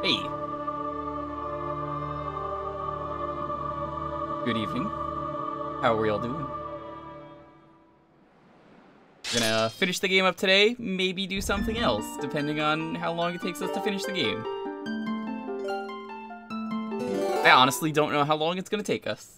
Hey. Good evening. How are we all doing? We're gonna finish the game up today, maybe do something else, depending on how long it takes us to finish the game. I honestly don't know how long it's gonna take us.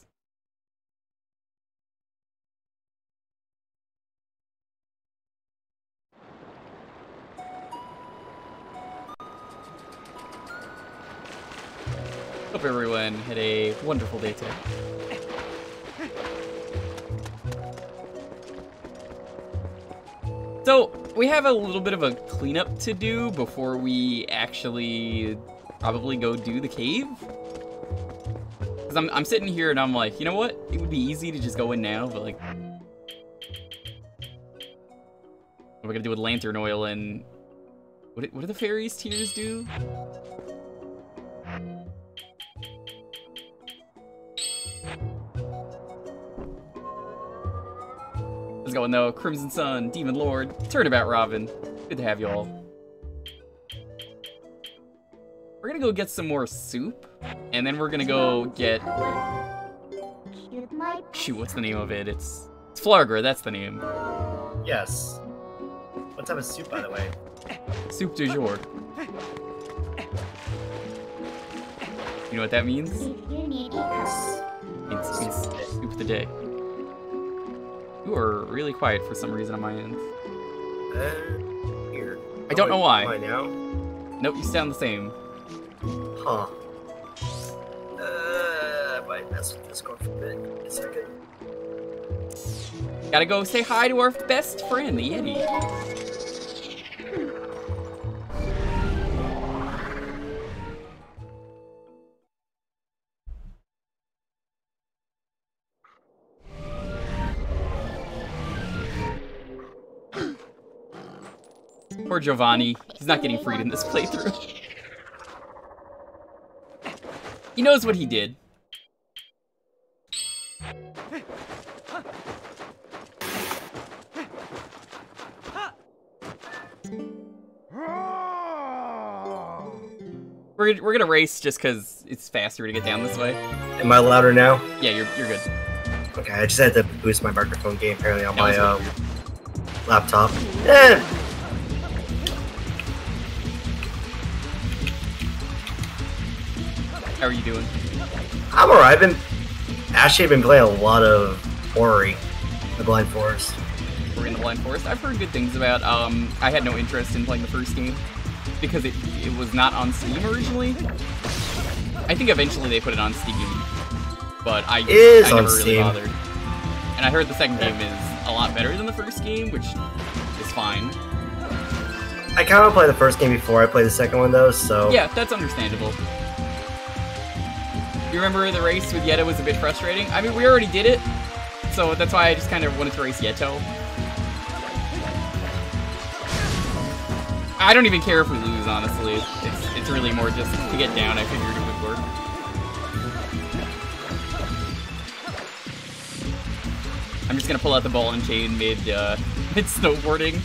Hope everyone had a wonderful day today. So, we have a little bit of a cleanup to do before we actually probably go do the cave. Because I'm sitting here and I'm like, you know what? It would be easy to just go in now, but like... What are we gonna do with lantern oil and... What do the fairies' tears do? How's it going though? Crimson Sun, Demon Lord, Turnabout Robin. Good to have you all. We're gonna go get some more soup, and then we're gonna go get... Shoot, what's the name of it? It's Flargra, that's the name. Yes. What type of soup, by the way? Soup du jour. You know what that means? It's soup of the day. You are really quiet for some reason on my end. Here. I don't know why. Why now? Nope, you sound the same. Huh. I might mess with Discord for a bit. Give me a second. Gotta go say hi to our best friend, the Yeti. Poor Giovanni. He's not getting freed in this playthrough. He knows what he did. We're gonna race just because it's faster to get down this way. Am I louder now? Yeah, you're good. Okay, I just had to boost my microphone gain apparently on my really laptop. How are you doing? I'm alright. I've been playing a lot of Ori, the Blind Forest. We're in the Blind Forest. I've heard good things about. I had no interest in playing the first game because it was not on Steam originally. I think eventually they put it on Steam, but I never really bothered. And I heard the second game is a lot better than the first game, which is fine. I kind of played the first game before I played the second one though, so... Yeah, that's understandable. You remember the race with Yetta was a bit frustrating? I mean, we already did it, so that's why I just kind of wanted to race Yetto. I don't even care if we lose, honestly. It's really more just to get down. I figured it would work. I'm just gonna pull out the ball and chain mid snowboarding.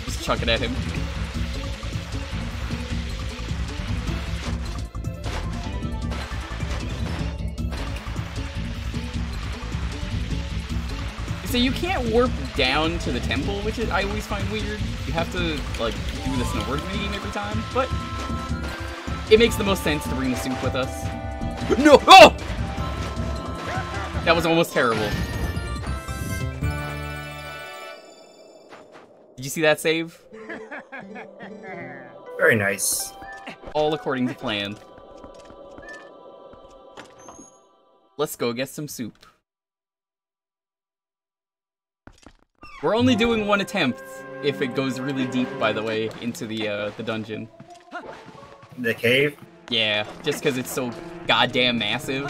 Just chuck it at him. So you can't warp down to the temple, which I always find weird. You have to, like, do the snowboard minigame every time, but it makes the most sense to bring the soup with us. No! Oh! That was almost terrible. Did you see that save? Very nice. All according to plan. Let's go get some soup. We're only doing one attempt if it goes really deep, by the way, into the dungeon. The cave? Yeah, just because it's so goddamn massive.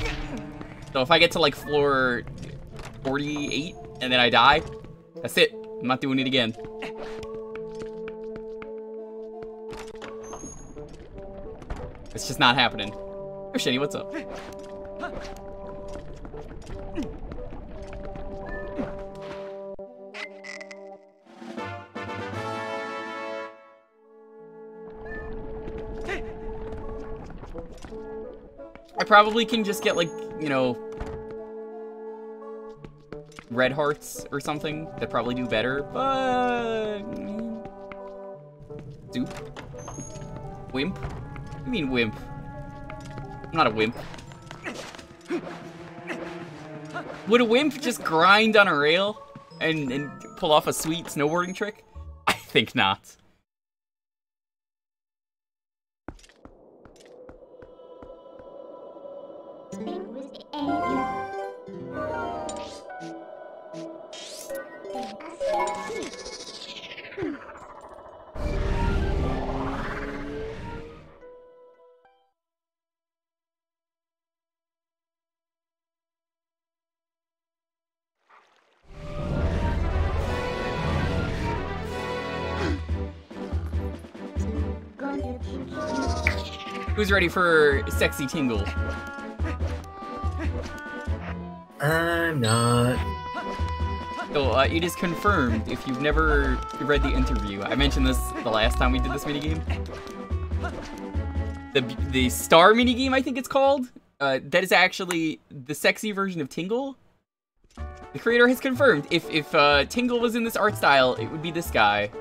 So if I get to like floor 48 and then I die, that's it. I'm not doing it again. It's just not happening. Oh, Shani, what's up? I probably can just get, like, you know, red hearts or something that probably do better, but... Soup? Wimp? What do you mean wimp? I'm not a wimp. Would a wimp just grind on a rail and pull off a sweet snowboarding trick? I think not. Who's ready for sexy tingle? I'm not. So, it is confirmed, if you've never read the interview, I mentioned this the last time we did this minigame. The star minigame, I think it's called, that is actually the sexy version of Tingle. The creator has confirmed, if Tingle was in this art style, it would be this guy.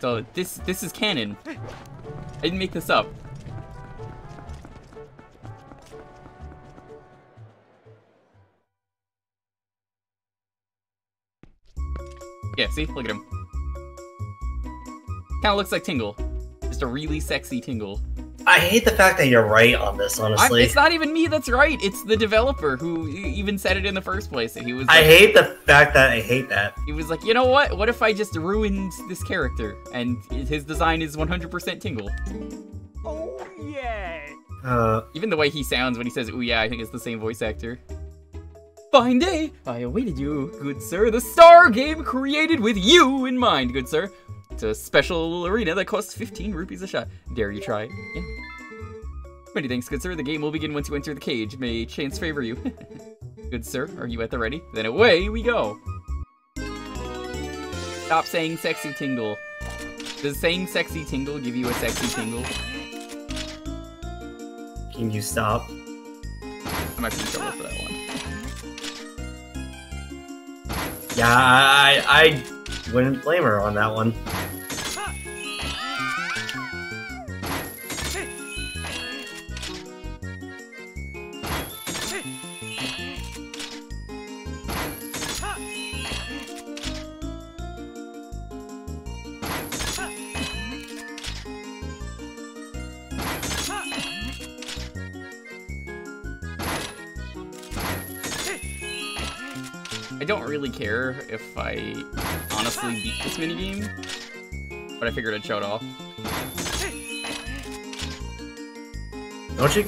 So, this is canon. I didn't make this up. Yeah, see? Look at him. Kinda looks like Tingle. Just a really sexy Tingle. I hate the fact that you're right on this, honestly. It's not even me that's right. It's the developer who even said it in the first place. He was like, I hate the fact that I hate that. He was like, you know what? What if I just ruined this character? And his design is 100% Tingle. Oh, yeah. Even the way he sounds when he says, ooh, yeah, I think it's the same voice actor. Fine day, I awaited you, good sir. The star game created with you in mind, good sir. It's a special arena that costs 15 rupees a shot. Dare you try it? Yeah. Many thanks, good sir. The game will begin once you enter the cage. May chance favor you. Good sir, are you at the ready? Then away we go. Stop saying sexy tingle. Does saying sexy tingle give you a sexy tingle? Can you stop? I'm actually in trouble for that one. Yeah, I wouldn't blame her on that one. I don't really care if I honestly beat this minigame, but I figured I'd show it off. Don't you?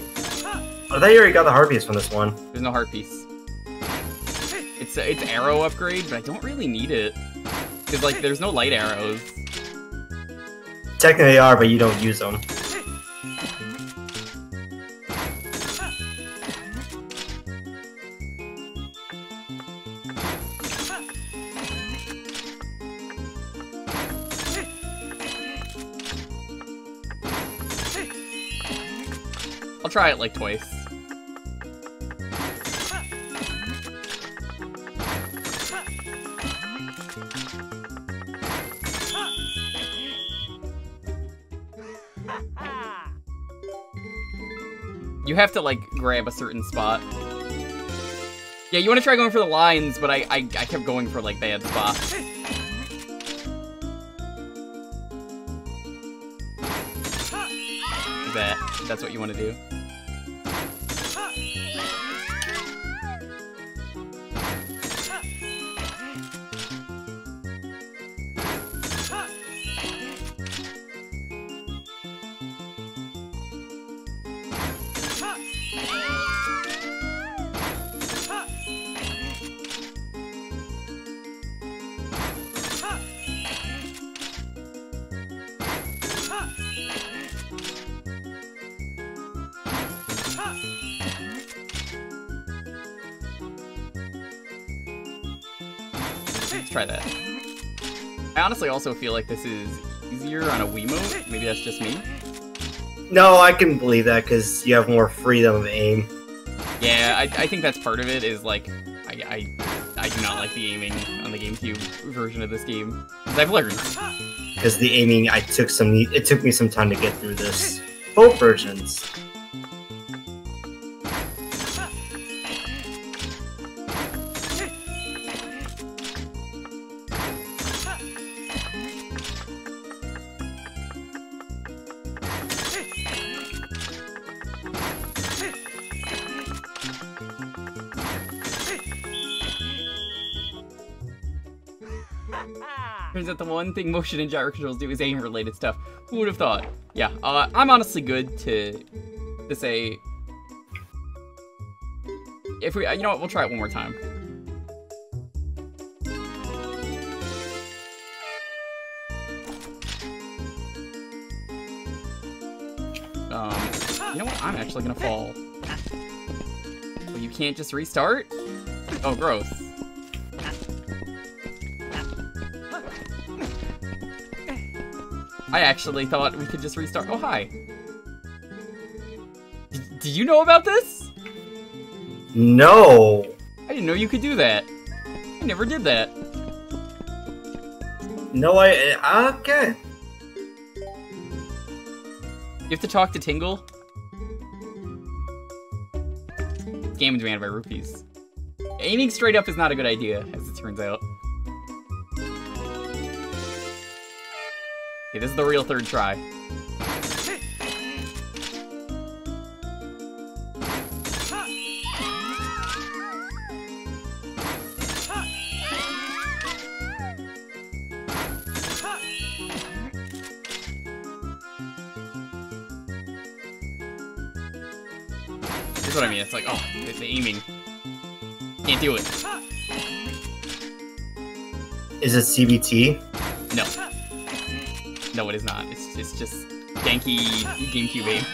I thought you already got the heart piece from this one. There's no heart piece. It's arrow upgrade, but I don't really need it. Because, like, there's no light arrows. Technically they are, but you don't use them. I'll try it like twice. You have to, like, grab a certain spot. Yeah, you want to try going for the lines, but I kept going for, like, bad spots. That's what you want to do. Let's try that. I honestly also feel like this is easier on a Wiimote. Maybe that's just me. No, I can believe that because you have more freedom of aim. Yeah, I think that's part of it, is like, I do not like the aiming on the GameCube version of this game, because I've learned. Because the aiming, it took me some time to get through this. Both versions. Turns out the one thing motion and gyro controls do is aim-related stuff. Who would have thought? Yeah, I'm honestly good to say... If we, you know what, we'll try it one more time. You know what, I'm actually gonna fall. Well, you can't just restart? Oh, gross. I actually thought we could just restart. Oh, hi. Did you know about this? No. I didn't know you could do that. I never did that. No, okay. You have to talk to Tingle. Game demanded by rupees. Aiming straight up is not a good idea, as it turns out. Okay, this is the real third try. Here's what I mean, it's like, oh, the aiming. Can't do it. Is it CBT? No. No, it is not. It's just janky GameCube aim.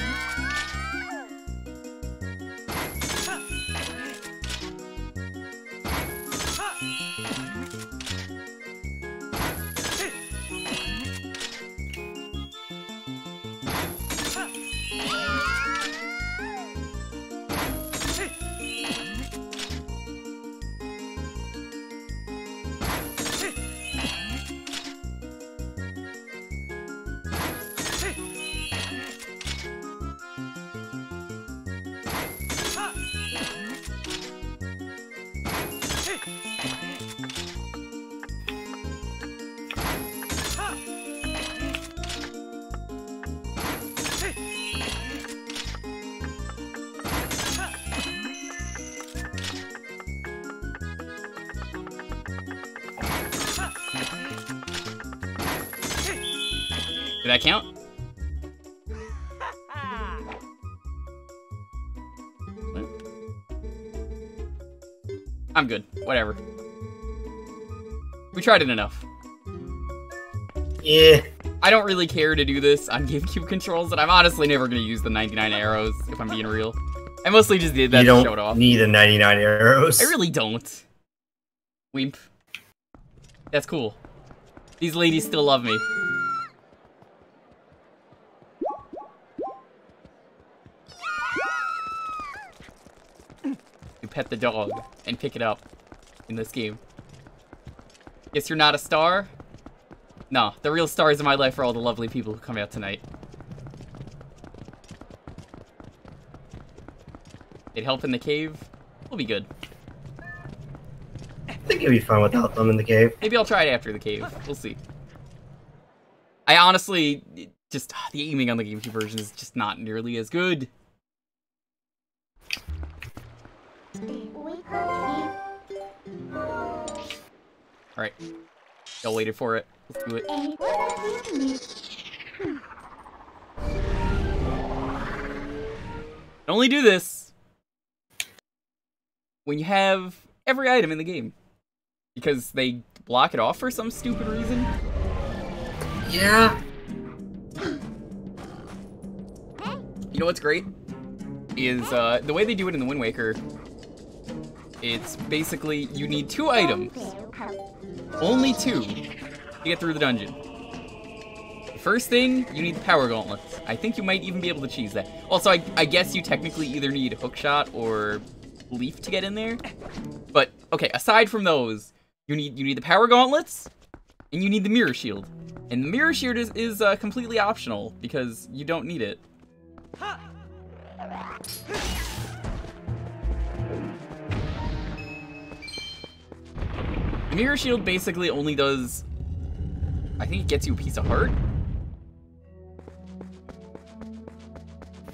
Did that count? I'm good. Whatever. We tried it enough. Yeah. I don't really care to do this on GameCube controls, and I'm honestly never going to use the 99 arrows, if I'm being real. I mostly just did that to show it off. You don't need the 99 arrows. I really don't. Weep. That's cool. These ladies still love me. You pet the dog and pick it up in this game. Guess you're not a star? No, the real stars in my life are all the lovely people who come out tonight. They'd help in the cave. We'll be good. I think it'd be fun without them in the cave. Maybe I'll try it after the cave. We'll see. I honestly, just, the aiming on the GameCube version is just not nearly as good. Alright. Y'all waited for it. Let's do it. Only do this when you have every item in the game. Because they block it off for some stupid reason. Yeah. You know what's great? Is the way they do it in the Wind Waker. It's basically, you need 2 items. Only 2 to get through the dungeon. First thing, you need the power gauntlets. I think you might even be able to cheese that. Also, I guess you technically either need hookshot or leaf to get in there. But okay, aside from those, you need the power gauntlets, and you need the mirror shield. And the mirror shield is completely optional because you don't need it. The mirror shield basically only does, I think it gets you a piece of heart.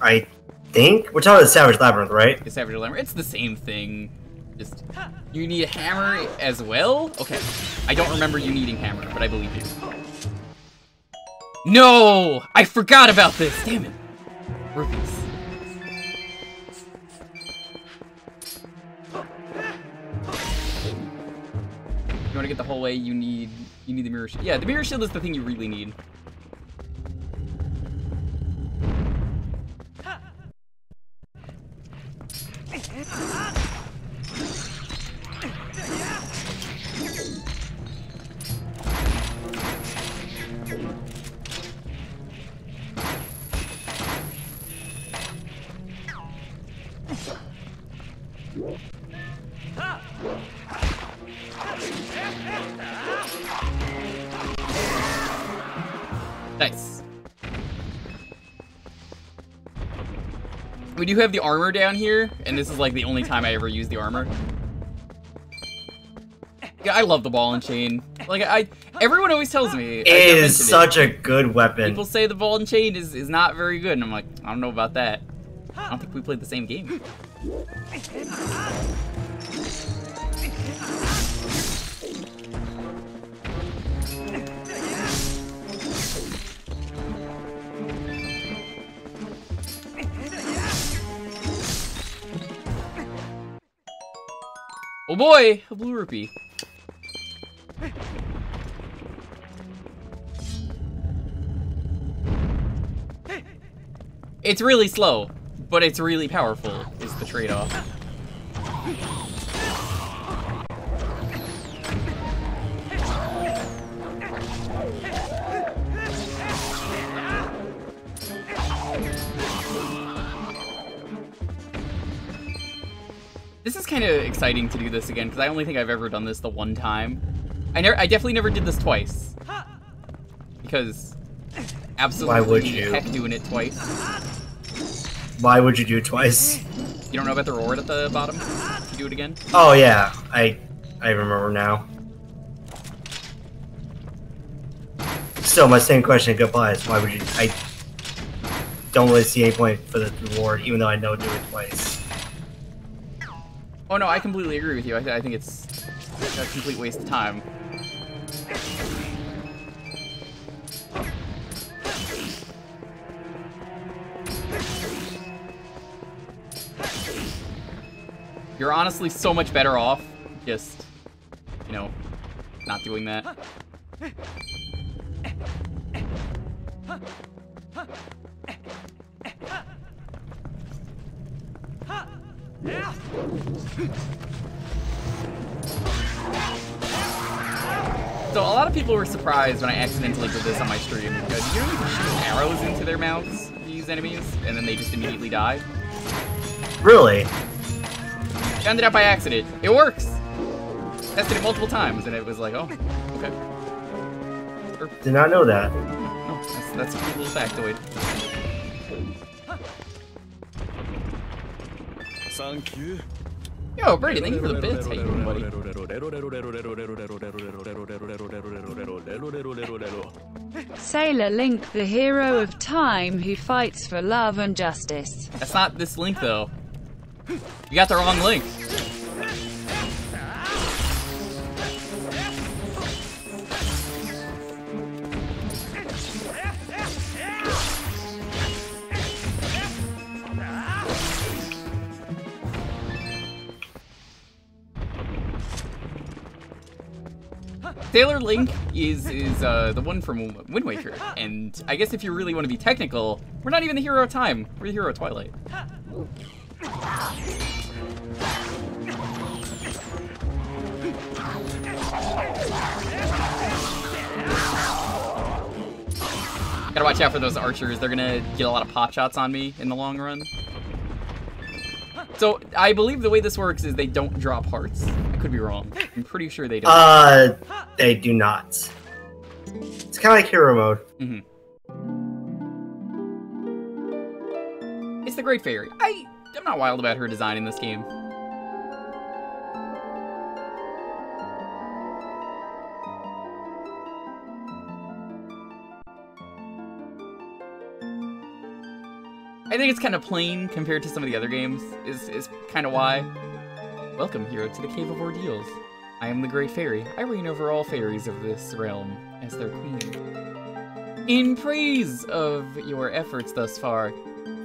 I think we're talking about the Savage Labyrinth, right? The Savage Labyrinth. It's the same thing. Just you need a hammer as well. Okay, I don't remember you needing hammer, but I believe you. No, I forgot about this. Damn it, rupees. You want to get the whole way? You need the mirror shield. Yeah, the mirror shield is the thing you really need. Nice. We do have the armor down here, and this is like the only time I ever use the armor. Yeah, I love the ball and chain. Like everyone always tells me it is such a good weapon. People say the ball and chain is not very good, and I'm like, I don't know about that. I don't think we played the same game. Oh boy, a blue rupee. It's really slow, but it's really powerful, is the trade-off. This is kind of exciting to do this again, because I only think I've ever done this the one time. I definitely never did this twice. Because absolutely why would you? Heck doing it twice. Why would you do it twice? You don't know about the reward at the bottom? If you do it again? Oh yeah, I remember now. Still, my same question applies. Why would you? I don't really see any point for the reward, even though I know do it twice. Oh no, I completely agree with you. I think it's a complete waste of time. You're honestly so much better off just, you know, not doing that. So a lot of people were surprised when I accidentally did this on my stream, because you know you can shoot arrows into their mouths, these enemies, and then they just immediately die. Really? Found it out by accident. It works! Tested it multiple times, and it was like, oh, okay. Did not know that. No, that's a cool little factoid. Thank you. Yo, Brady, thank you for the bits. How you doing, buddy? Sailor Link, the hero of time who fights for love and justice. That's not this Link, though. You got the wrong Link. Sailor Link is the one from Wind Waker, and I guess if you really want to be technical, we're not even the hero of time, we're the hero of Twilight. Gotta watch out for those archers. They're gonna get a lot of pot shots on me in the long run. So, I believe the way this works is they don't drop hearts. I could be wrong. I'm pretty sure they don't. They do not. It's kind of like hero mode. Mm-hmm. It's the Great Fairy. I'm not wild about her design in this game. I think it's kind of plain compared to some of the other games, is kind of why. Welcome, hero, to the Cave of Ordeals. I am the Great Fairy. I reign over all fairies of this realm as their queen. In praise of your efforts thus far,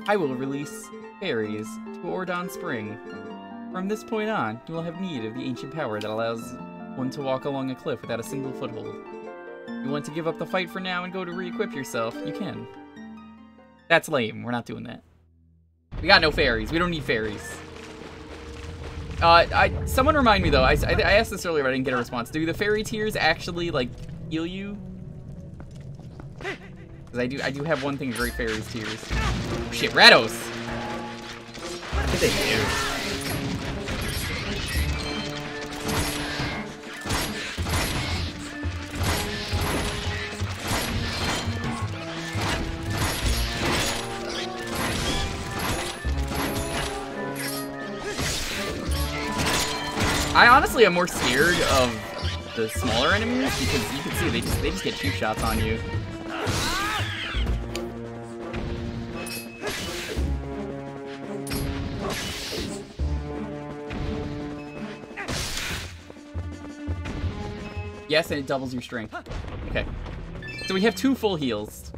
I will release fairies to Ordon Spring. From this point on, you will have need of the ancient power that allows one to walk along a cliff without a single foothold. If you want to give up the fight for now and go to re-equip yourself, you can. That's lame. We're not doing that. We got no fairies. We don't need fairies. Someone remind me though. I asked this earlier, but I didn't get a response. Do the fairy tears actually like heal you? Because I do have one thing: Great Fairy's tears. Oh, shit, Rados. I think they do. I honestly am more scared of the smaller enemies because you can see they just get cheap shots on you. Yes, and it doubles your strength. Okay. So we have 2 full heals.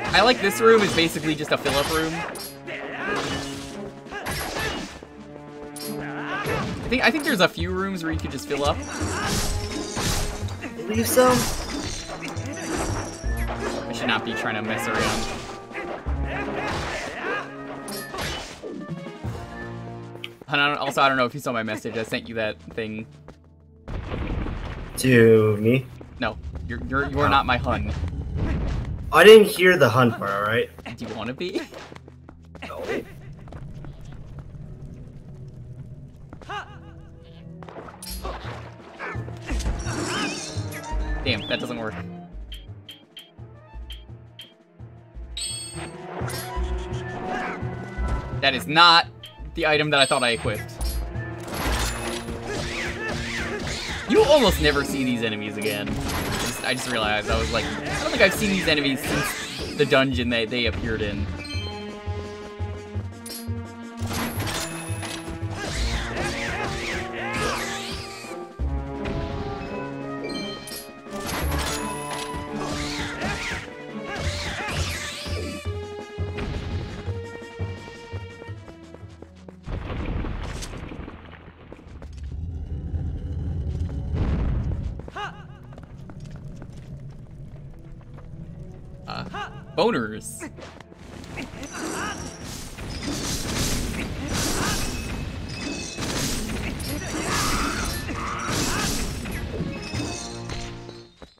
I like this room is basically just a fill-up room. I think there's a few rooms where you could just fill up. I believe so. I should not be trying to mess around. Also, I don't know if you saw my message. I sent you that thing. To me? No, you're not my hun. I didn't hear the hunt part, alright? Do you want to be? No. Damn, that doesn't work. That is not the item that I thought I equipped. You almost never see these enemies again. I just realized, I was like, I don't think I've seen these enemies since the dungeon they appeared in. Boners.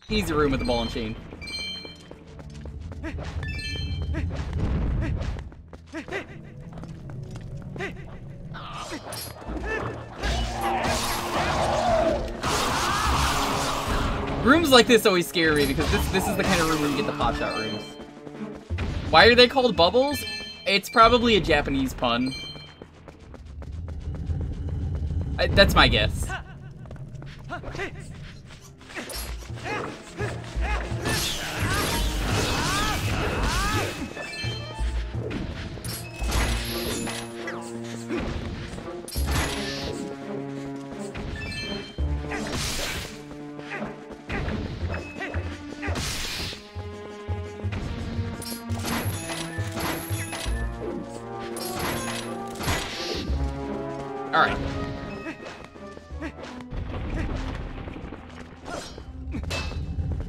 Easy room with the ball and chain. Rooms like this always scare me because this is the kind of room where you get the pop shot rooms. Why are they called bubbles? It's probably a Japanese pun. That's my guess. Alright.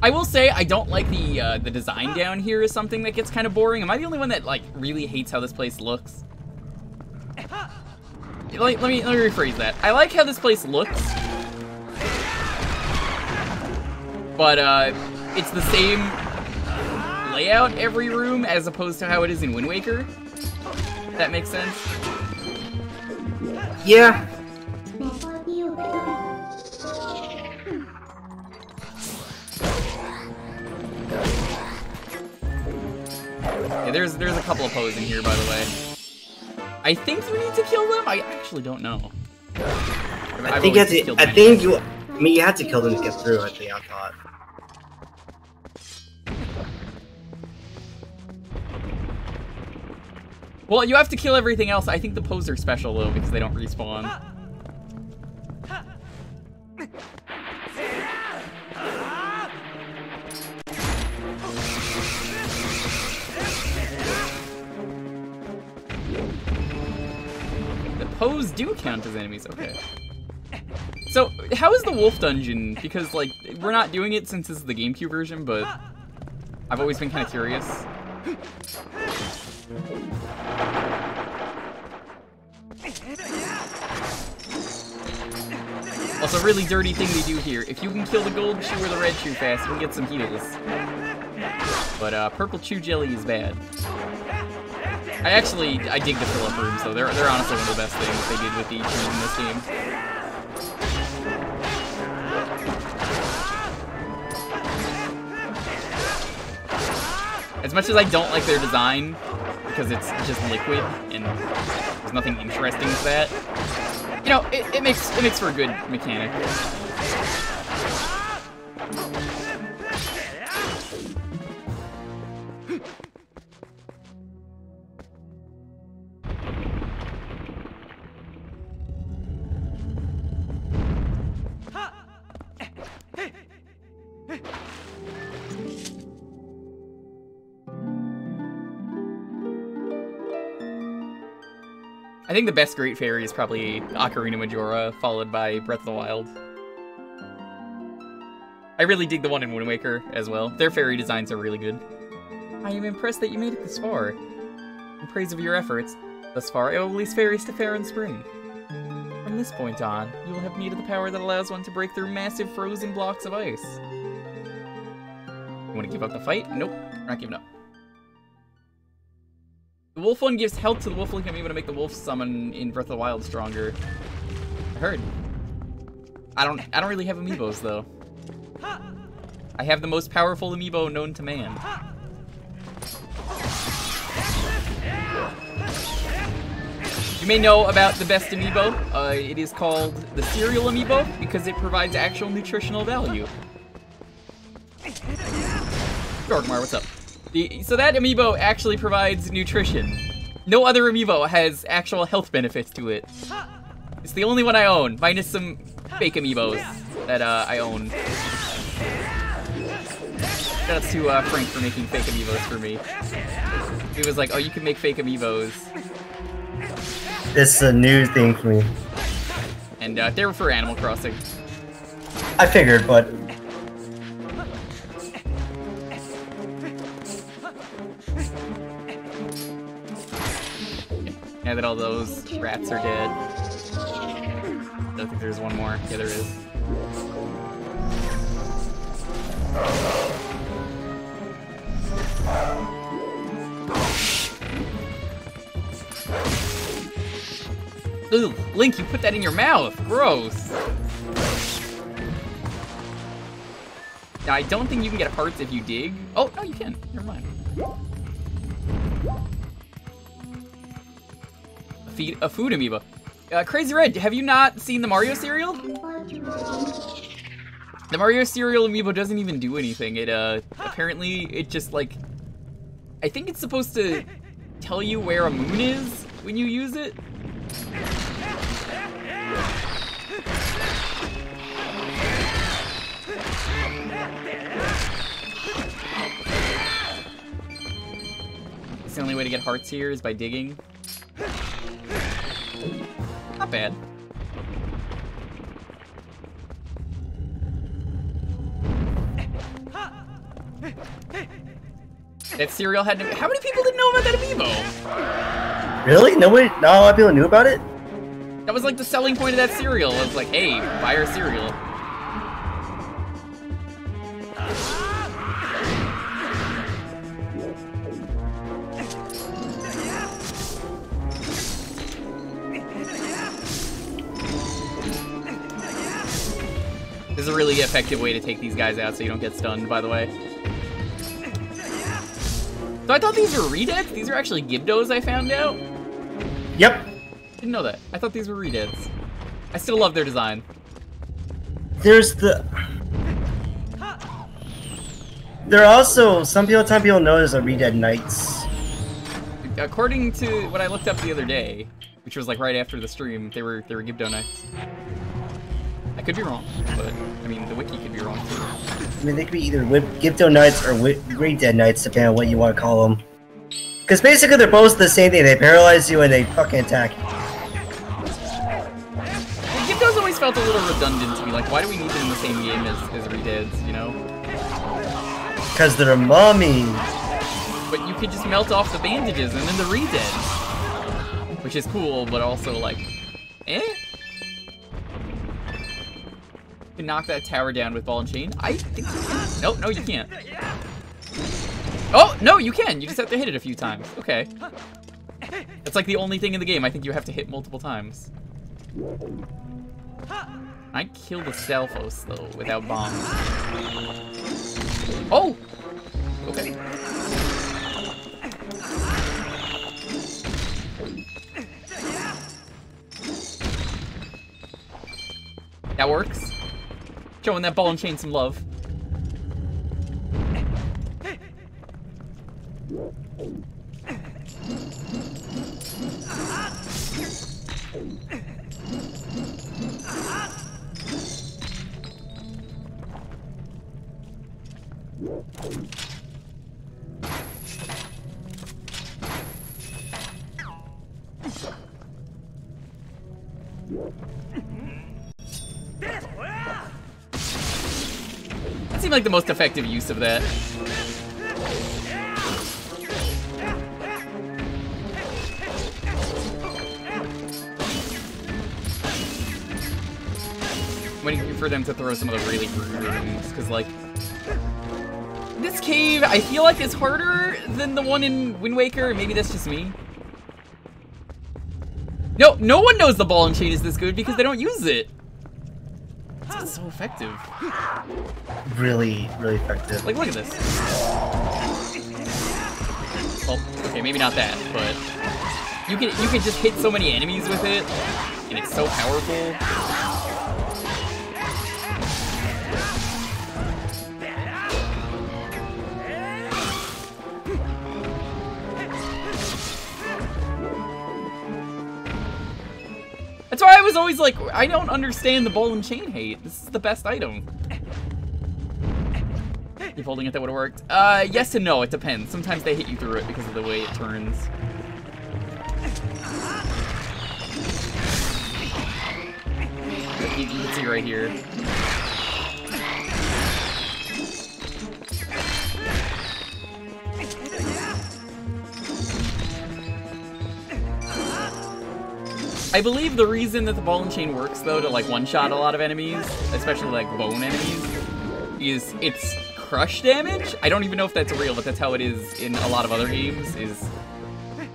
I will say I don't like the design down here is something that gets kind of boring. Am I the only one that like really hates how this place looks? Let me rephrase that. I like how this place looks, but it's the same layout every room as opposed to how it is in Wind Waker. If that makes sense. Yeah. Yeah, there's a couple of Poes in here, by the way. I think you need to kill them. I actually don't know. I think you have to kill them to get through. I thought. Well, you have to kill everything else. I think the Poes are special though because they don't respawn. Poes do count as enemies, okay. So, how is the wolf dungeon? Because, like, we're not doing it since this is the Gamecube version, but I've always been kind of curious. Also, really dirty thing they do here. If you can kill the gold chew or the red chew fast, you can get some heals. But, purple chew jelly is bad. I dig the fill-up rooms, so they're honestly one of the best things they did with the chews in this game. As much as I don't like their design, because it's just liquid and there's nothing interesting to that, you know, it makes for a good mechanic. I think the best Great Fairy is probably Ocarina Majora, followed by Breath of the Wild. I really dig the one in Wind Waker as well. Their fairy designs are really good. I am impressed that you made it this far. In praise of your efforts, thus far I will release fairies to Fair and Spring. From this point on, you will have need of the power that allows one to break through massive frozen blocks of ice. You want to give up the fight? Nope, we're not giving up. The wolf one gives health to the wolf link amiibo to make the wolf summon in Breath of the Wild stronger. I heard. I don't really have amiibos though. I have the most powerful amiibo known to man. You may know about the best amiibo. It is called the cereal amiibo because it provides actual nutritional value. Dorkmar, what's up? So that amiibo actually provides nutrition. No other amiibo has actual health benefits to it. It's the only one I own, minus some fake amiibos that I own. Shoutouts to Frank for making fake amiibos for me. He was like, oh, you can make fake amiibos. This is a new thing for me. And they were for Animal Crossing. I figured, but... Now that all those rats are dead. I don't think there's one more. Yeah, there is. Ooh, Link, you put that in your mouth! Gross! Now, I don't think you can get hearts if you dig. Oh, no, you can. Never mind. A food amiibo. Crazy Red, have you not seen the Mario cereal? The Mario cereal amiibo doesn't even do anything. It, apparently, it just, like... I think it's supposed to tell you where a moon is when you use it. It's the only way to get hearts here is by digging. Not bad. That cereal had no... How many people didn't know about that amiibo? Really? Nobody? Not a lot of people knew about it? That was like the selling point of that cereal. It was like, hey, buy our cereal. This is a really effective way to take these guys out so you don't get stunned, by the way. So I thought these were redeads? These are actually Gibdos, I found out? Yep. Didn't know that. I thought these were redeads. I still love their design. There's the... There are also, some people notice are redead knights. According to what I looked up the other day, which was like right after the stream, they were Gibdo knights. I could be wrong, but I mean the wiki could be wrong too. I mean they could be either Gibdo knights or redead knights, depending on what you want to call them. Because basically they're both the same thing. They paralyze you and they fucking attack you. The Gibdos always felt a little redundant to me. Like, why do we need them in the same game as redeads? You know? Because they're mummies. But you could just melt off the bandages and then the redeads, which is cool, but also like, eh. You can knock that tower down with ball and chain. I think you can. Nope, no, you can't. Oh, no, you can. You just have to hit it a few times. Okay. That's like the only thing in the game I think you have to hit multiple times. I killed the Stalfos, though, without bombs. Oh! Okay. That works. Showing that ball and chain some love. That seemed like the most effective use of that. I'm waiting for them to throw some of the really rude moves, because like, this cave, I feel like it's harder than the one in Wind Waker, maybe that's just me. No one knows the ball and chain is this good because they don't use it. It's so effective. Really, really effective. Like, look at this. Well, okay, maybe not that, but you can just hit so many enemies with it, and it's so powerful. That's why I was always like, I don't understand the ball and chain hate. This is the best item. If holding it, that would have worked. Yes and no, it depends. Sometimes they hit you through it because of the way it turns. You can see right here. I believe the reason that the ball and chain works, though, to like one-shot a lot of enemies, especially like bone enemies, is it's crush damage. I don't even know if that's real, but that's how it is in a lot of other games, is...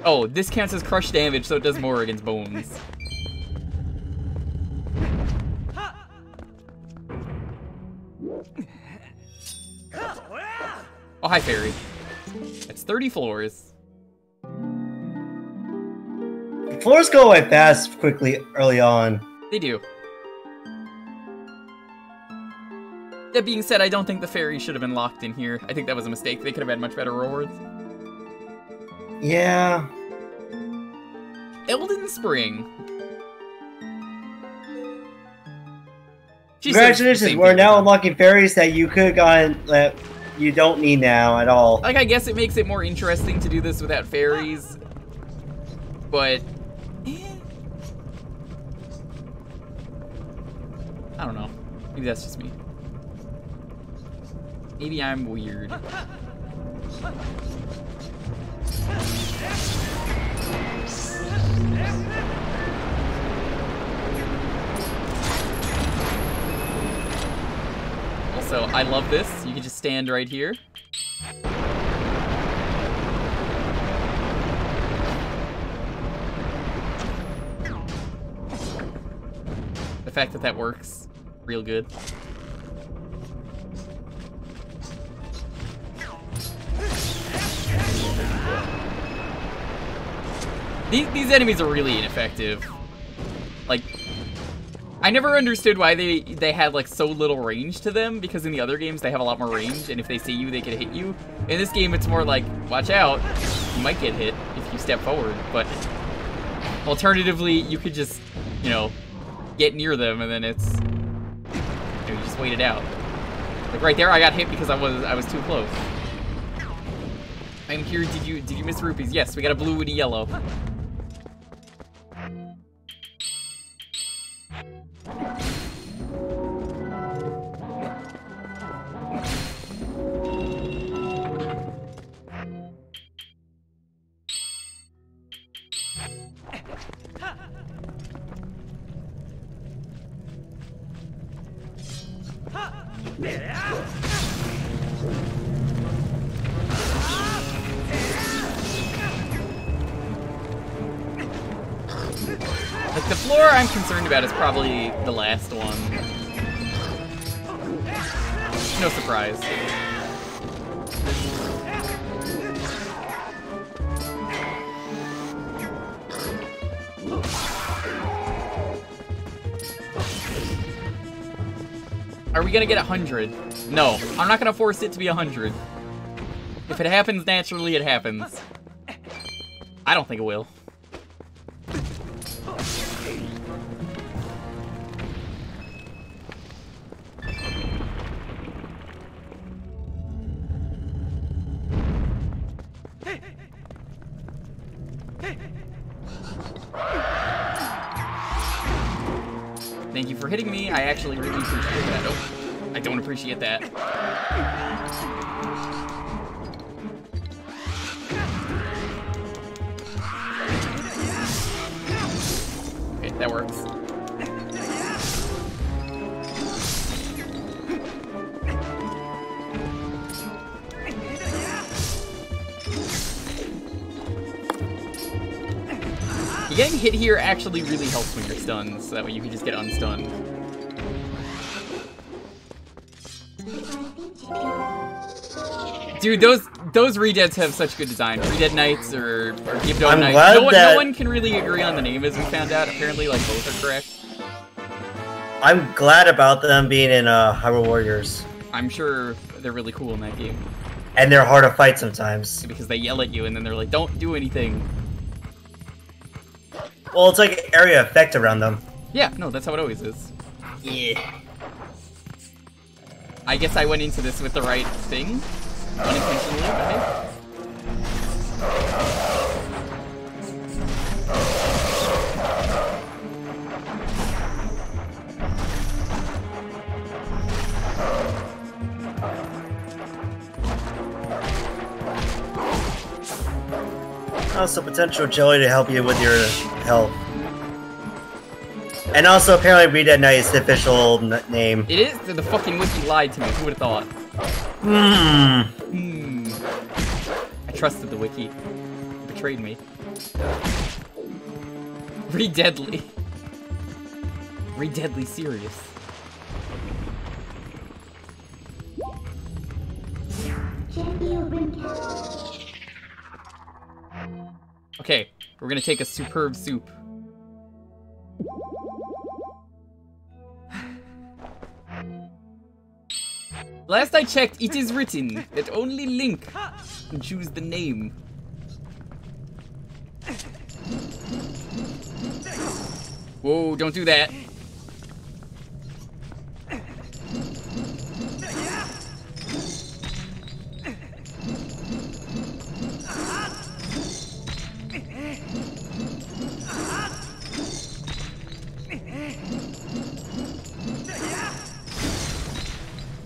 Oh, this counts as crush damage, so it does more against bones. Oh, hi, Fairy. That's 30 floors. Floors go away fast, quickly, early on. They do. That being said, I don't think the fairy should have been locked in here. I think that was a mistake. They could have had much better rewards. Yeah. Elden Spring. Congratulations, we're now unlocking fairies that you could have gotten that you don't need now at all. Like, I guess it makes it more interesting to do this without fairies. But... I don't know. Maybe that's just me. Maybe I'm weird. Also, I love this. You can just stand right here. The fact that that works, real good. These enemies are really ineffective. Like, I never understood why they had like so little range to them, because in the other games they have a lot more range, and if they see you, they can hit you. In this game, it's more like, watch out, you might get hit if you step forward, but alternatively, you could just, you know, get near them, and then it's, you just wait it out. Like right there, I got hit because I was too close. I'm here. Did you miss rupees? Yes, we got a blue and a yellow. Like, the floor I'm concerned about is probably the last one. No surprise. Are we gonna get 100? No, I'm not gonna force it to be 100. If it happens naturally, it happens. I don't think it will. Thank you for hitting me. I actually really appreciate that. Oh, I don't appreciate that. Okay, that works. Getting hit here actually really helps when you're stunned, so that way you can just get unstunned. Dude, those Redeads have such good design. Redead Knights or Gibdo Knights. No one can really agree on the name, as we found out. Apparently, like, both are correct. I'm glad about them being in Hyrule Warriors. I'm sure they're really cool in that game. And they're hard to fight sometimes. Because they yell at you and then they're like, don't do anything. Well, it's like an area effect around them. Yeah, no, that's how it always is. Yeah. I guess I went into this with the right thing. Unintentionally, but hey. Also, potential jelly to help you with your health. And also, apparently, Redead Knight is the official name. It is? The fucking wiki lied to me. Who would have thought? I trusted the wiki. It betrayed me. Redeadly. Redeadly serious. Okay, we're gonna take a superb soup. Last I checked, it is written that only Link can choose the name. Whoa, don't do that.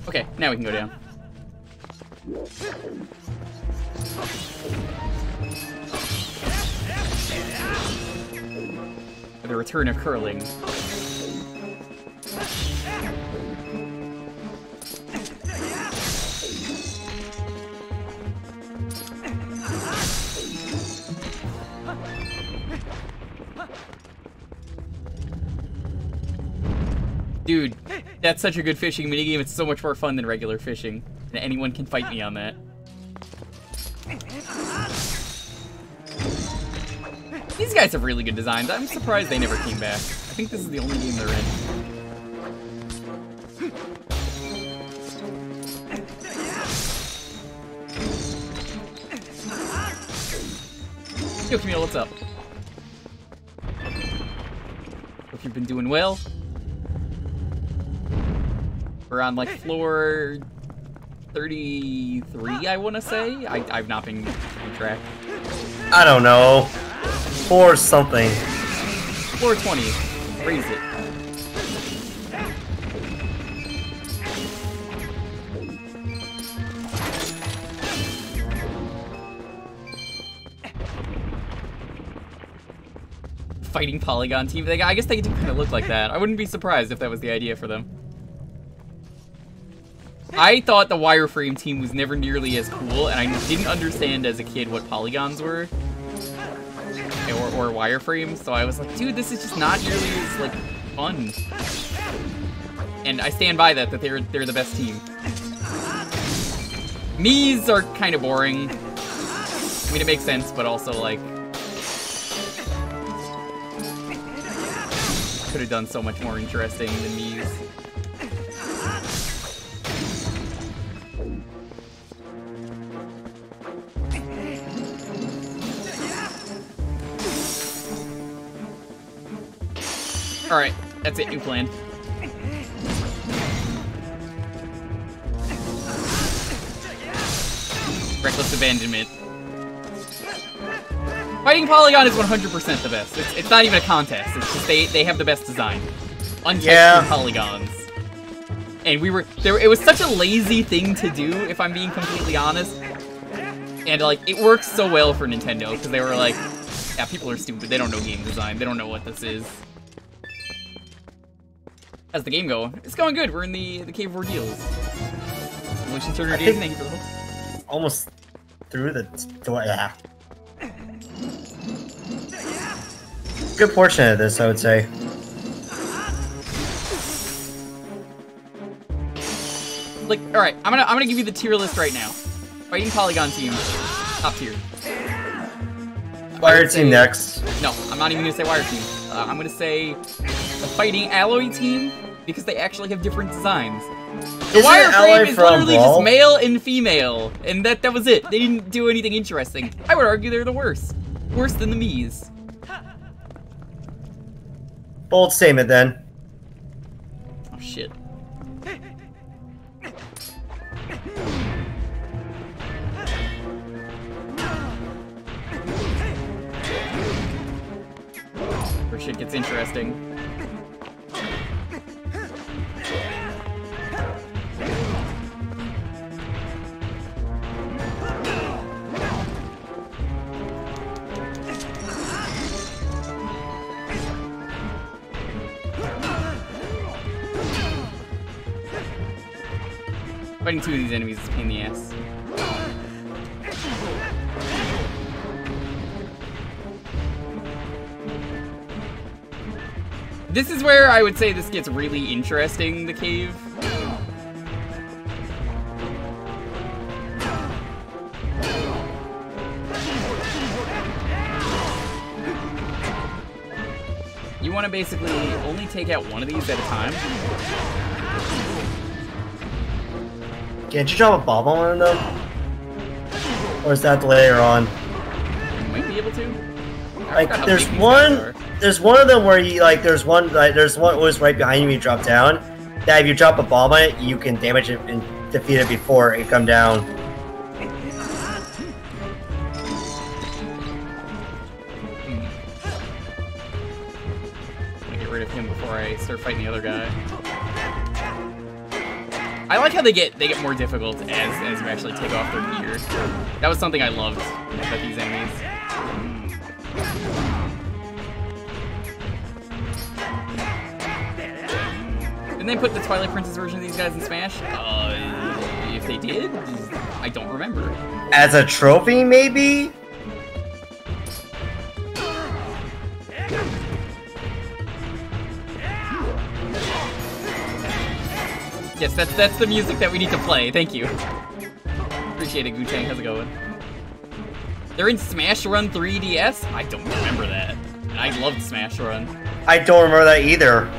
Okay, now we can go down. For the return of curling. Dude, that's such a good fishing minigame. It's so much more fun than regular fishing. And anyone can fight me on that. These guys have really good designs. I'm surprised they never came back. I think this is the only game they're in. Yo, Camille, what's up? Hope you've been doing well. We're on, like, floor 33, I want to say? I've not been keeping track. I don't know. 4 something. Floor 20. Raise it. Fighting polygon team. I guess they do kind of look like that. I wouldn't be surprised if that was the idea for them. I thought the wireframe team was never nearly as cool, and I didn't understand as a kid what polygons were. Or wireframes, so I was like, dude, this is just not nearly as, like, fun. And I stand by that they're the best team. Mii's are kind of boring. I mean, it makes sense, but also, like... could have done so much more interesting than Mii's. Alright, that's it, new plan. Reckless abandonment. Fighting Polygon is 100% the best. It's not even a contest. It's just they have the best design. Untouched polygons. And it was such a lazy thing to do, if I'm being completely honest. And like, it works so well for Nintendo, because they were like, yeah, people are stupid, they don't know game design, they don't know what this is. How's the game go? It's going good. We're in the Cave of Ordeals. Motion Turner Days, thank you for the hook. Almost through the door. Yeah. Good portion of this, I would say. Like, all right, I'm gonna give you the tier list right now. Fighting Polygon team, top tier. Wire team next. No, I'm not even gonna say Wire team. I'm gonna say the Fighting Alloy team, because they actually have different designs. The wireframe is literally just male and female, and that was it. They didn't do anything interesting. I would argue they're the worst. Worse than the Mii's. Bold statement, then. Oh, shit. Where shit gets interesting. Fighting two of these enemies is a pain in the ass. This is where I would say this gets really interesting, the cave. You want to basically only take out one of these at a time. Can't you drop a bomb on one of them? Or is that later on? You might be able to. Like, there's one of them where you, like, there's one was right behind you when you drop down, that if you drop a bomb on it, you can damage it and defeat it before it come down. I'm gonna get rid of him before I start fighting the other guy. I like how they get more difficult as you actually take off their gear. That was something I loved about these enemies. Didn't they put the Twilight Princess version of these guys in Smash? If they did, I don't remember. As a trophy, maybe? Yes, that's the music that we need to play. Thank you. Appreciate it, Guchang. How's it going? They're in Smash Run 3DS? I don't remember that. And I loved Smash Run. I don't remember that either.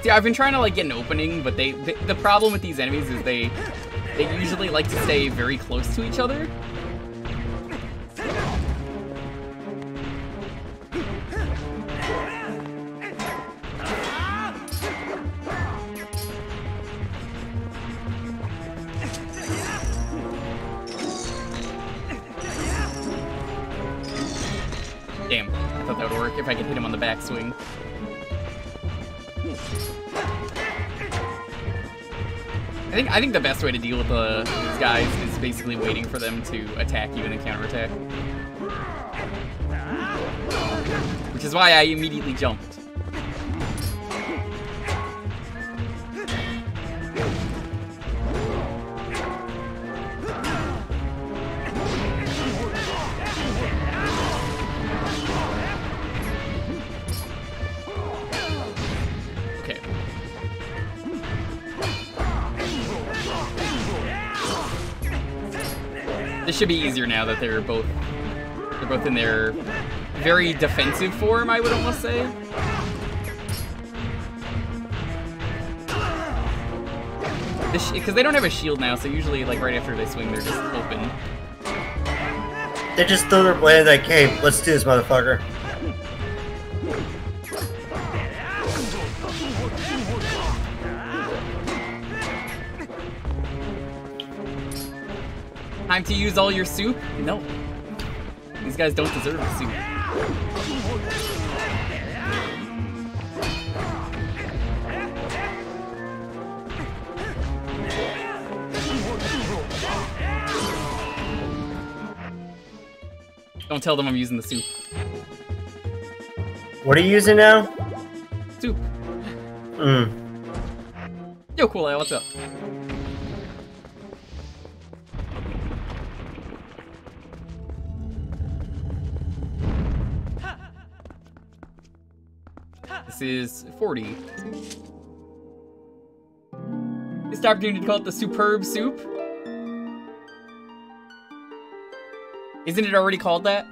See, I've been trying to like get an opening, but the problem with these enemies is they usually like to stay very close to each other. Damn, I thought that would work if I could hit him on the backswing. I think the best way to deal with these guys is basically waiting for them to attack you and then counterattack. Which is why I immediately jumped. This should be easier now that they're both in their very defensive form, I would almost say. Because they don't have a shield now, so usually like right after they swing, they're just open. They just throw their blade like, hey, let's do this, motherfucker. Time to use all your soup? No. These guys don't deserve the soup. Don't tell them I'm using the soup. What are you using now? Soup. Yo, Cool Eye, what's up? This is 40. It's the opportunity to call it the Superb Soup. Isn't it already called that?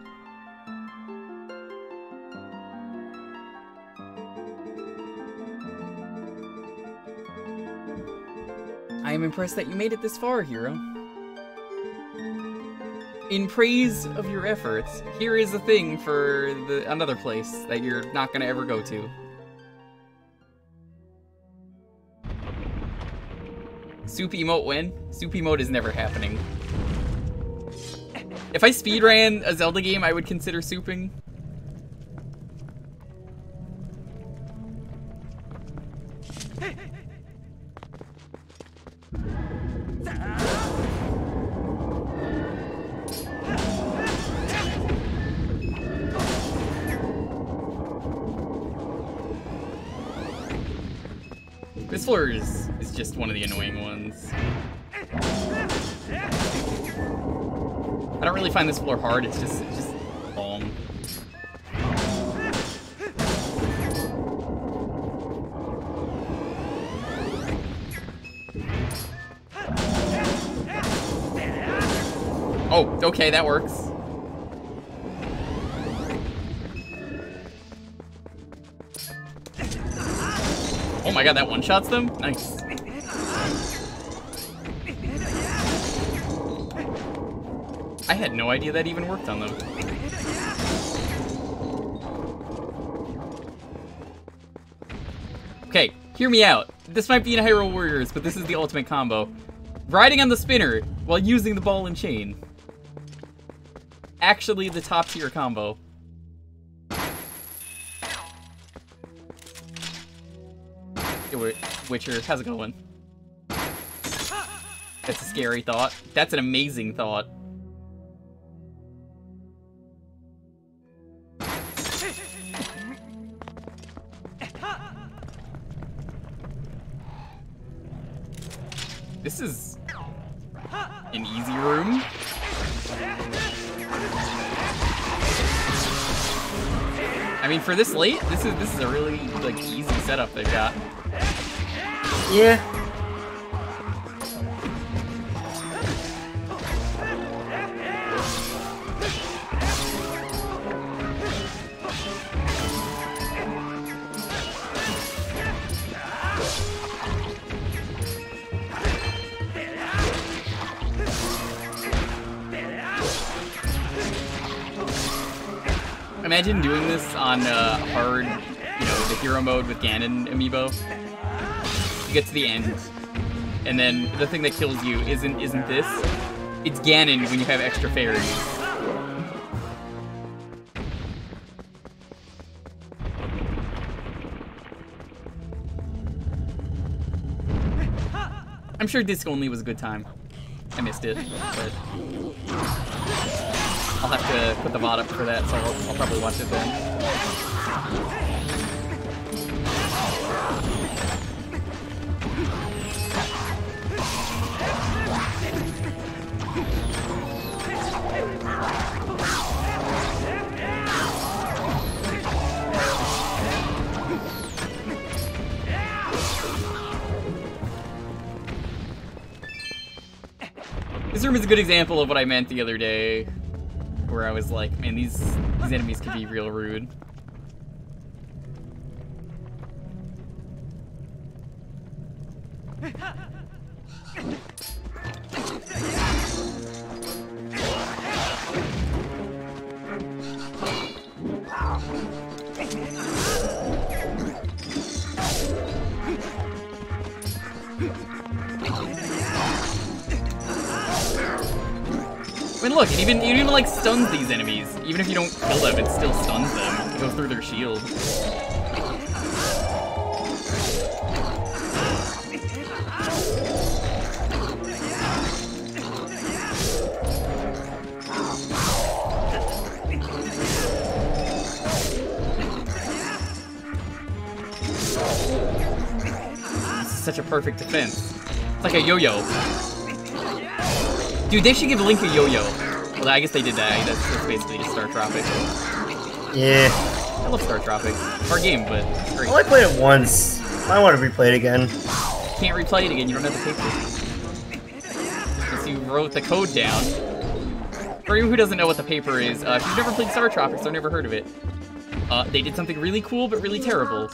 I am impressed that you made it this far, hero. In praise of your efforts, here is a thing for another place that you're not gonna ever go to. Soup emote win? Soup emote is never happening. If I speedran a Zelda game, I would consider souping. This floor is just one of the annoying ones. I don't really find this floor hard, it's just long. Oh, okay, that works. Oh my god, that one-shots them? Nice. I had no idea that even worked on them. Okay, hear me out. This might be in Hyrule Warriors, but this is the ultimate combo. Riding on the spinner while using the ball and chain. Actually the top tier combo. Hey, Witcher, how's it going? That's a scary thought. That's an amazing thought. This is an easy room. I mean, for this late, this is a really like easy setup they've got. Yeah. Imagine doing this on hard, you know, the hero mode with Ganon amiibo. You get to the end, and then the thing that kills you isn't this. It's Ganon when you have extra fairies. I'm sure disc only was a good time. I missed it, but I'll have to put the VOD up for that, so I'll probably watch it then. This room is a good example of what I meant the other day, where I was like, man, these enemies can be real rude. I mean, look, it even like stuns these enemies. Even if you don't kill them, it still stuns them. It goes through their shield. This is such a perfect defense. It's like a yo-yo. Dude, they should give Link a yo-yo. Well, I guess they did that. That's basically just Star Tropic. Yeah. I love Star Tropic. Hard game, but it's great. I only played it once. I want to replay it again. Can't replay it again. You don't have the paper. Because you wrote the code down. For anyone who doesn't know what the paper is, if you've never played Star Tropics or never heard of it, they did something really cool but really terrible.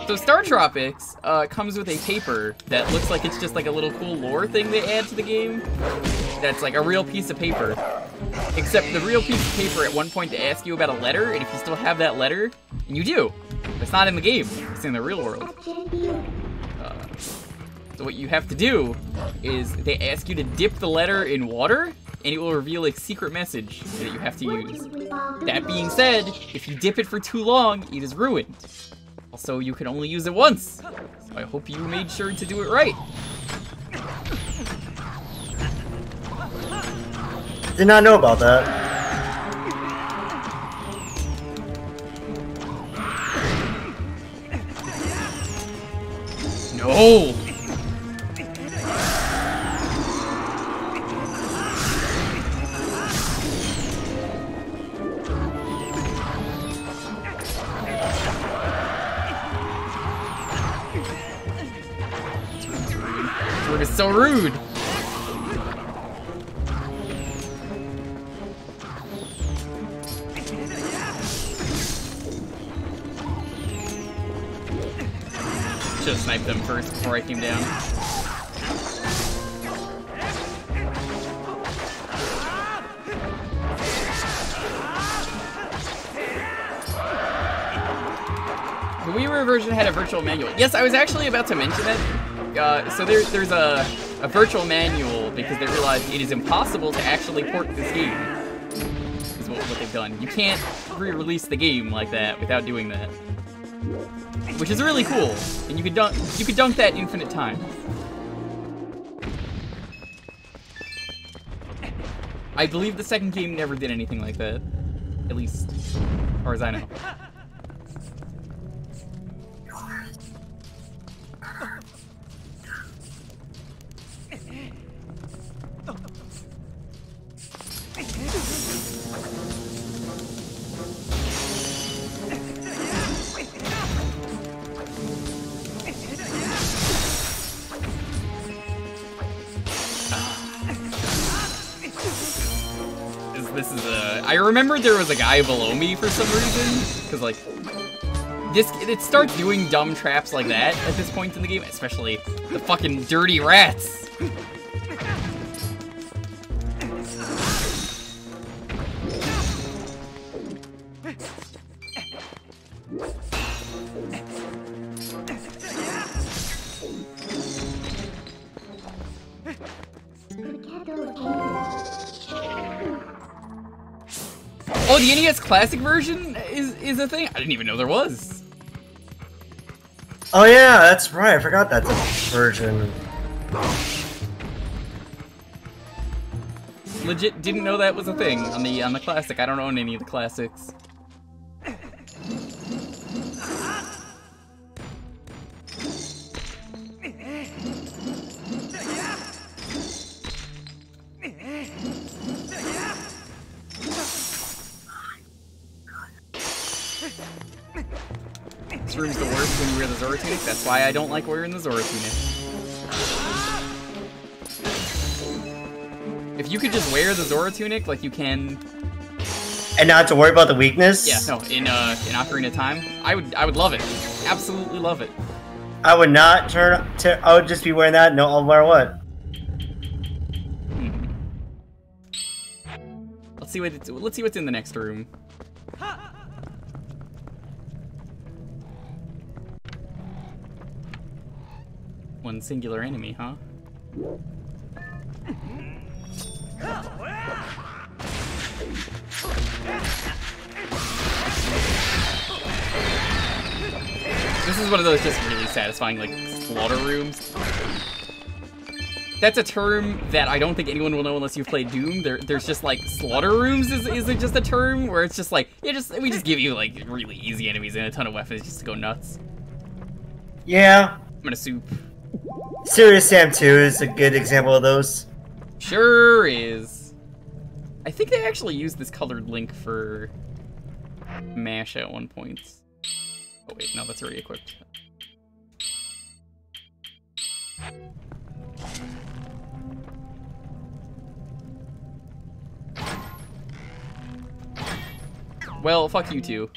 So Star Tropics comes with a paper that looks like it's just like a little cool lore thing they add to the game. That's like a real piece of paper. Except the real piece of paper at one point they ask you about a letter, and if you still have that letter, and you do. It's not in the game, it's in the real world. So what you have to do is they ask you to dip the letter in water, and it will reveal a secret message that you have to use. That being said, if you dip it for too long, it is ruined. Also, you can only use it once, so I hope you made sure to do it right. Did not know about that. No! This is so rude. should have sniped them first before I came down. The WiiWare version had a virtual manual. Yes, I was actually about to mention that. So there's a virtual manual because they realized it is impossible to actually port this game. Is what they've done. You can't re-release the game like that without doing that, which is really cool. And you could dunk that infinite times. I believe the second game never did anything like that, at least as far as I know. I remember there was a guy below me for some reason, because like, it starts doing dumb traps like that at this point in the game, especially the fucking dirty rats. Oh, the NES Classic version is a thing? I didn't even know there was. Oh yeah, that's right. I forgot that's a version. Legit didn't know that was a thing on the Classic. I don't own any of the Classics. This room's the worst when you wear the Zora tunic. That's why I don't like wearing the Zora tunic. If you could just wear the Zora tunic like you can, and not to worry about the weakness. Yeah, no. In Ocarina of Time, I would love it. Absolutely love it. I would not I would just be wearing that no matter what. Let's see what's in the next room. One singular enemy, huh? This is one of those just really satisfying, like, slaughter rooms. That's a term that I don't think anyone will know unless you've played Doom. There's just, like, slaughter rooms is just a term where it's just like, we just give you, like, really easy enemies and a ton of weapons just to go nuts. Yeah. I'm gonna soup. Serious Sam 2 is a good example of those. Sure is. I think they actually used this colored link for MASH at one point. Oh wait, no, that's already equipped. Well, fuck you two.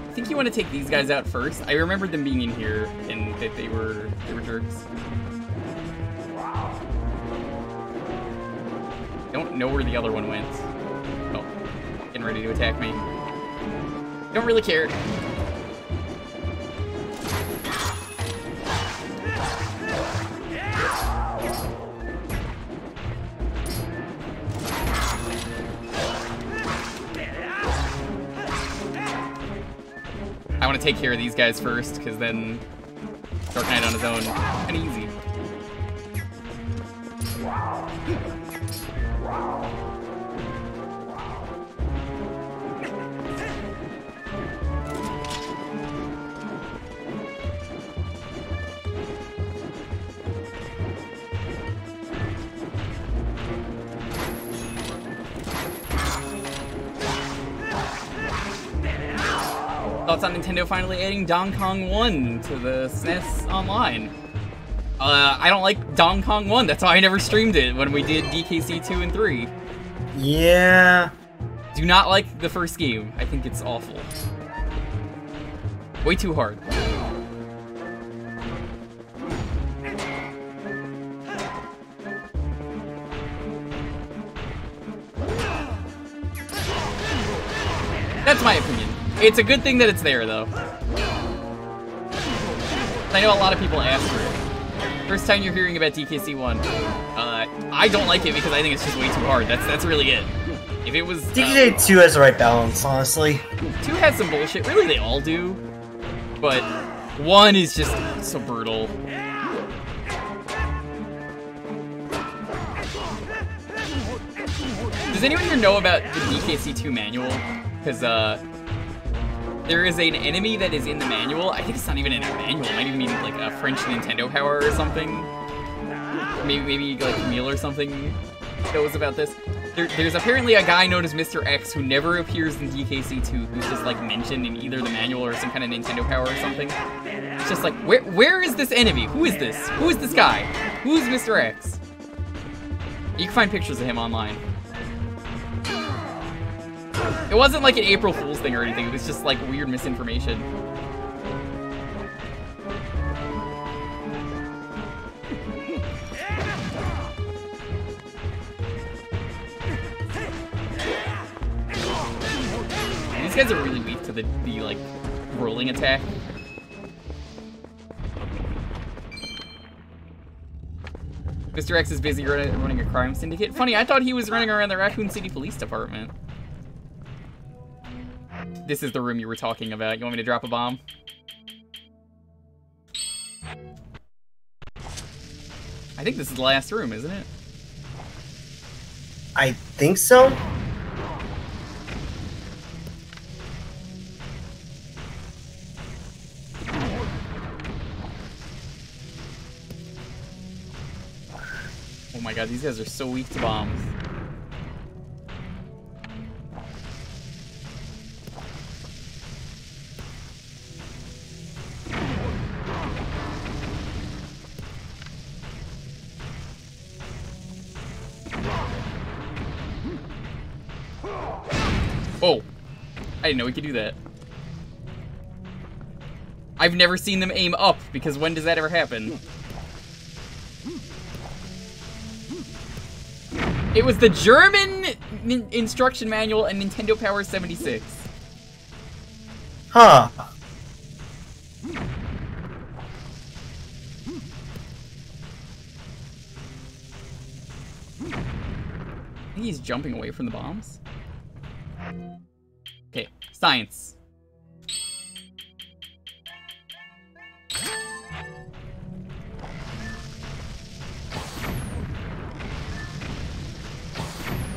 I think you want to take these guys out first. I remember them being in here and that they were jerks. Don't know where the other one went. Oh, getting ready to attack me. Don't really care. I want to take care of these guys first, because then Dark Knight on his own, kind of easy. Thoughts on Nintendo finally adding Donkey Kong 1 to the SNES Online? I don't like Donkey Kong 1, that's why I never streamed it when we did DKC 2 and 3. Yeah. Do not like the first game. I think it's awful. Way too hard. That's my opinion. It's a good thing that it's there, though. I know a lot of people ask for it. First time you're hearing about DKC 1. I don't like it because I think it's just way too hard. That's really it. If it was... DKC 2 has the right balance, honestly. 2 has some bullshit. Really, they all do. But 1 is just so brutal. Does anyone here know about the DKC 2 manual? Because, there is an enemy that is in the manual. I think it's not even in a manual. It might even be like a French Nintendo power or something. Maybe like Camille or something knows about this. There's apparently a guy known as Mr. X who never appears in DKC 2, who's just like mentioned in either the manual or some kind of Nintendo power or something. It's just like, where is this enemy? Who is this? Who is this guy? Who is Mr. X? You can find pictures of him online. It wasn't like an April Fool's thing or anything, it was just like weird misinformation. These guys are really weak to the like rolling attack. Mr. X is busy running a crime syndicate. Funny, I thought he was running around the Raccoon City Police Department. This is the room you were talking about. You want me to drop a bomb? I think this is the last room, isn't it? I think so. Oh my god, these guys are so weak to bombs. Oh, I didn't know we could do that. I've never seen them aim up, because when does that ever happen? It was the German instruction manual and Nintendo Power 76. Huh. I think he's jumping away from the bombs. Okay, science.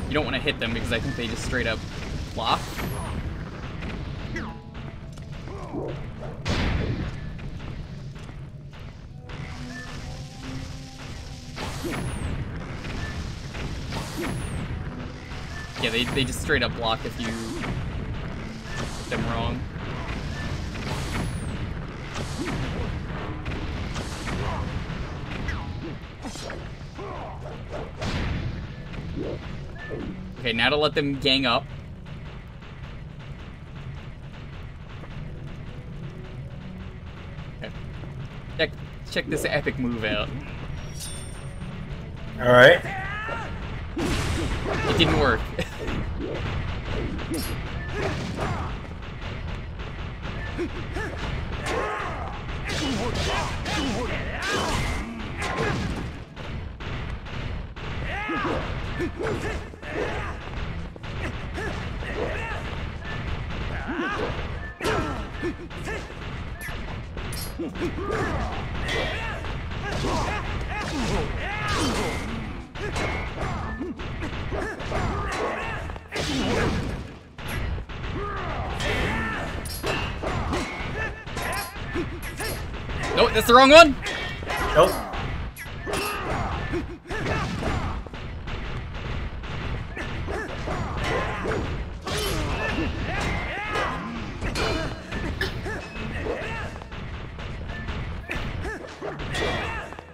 You don't want to hit them because I think they just straight up flop. Yeah, they just straight up block if you hit them wrong. Okay, now to let them gang up. Okay. Check this epic move out. Alright. It didn't work. Nope, that's the wrong one. Nope.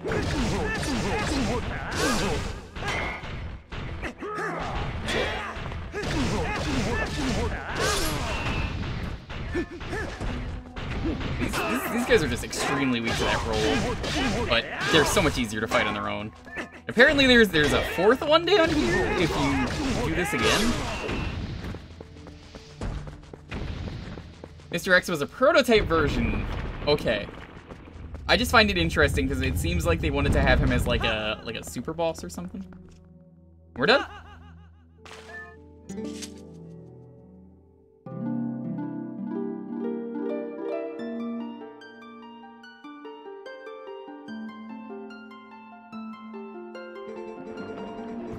These guys are just extremely weak to that roll, but they're so much easier to fight on their own. Apparently there's a fourth one down here if you do this again. Mr. X was a prototype version. Okay. I just find it interesting because it seems like they wanted to have him as like a super boss or something. We're done.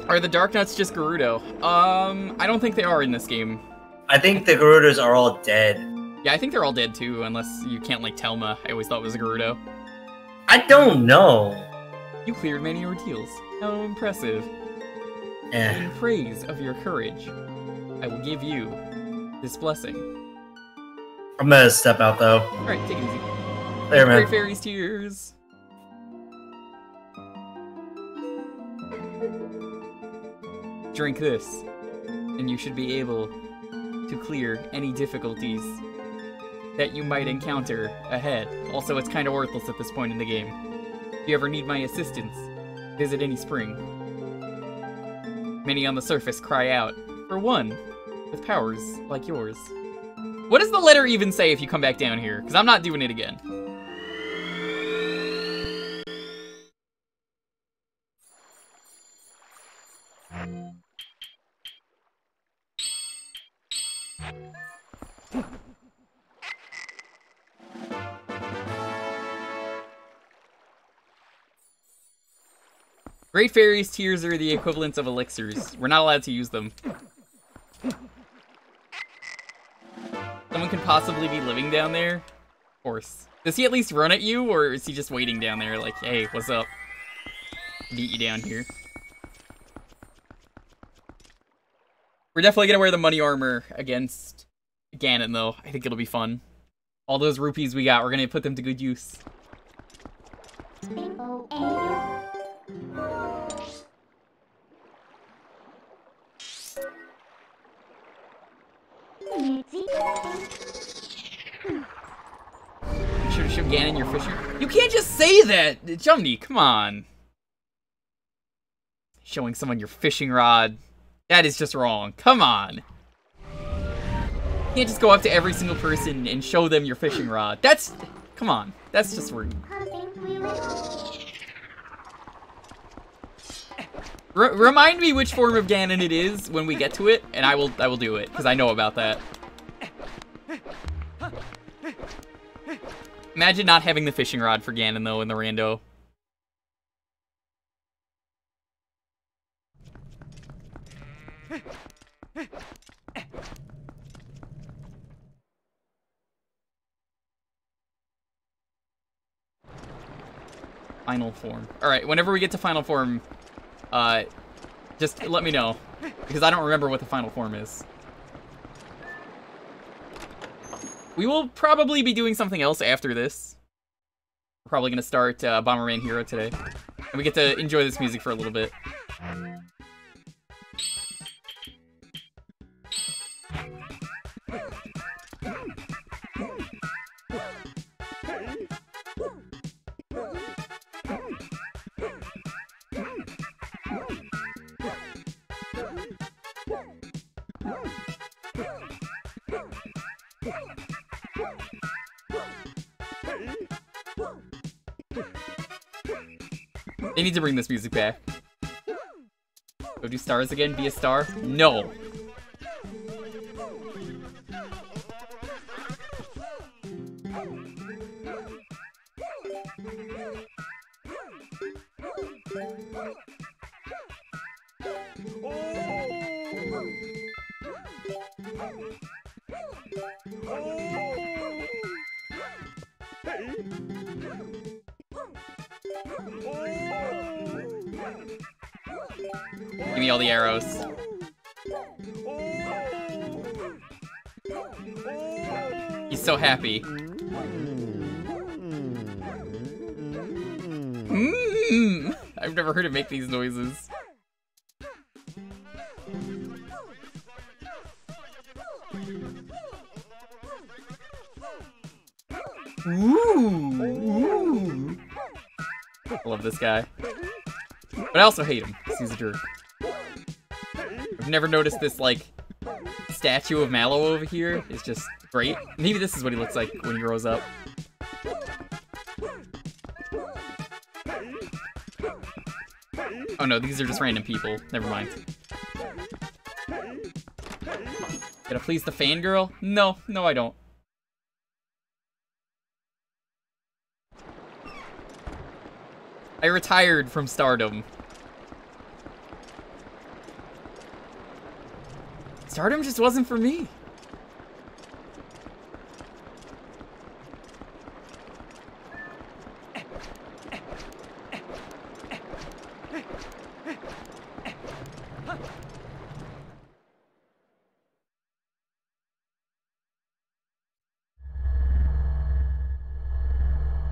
Are the Dark Nuts just Gerudo? I don't think they are in this game. I think the Gerudos are all dead. Yeah, I think they're all dead too, unless you can't like Telma. I always thought it was a Gerudo. I don't know. You cleared many ordeals. How impressive. In praise of your courage, I will give you this blessing. I'm gonna step out though. Alright, take it easy. There, man. Great Fairy's Tears. Drink this, and you should be able to clear any difficulties that you might encounter ahead. Also, it's kind of worthless at this point in the game. If you ever need my assistance, visit any spring. Many on the surface cry out for one with powers like yours. What does the letter even say if you come back down here? Because I'm not doing it again. Great Fairy's Tears are the equivalents of elixirs. We're not allowed to use them. Someone could possibly be living down there? Of course. Does he at least run at you, or is he just waiting down there like, hey, what's up? Beat you down here. We're definitely gonna wear the money armor against Ganon, though. I think it'll be fun. All those rupees we got, we're gonna put them to good use. Should have Ganon your fishing. You can't just say that, Jumny. Come on. Showing someone your fishing rod. That is just wrong. Come on. You can't just go up to every single person and show them your fishing rod. That's... Come on. That's just rude. Remind me which form of Ganon it is when we get to it, and I will do it, because I know about that. Imagine not having the fishing rod for Ganon, though, in the rando. Final form. Alright, whenever we get to final form, just let me know, because I don't remember what the final form is. We will probably be doing something else after this. We're probably going to start Bomberman Hero today. And we get to enjoy this music for a little bit. They need to bring this music back. Go do stars again? Be a star? No. Give me all the arrows. He's so happy. I've never heard it make these noises. Ooh. I love this guy. But I also hate him, because he's a jerk. I've never noticed this, like, statue of Mallow over here. It's just great. Maybe this is what he looks like when he grows up. Oh no, these are just random people. Never mind. Gotta please the fangirl? No, no I don't. I retired from stardom. Stardom just wasn't for me.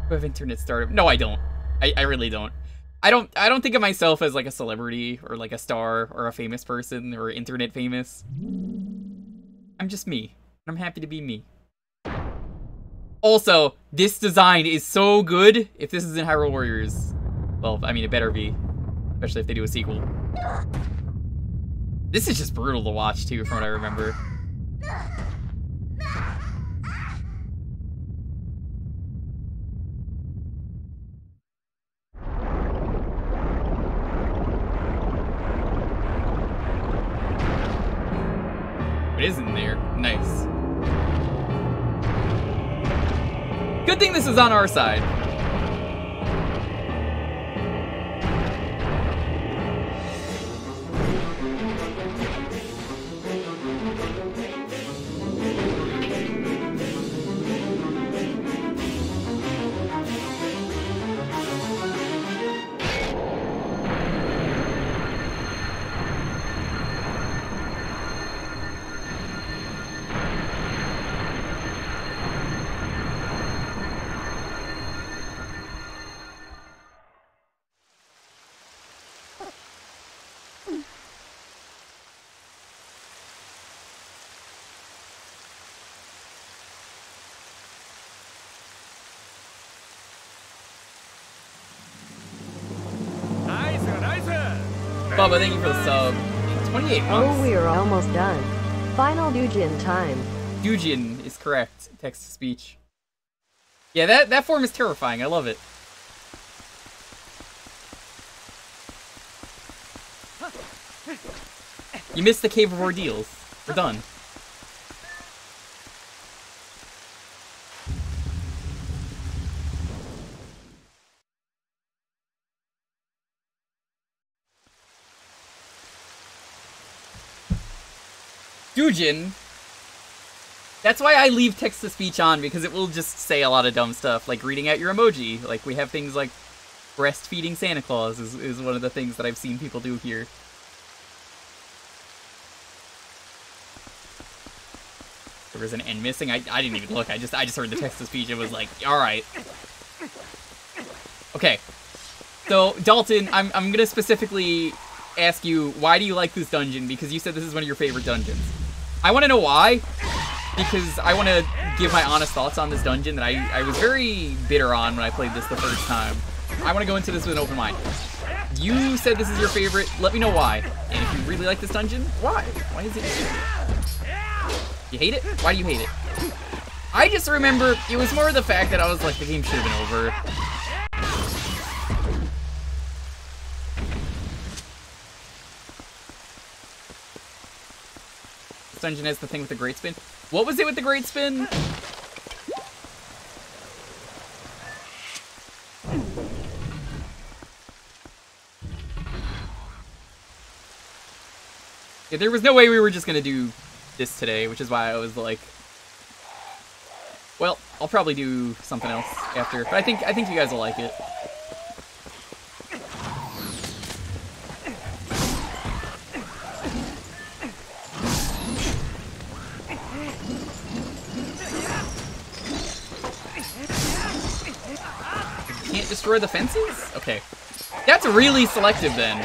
I have internet stardom. No, I don't. I really don't. I don't think of myself as like a celebrity or like a star or a famous person or internet famous. I'm just me. I'm happy to be me. Also, this design is so good. If this is in Hyrule Warriors, well, I mean, it better be, especially if they do a sequel. This is just brutal to watch too, from what I remember. It is in there. Nice. Good thing this is on our side. Bubba, thank you for the sub. 28 months. Oh, we are almost done. Final Dujin time. Dujin is correct. Text-to-speech. Yeah, that form is terrifying. I love it. You missed the Cave of Ordeals. We're done. Dujin. That's why I leave text-to-speech on, because it will just say a lot of dumb stuff, like reading out your emoji. Like, we have things like breastfeeding Santa Claus is one of the things that I've seen people do here. There was an N missing? I didn't even look. I just heard the text-to-speech and was like, alright. Okay. So, Dalton, I'm gonna specifically ask you, why do you like this dungeon? Because you said this is one of your favorite dungeons. I want to know why, because I want to give my honest thoughts on this dungeon that I was very bitter on when I played this the first time. I want to go into this with an open mind. You said this is your favorite, let me know why. And if you really like this dungeon, why? Why is it your favorite? You hate it? Why do you hate it? I just remember, it was more the fact that I was like, the game should have been over. Dungeon has the thing with the great spin. What was it with the great spin? Yeah, there was no way we were just gonna do this today, which is why I was like, well, I'll probably do something else after. But I think you guys will like it. Destroy the fences? Okay. That's really selective then.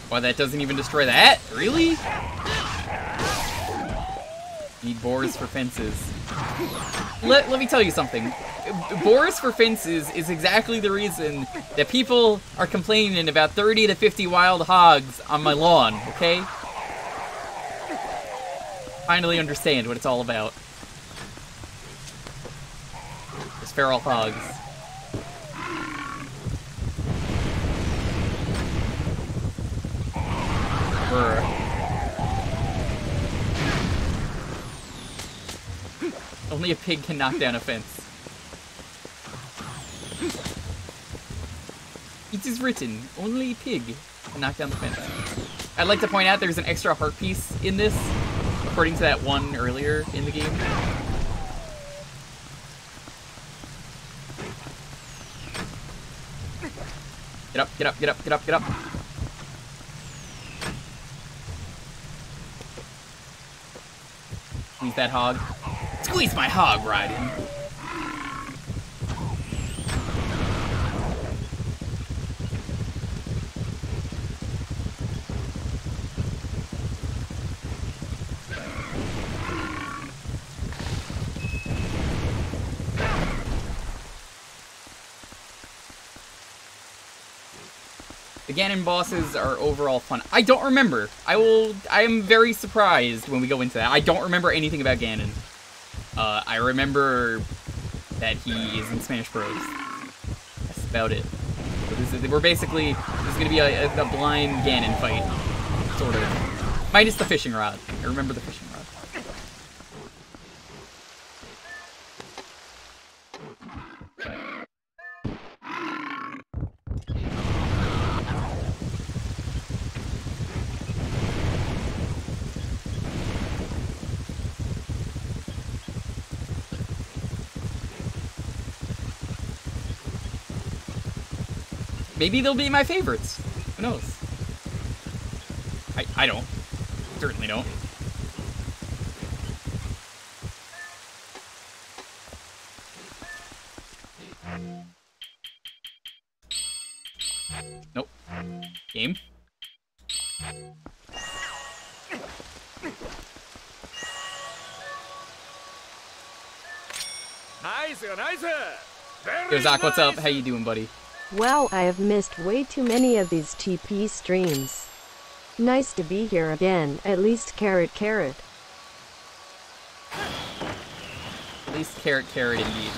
Why, that doesn't even destroy that? Really? Need boars for fences. Let me tell you something. Boars for fences is exactly the reason that people are complaining about 30 to 50 wild hogs on my lawn, okay? Finally understand what it's all about. There's feral hogs. Brr. Only a pig can knock down a fence. It is written, only a pig can knock down the fence. I'd like to point out there's an extra heart piece in this, according to that one earlier in the game. Get up, get up, get up, get up, get up. Squeeze that hog. Squeeze my hog, Raiden. The Ganon bosses are overall fun. I don't remember. I am very surprised when we go into that. I don't remember anything about Ganon. I remember that he is in Smash Bros. That's about it. So we're basically, this is gonna be a blind Ganon fight, sort of. Minus the fishing rod. I remember the fishing rod. Maybe they'll be my favorites. Who knows? I don't. Certainly don't. Nope. Game. Nice, nice. Yo, Zach, what's up? How you doing, buddy? Well, I have missed way too many of these TP streams. Nice to be here again, at least carrot. At least carrot indeed.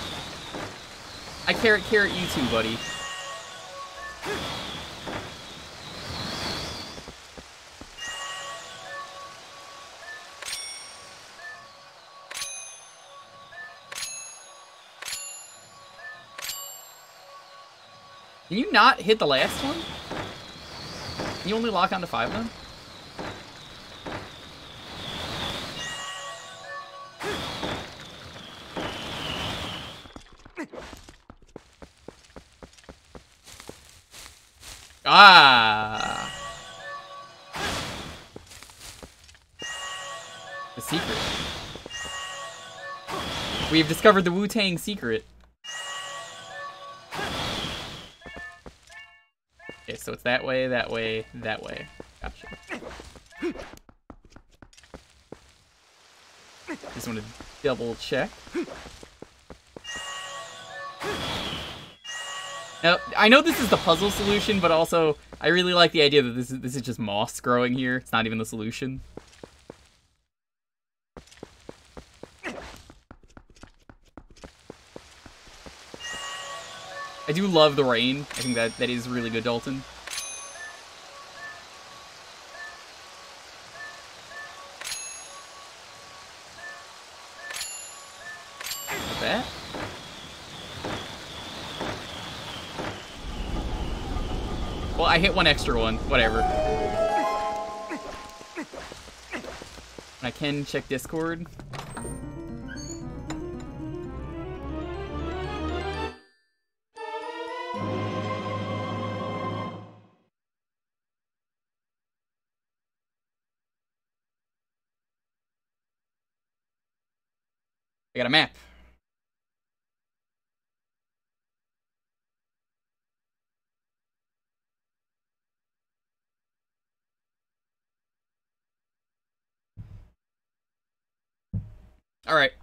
I carrot you too, buddy. Can you not hit the last one? Can you only lock onto 5 then? Ah! The secret. We have discovered the Wu-Tang secret. Okay, so it's that way, that way, that way. Gotcha. Just want to double check. Now, I know this is the puzzle solution, but also I really like the idea that this is just moss growing here. It's not even the solution. I do love the rain. I think that is really good, Dalton. Like that. Well, I hit one extra one. Whatever. I can check Discord. I got a map. Alright.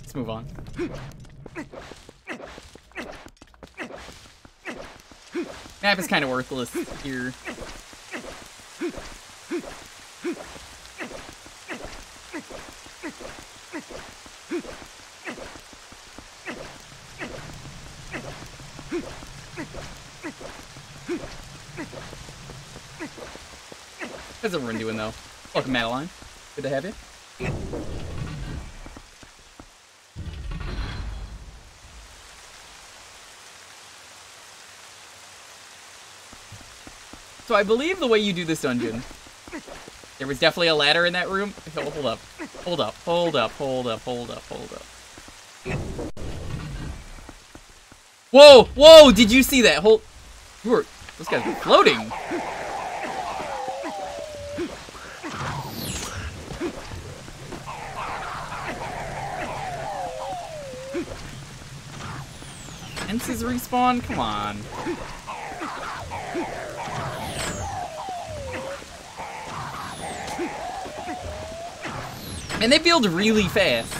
Let's move on. Map is kind of worthless here. How's everyone doing, though? Welcome, Madeline. Good to have you. So I believe the way you do this dungeon, there was definitely a ladder in that room. Oh, hold up. Hold up. Hold up. Hold up. Hold up. Hold up. Whoa! Whoa! Did you see that? Those guys were floating. Fences respawn? Come on. And they build really fast.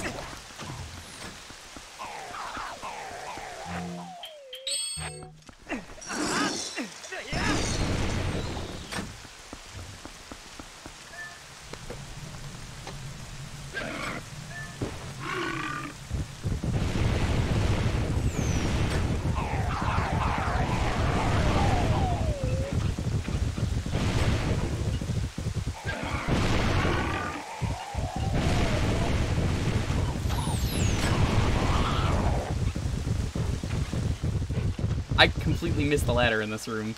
I completely missed the ladder in this room.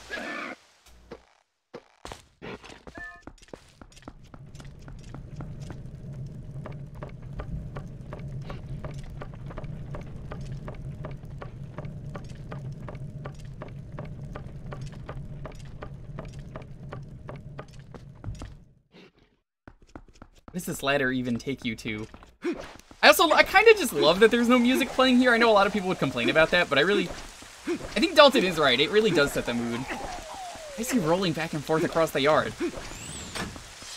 What does this ladder even take you to? I kind of just love that there's no music playing here. I know a lot of people would complain about that, but I think Dalton is right. It really does set the mood. I see rolling back and forth across the yard.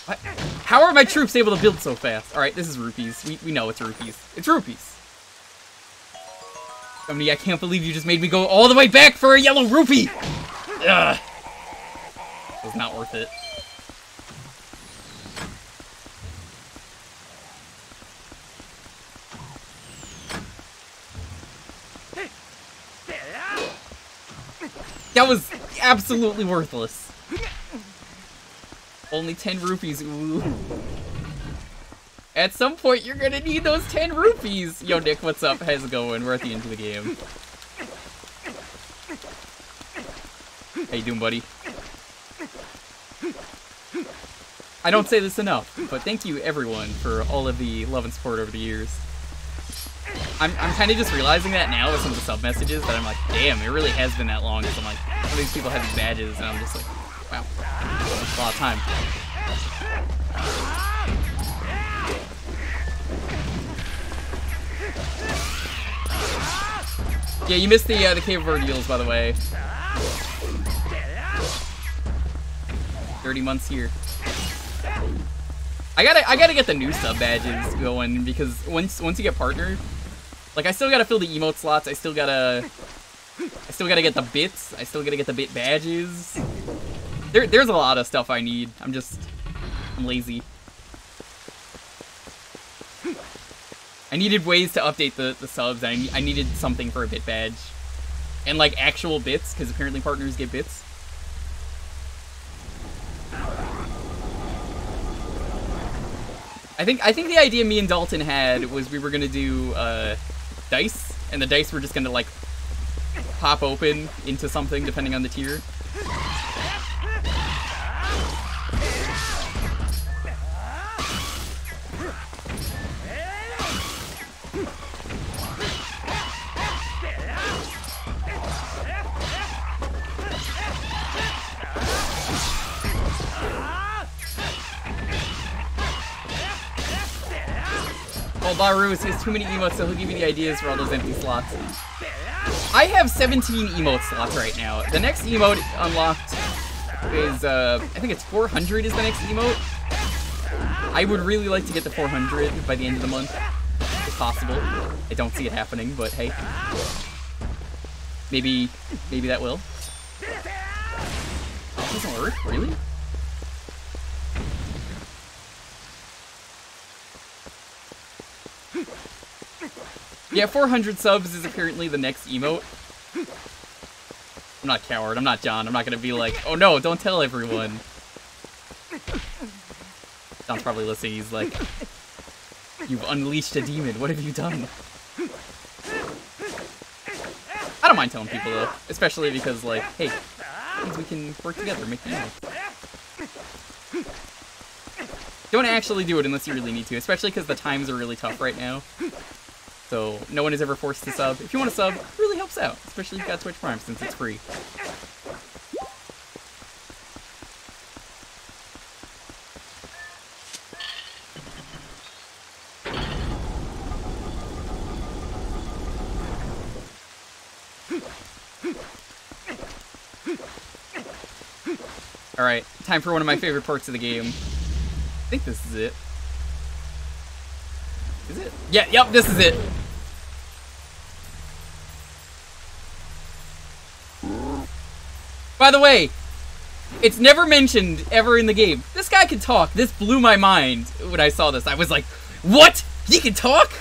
What? How are my troops able to build so fast? Alright, this is rupees. We know it's rupees. It's rupees. Somebody, I can't believe you just made me go all the way back for a yellow rupee! Ugh. It was not worth it. That was absolutely worthless. Only 10 rupees, ooh. At some point, you're gonna need those 10 rupees! Yo, Nick, what's up? How's it going? We're at the end of the game. How you doing, buddy? I don't say this enough, but thank you, everyone, for all of the love and support over the years. I'm kind of just realizing that now with some of the sub messages that I'm like, damn, it really has been that long. Because I'm like, some of these people have these badges, and I'm just like, wow, that's a lot of time. Yeah, you missed the Cave of Ordeals, by the way. 30 months here. I gotta get the new sub badges going because once you get partnered. Like, I still gotta fill the emote slots, I still gotta get the bits, I still gotta get the bit badges. There's a lot of stuff I need, I'm lazy. I needed ways to update the subs, and I needed something for a bit badge. And, like, actual bits, because apparently partners get bits. I think the idea me and Dalton had was we were gonna do, dice, and the dice were just gonna, like, pop open into something depending on the tier. Oh, Barus, he has too many emotes, so he'll give you the ideas for all those empty slots. I have 17 emote slots right now. The next emote unlocked is, I think it's 400 is the next emote. I would really like to get to 400 by the end of the month, if possible. I don't see it happening, but hey. Maybe that will. Oh, it doesn't work? Really? Yeah, 400 subs is apparently the next emote. I'm not a coward, I'm not John, I'm not gonna be like, oh no, don't tell everyone. John's probably listening, he's like, you've unleashed a demon, what have you done? I don't mind telling people though, especially because like, hey, means we can work together, make the emote. Don't actually do it unless you really need to, especially because the times are really tough right now. So, no one is ever forced to sub. If you want to sub, it really helps out, especially if you've got Twitch Prime since it's free. Alright, time for one of my favorite parts of the game. I think this is it. Is it? Yeah, yep, this is it. By the way, it's never mentioned ever in the game. This guy can talk. This blew my mind when I saw this. I was like, what? He can talk?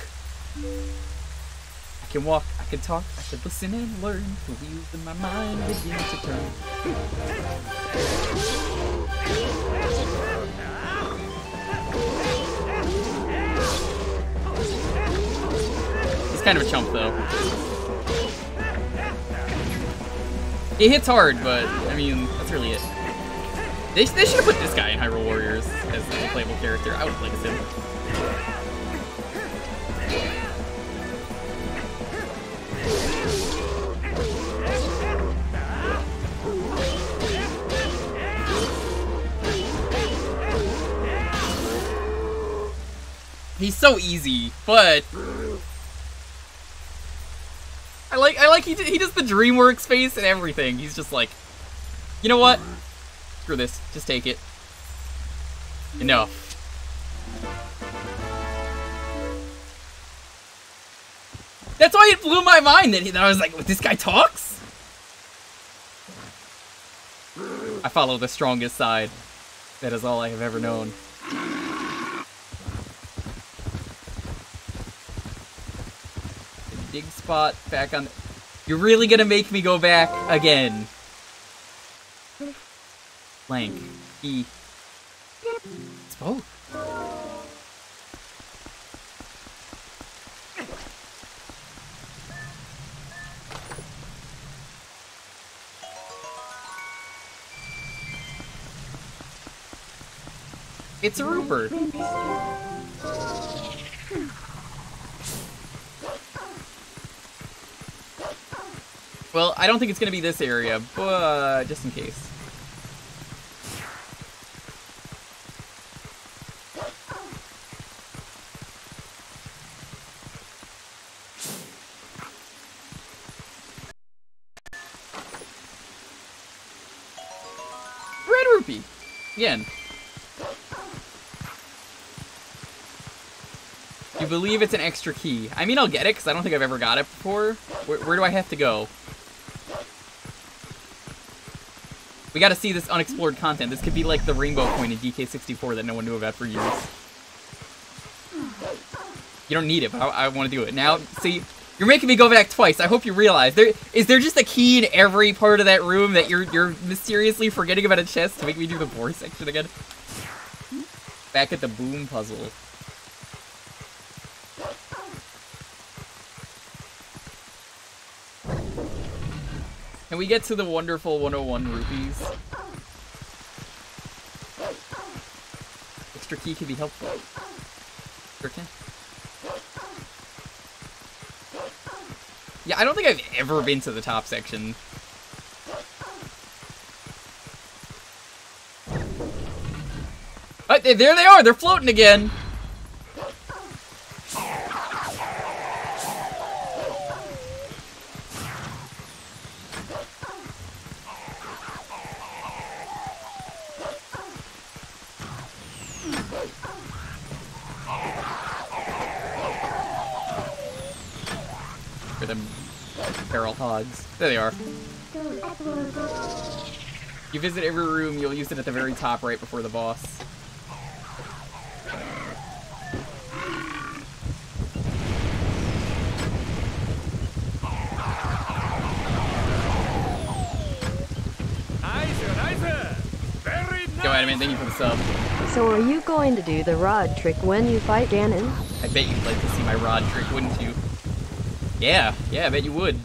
I can walk, I can talk, I can listen and learn. The wheels in my mind begin to turn. Kind of a chump though. He hits hard, but I mean that's really it. They should have put this guy in Hyrule Warriors as a playable character. I would have played as him. He's so easy, but I like he does the DreamWorks face and everything. He's just like, you know what? Screw this. Just take it. Enough. That's why it blew my mind that I was like, this guy talks? I follow the strongest side. That is all I have ever known. Dig spot back on. You're really gonna make me go back again. Blank. E. It's both. It's a Rupert. Well, I don't think it's gonna be this area, but just in case. Red rupee! Again. You believe it's an extra key. I mean, I'll get it, because I don't think I've ever got it before. Where do I have to go? We gotta see this unexplored content. This could be like the rainbow coin in DK64 that no one knew about for years. You don't need it, but I want to do it. Now, see, you're making me go back twice. I hope you realize. Is there just a key in every part of that room that you're mysteriously forgetting about a chest to make me do the board section again? Back at the boom puzzle. Can we get to the wonderful 101 rupees? Extra key could be helpful. Sure can. Yeah, I don't think I've ever been to the top section. Oh, there they are! They're floating again! feral hogs. There they are. You visit every room, you'll use it at the very top right before the boss. Go Adamant, thank you for the sub. So are you going to do the rod trick when you fight Ganon? I bet you'd like to see my rod trick, wouldn't you? Yeah, I bet you would.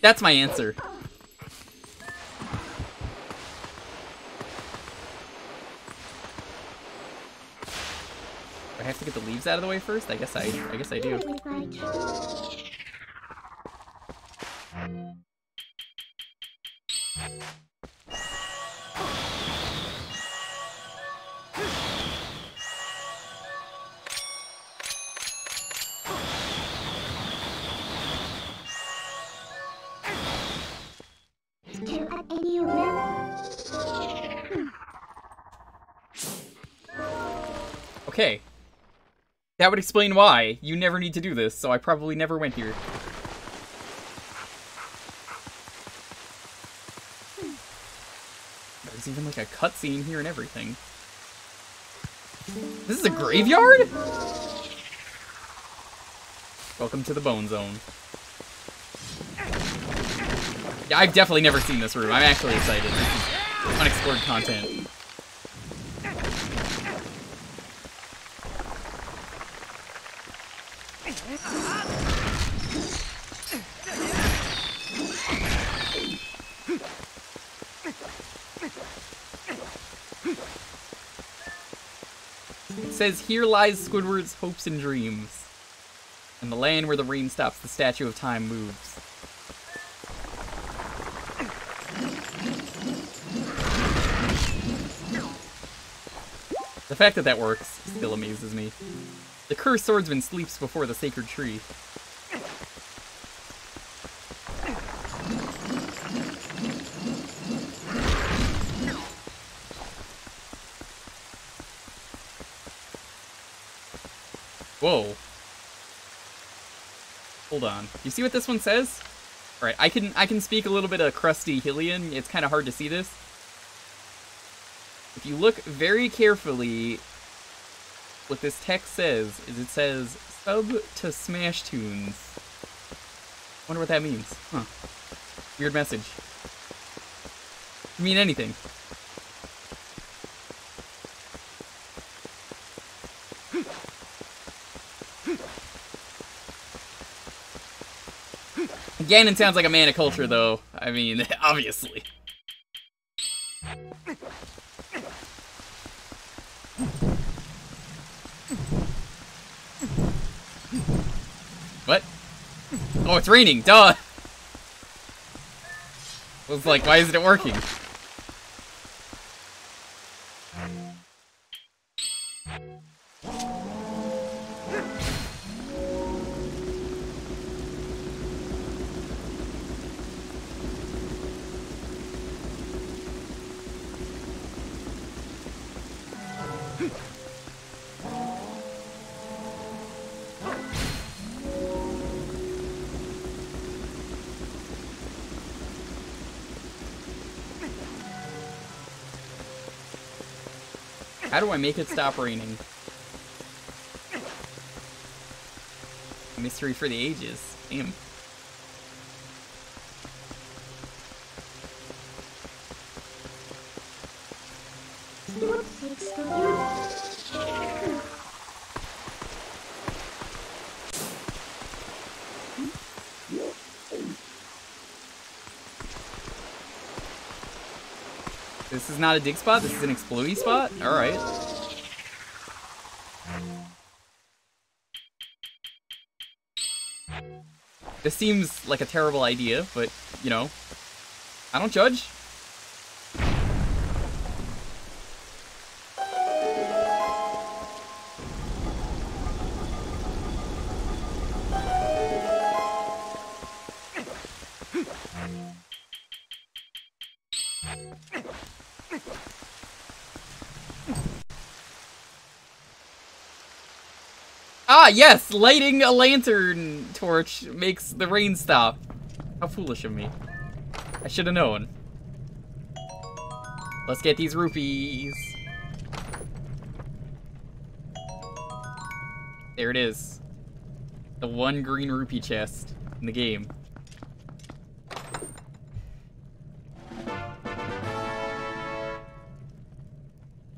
That's my answer. Do I have to get the leaves out of the way first? I guess I do. Okay. That would explain why. You never need to do this, so I probably never went here. There's even like a cutscene here and everything. This is a graveyard? Welcome to the Bone Zone. Yeah, I've definitely never seen this room. I'm actually excited. This is unexplored content. It says, here lies Squidward's hopes and dreams. And the land where the rain stops, the statue of time moves. The fact that that works still amazes me. The cursed swordsman sleeps before the sacred tree. Whoa. Hold on. You see what this one says? Alright, I can speak a little bit of crusty Hylian. It's kind of hard to see this. If you look very carefully, what this text says is it says, sub to Smash Tunes. Wonder what that means. Huh. Weird message. Could mean anything. Ganon sounds like a man of culture, though. I mean, obviously. What? Oh, it's raining, duh! I was like, why isn't it working? How do I make it stop raining? A mystery for the ages. Damn. This is not a dig spot, this is an explodey spot? Alright. This seems like a terrible idea, but, you know, I don't judge. Ah, yes! Lighting a lantern torch makes the rain stop. How foolish of me. I should have known. Let's get these rupees. There it is. The one green rupee chest in the game.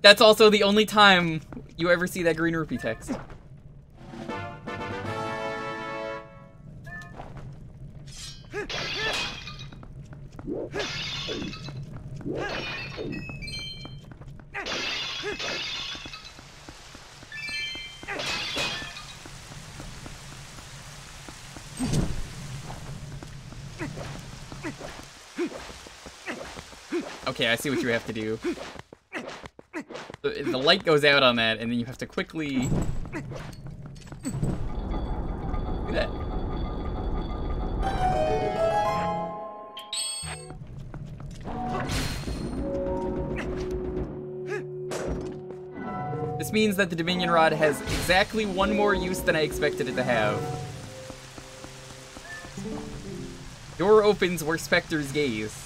That's also the only time you ever see that green rupee text. Okay, I see what you have to do. The light goes out on that, and then you have to quickly do that. This means that the Dominion Rod has exactly one more use than I expected it to have. Door opens where specters gaze.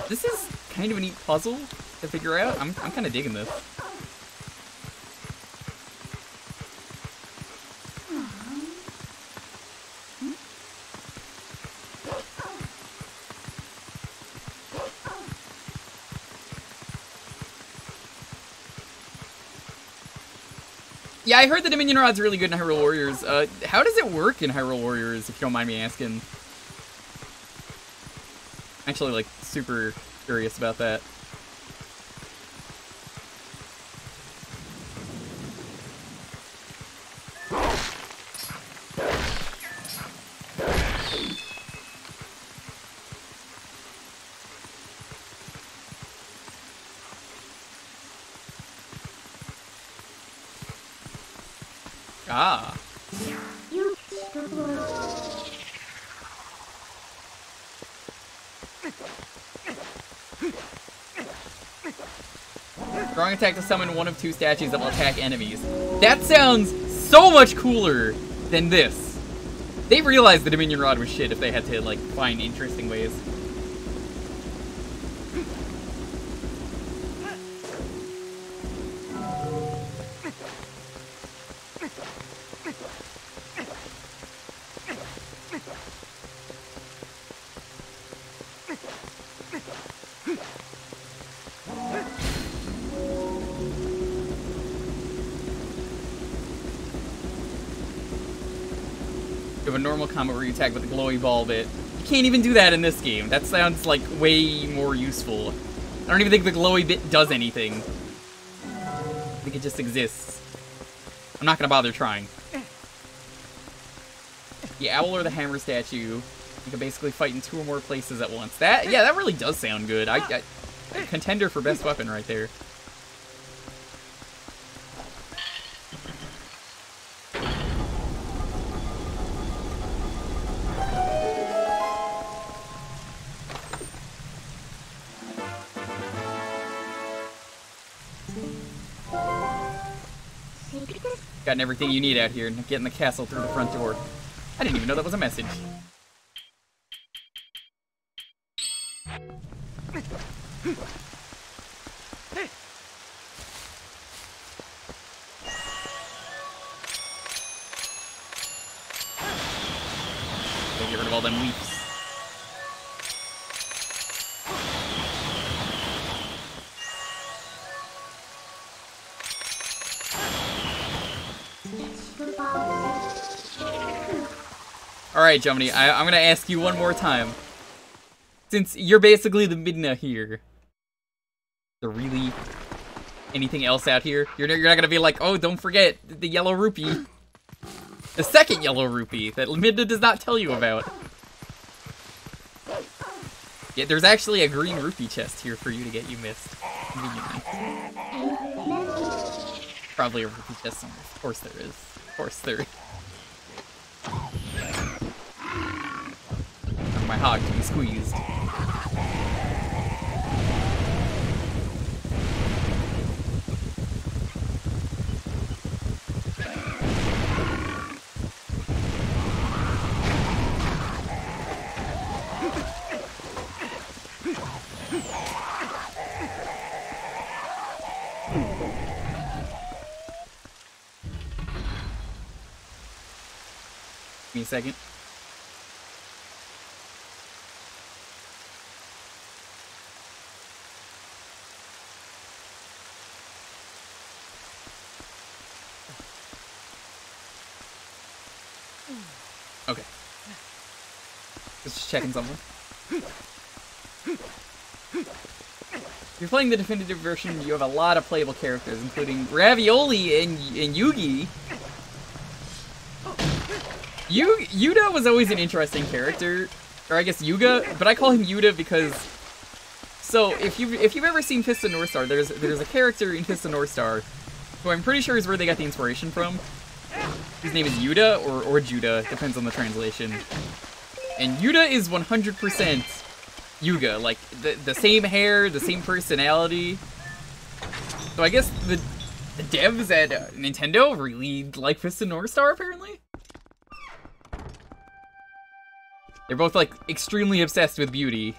This is kind of a neat puzzle to figure out. I'm kind of digging this. Yeah, I heard the Dominion Rod's really good in Hyrule Warriors. How does it work in Hyrule Warriors, if you don't mind me asking? Actually, like, super curious about that. Ah. Strong attack to summon one of two statues that will attack enemies. That sounds so much cooler than this. They realized the Dominion Rod was shit if they had to, like, find interesting ways. You have a normal combo where you attack with a glowy ball bit. You can't even do that in this game. That sounds like way more useful. I don't even think the glowy bit does anything. I think it just exists. I'm not gonna bother trying. The owl or the hammer statue. You can basically fight in 2 or more places at once. Yeah, that really does sound good. A contender for best weapon right there. Gotten everything you need out here and getting the castle through the front door. I didn't even know that was a message. Get rid of all them leaps. Alright, Jomini, I'm gonna ask you one more time. Since you're basically the Midna here. Is there really anything else out here? You're not gonna be like, oh, don't forget the yellow rupee. The second yellow rupee that Midna does not tell you about. Yeah, there's actually a green rupee chest here for you to get. You missed. Conveniently. Probably a rupee chest somewhere. Of course there is. Of course there is. My hog to be squeezed. Give me a second. Okay. Just checking something. If you're playing the definitive version, you have a lot of playable characters, including Ravioli and Yugi. Yuda was always an interesting character, or I guess Yuga, but I call him Yuda because. So if you've ever seen Fist of North Star, there's a character in Fist of North Star, who I'm pretty sure is where they got the inspiration from. His name is Yuda or Judah, depends on the translation. And Yuda is 100% Yuga, like the same hair, the same personality. So I guess the devs at Nintendo really like Fist of North Star, apparently. They're both like extremely obsessed with beauty.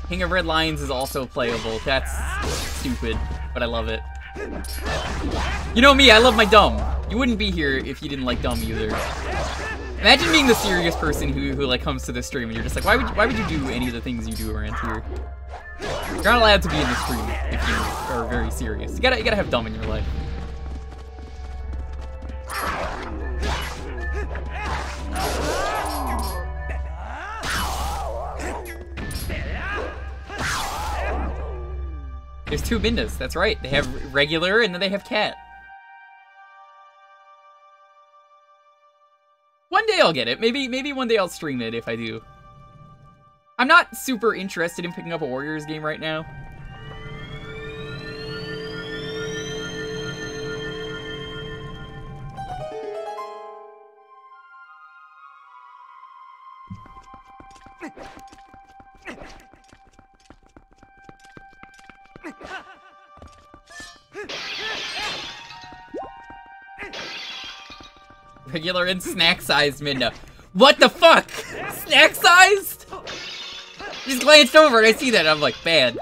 King of Red Lions is also playable. That's stupid, but I love it. You know me, I love my dumb. You wouldn't be here if you didn't like dumb either. Imagine being the serious person who like comes to this stream and you're just like, why would you do any of the things you do around here? You're not allowed to be in the stream if you are very serious. You gotta have dumb in your life. There's two Mindas, that's right. They have regular and then they have cat. One day I'll get it. Maybe one day I'll stream it if I do. I'm not super interested in picking up a Warriors game right now. Regular and snack-sized Minda. What the fuck? Snack-sized? Just glanced over and I see that and I'm like, bad.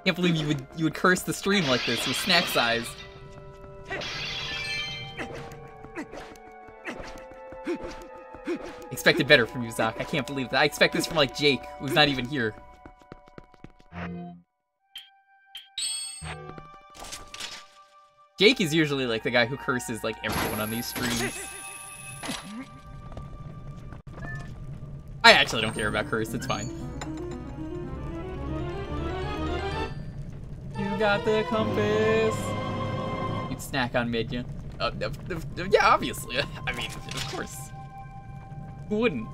Can't believe you would curse the stream like this with snack-sized. Expected better from you, Zach. I can't believe that. I expect this from like Jake, who's not even here. Jake is usually like the guy who curses like everyone on these streams. I actually don't care about curse, it's fine. You got the compass. You'd snack on mid, yeah. Yeah, obviously. I mean, of course. Who wouldn't?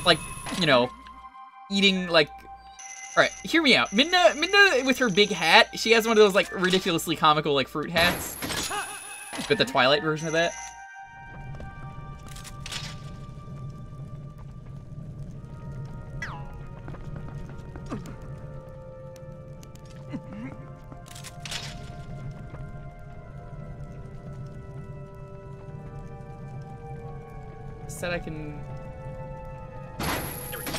Like, you know, eating like. Alright, hear me out. Minda with her big hat, she has one of those like ridiculously comical like fruit hats. But the Twilight version of that. Said I can. There we go.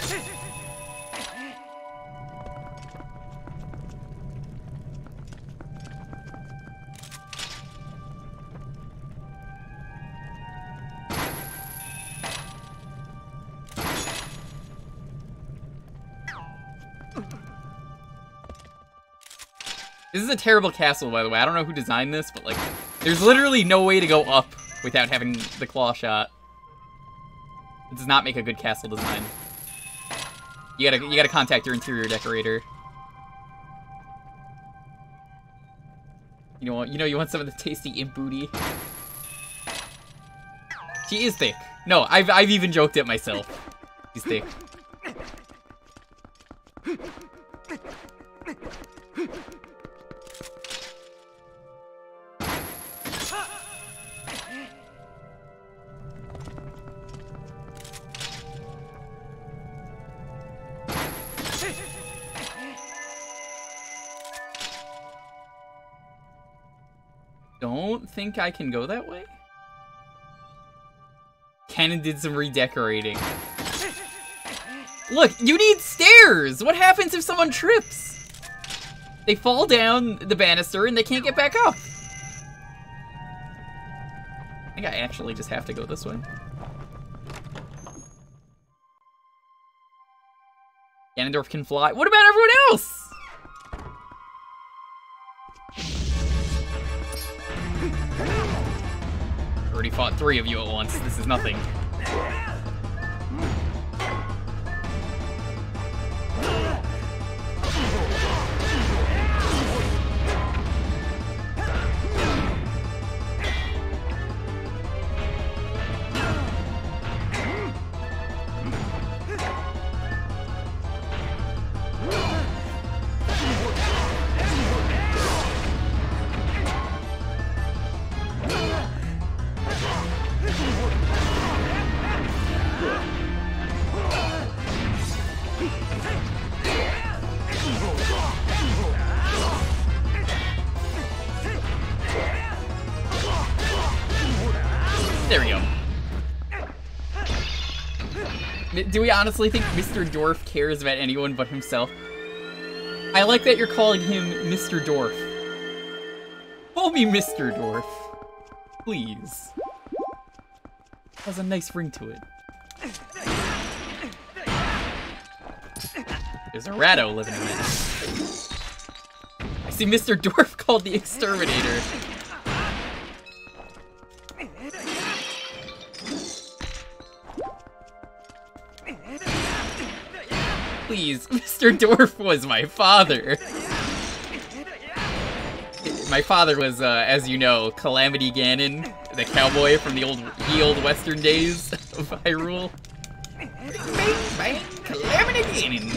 This is a terrible castle, by the way. I don't know who designed this, but, like, there's literally no way to go up without having the claw shot. It does not make a good castle design. You gotta contact your interior decorator. You want some of the tasty imp booty. She is thick. No, I've even joked it myself. She's thick. Don't think I can go that way? Cannon did some redecorating. Look, you need stairs! What happens if someone trips? They fall down the banister and they can't get back up. I think I actually just have to go this way. Ganondorf can fly. What about everyone else? Already fought 3 of you at once. This is nothing. There we go. Do we honestly think Mr. Dwarf cares about anyone but himself? I like that you're calling him Mr. Dwarf. Call me Mr. Dwarf. Please. Has a nice ring to it. There's a ratto living in it. I see Mr. Dwarf called the Exterminator. Please, Mr. Dwarf was my father. My father was, as you know, Calamity Ganon, the cowboy from the old western days of Hyrule. Bang, bang, Calamity Ganon.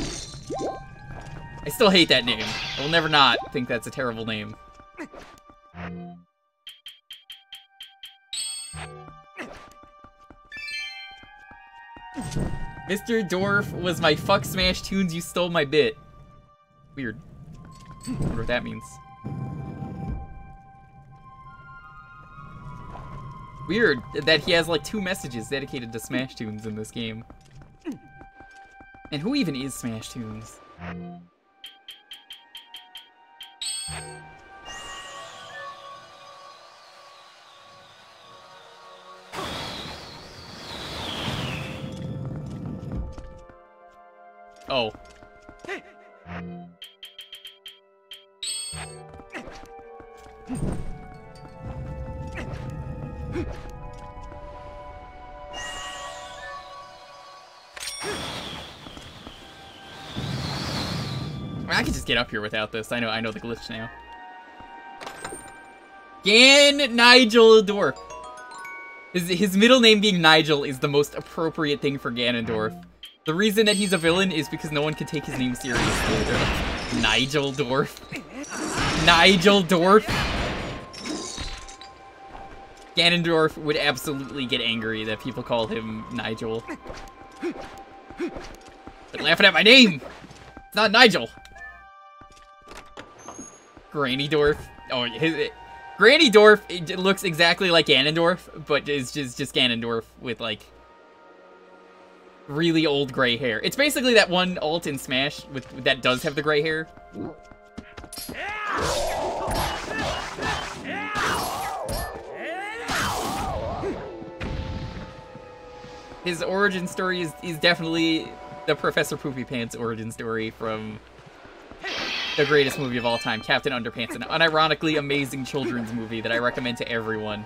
I still hate that name. I will never not think that's a terrible name. Mr. Dwarf was my fuck smash tunes, you stole my bit. Weird. I wonder what that means. Weird that he has like 2 messages dedicated to Smash Tunes in this game. And who even is Smash Tunes? Oh. I can just get up here without this. I know the glitch now. Nigel Dwarf. His middle name being Nigel is the most appropriate thing for Ganondorf. The reason that he's a villain is because no one can take his name seriously. They're like, Nigel Dwarf. Nigel Dwarf. Ganondorf would absolutely get angry that people call him Nigel. But laughing at my name! It's not Nigel! Granny Dwarf. Oh, Granny Dwarf, it looks exactly like Ganondorf, but it's just Ganondorf with, like, really old gray hair. It's basically that one alt in Smash that does have the gray hair. His origin story is definitely the Professor Poopy Pants origin story from the greatest movie of all time, Captain Underpants, an unironically amazing children's movie that I recommend to everyone.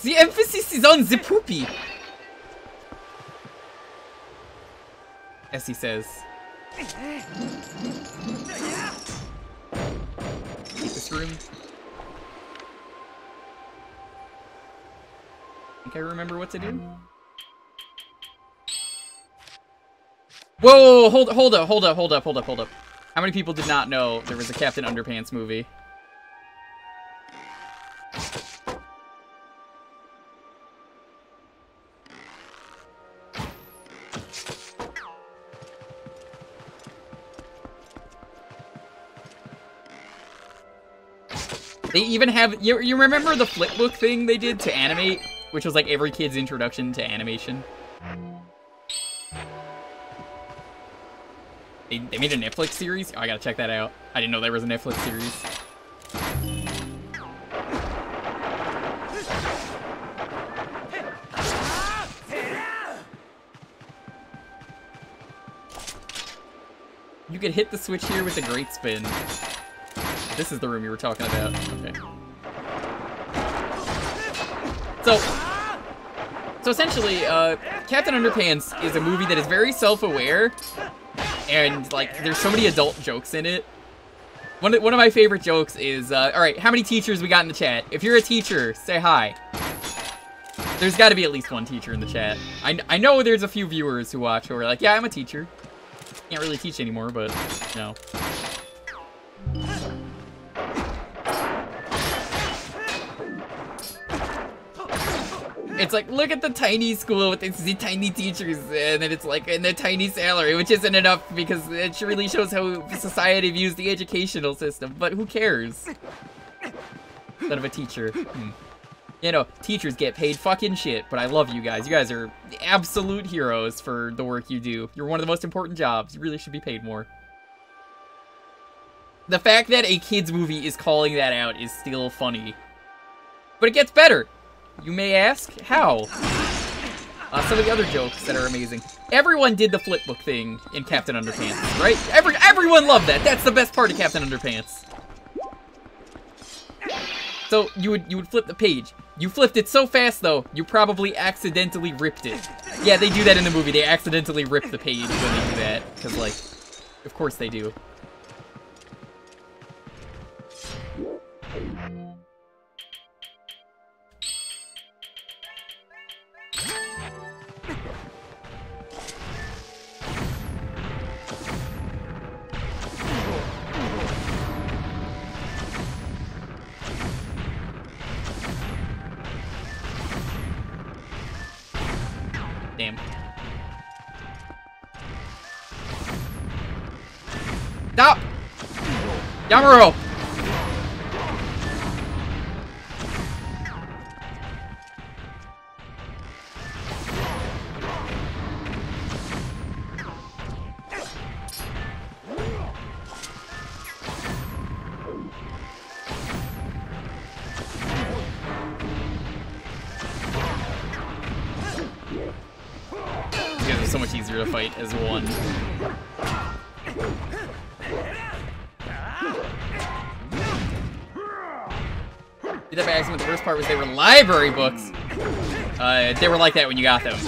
The emphasis is on the poopy, as he says. Keep this room. I think I remember what to do. Whoa, hold up. How many people did not know there was a Captain Underpants movie? They even have, you remember the flipbook thing they did to animate? Which was like every kid's introduction to animation. They made a Netflix series? Oh, I gotta check that out. I didn't know there was a Netflix series. You could hit the switch here with a great spin. This is the room you were talking about. Okay. So essentially, Captain Underpants is a movie that is very self-aware, and like there's so many adult jokes in it. One of my favorite jokes is, all right, how many teachers we got in the chat? If you're a teacher, say hi. There's got to be at least one teacher in the chat. I know there's a few viewers who watch who are like, yeah, I'm a teacher. Can't really teach anymore, but you know. It's like, look at the tiny school with the tiny teachers, and then it's like, and the tiny salary, which isn't enough because it really shows how society views the educational system, but who cares? Instead of a teacher. You know, teachers get paid fucking shit, but I love you guys. You guys are absolute heroes for the work you do. You're one of the most important jobs. You really should be paid more. The fact that a kid's movie is calling that out is still funny. But it gets better. You may ask, how? Some of the other jokes that are amazing. Everyone did the flipbook thing in Captain Underpants, right? Everyone loved that. That's the best part of Captain Underpants. So you would flip the page. You flipped it so fast though, you probably accidentally ripped it. Yeah, they do that in the movie. They accidentally rip the page when they do that, because like, of course they do. Damn. Stop! Yamaro! So much easier to fight as one. Did that by accident. The worst part was they were library books. They were like that when you got them.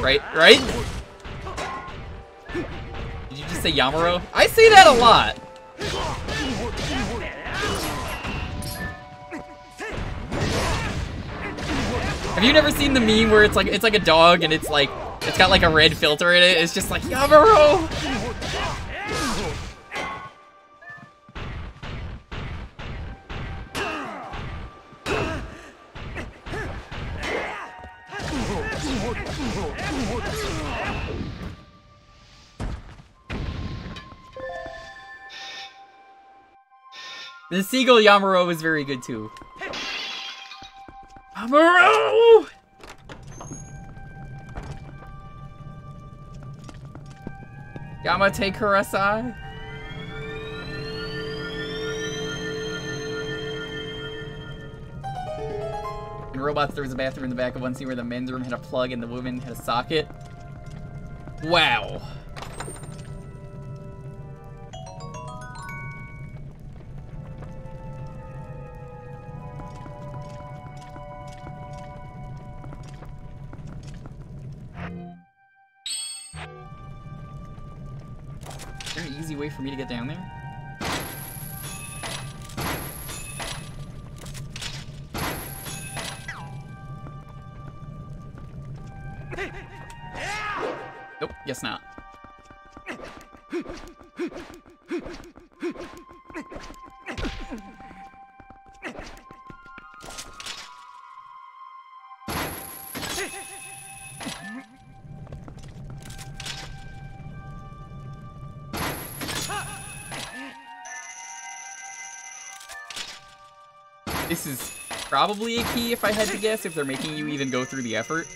Right? Right? Did you just say Yamaro? I say that a lot. Have you never seen the meme where it's like a dog and it's like it's got like a red filter in it? It's just like Yamaro. The seagull Yamaro is very good too. Yamaro! Yamate Kurasai? In Robots, there was a bathroom in the back of one scene where the men's room had a plug and the women had a socket. Wow. Is there an easy way for me to get down there? Nope, guess not. This is probably a key if I had to guess, if they're making you even go through the effort.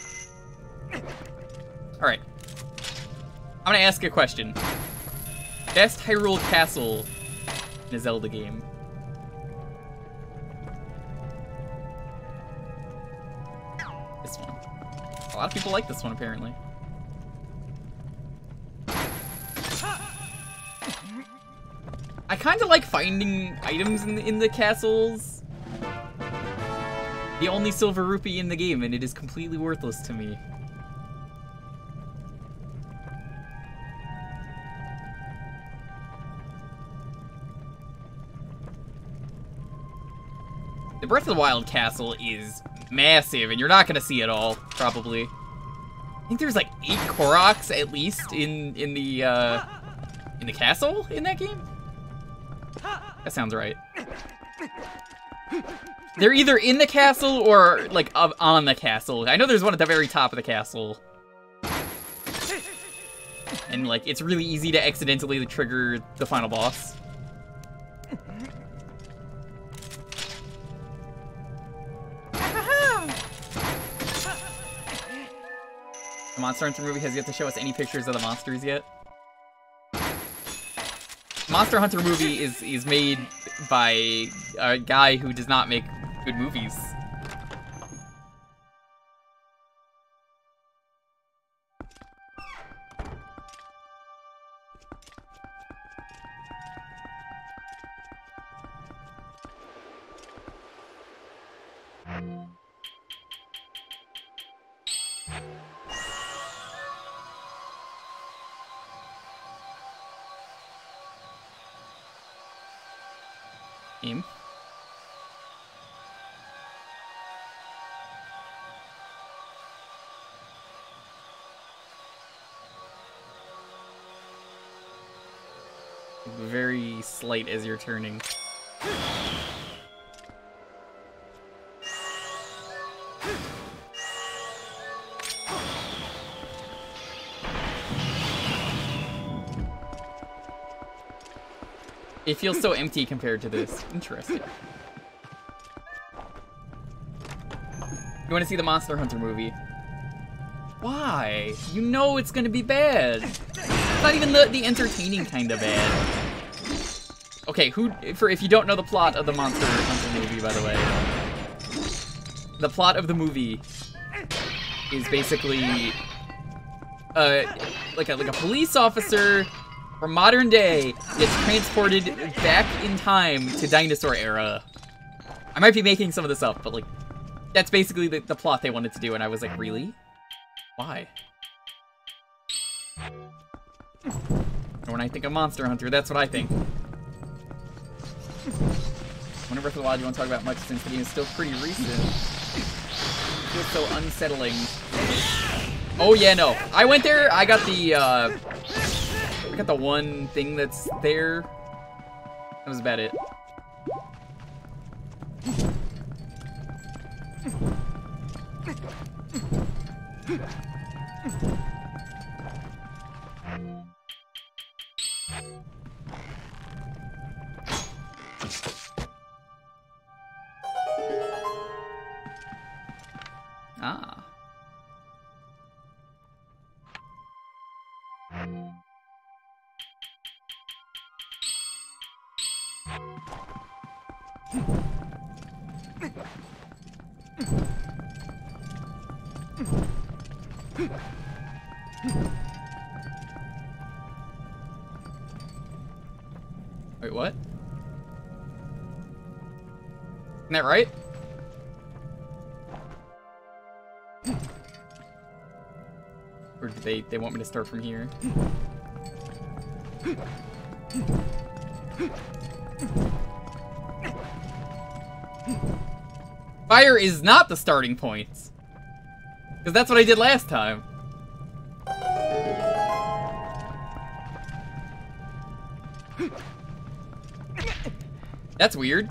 Alright. I'm gonna ask a question. Best Hyrule Castle in a Zelda game. This one. A lot of people like this one, apparently. I kinda like finding items in the castles. The only silver rupee in the game, and it is completely worthless to me. The Breath of the Wild castle is massive, and you're not gonna see it all, probably. I think there's like 8 Koroks at least in the castle in that game. That sounds right. They're either in the castle or like on the castle. I know there's one at the very top of the castle. And like it's really easy to accidentally trigger the final boss. The Monster Hunter movie has yet to show us any pictures of the monsters yet. Monster Hunter movie is made by a guy who does not make good movies. Game. Very slight as you're turning. It feels so empty compared to this. Interesting. You want to see the Monster Hunter movie? Why? You know it's gonna be bad. It's not even the entertaining kind of bad. Okay, if you don't know the plot of the Monster Hunter movie, by the way. The plot of the movie is basically like a police officer from modern day gets transported back in time to dinosaur era. I might be making some of this up, but like that's basically the plot they wanted to do, and I was like, really? Why? When I think of Monster Hunter, that's what I think. Wonder Breath of the Wild you won't talk about much since the game is still pretty recent. It feels so unsettling. Oh yeah, no. I went there, I got the one thing that's there. That was about it. Ah. Wait, what? Isn't that right? Or do they want me to start from here? Fire is not the starting point. Because that's what I did last time. That's weird.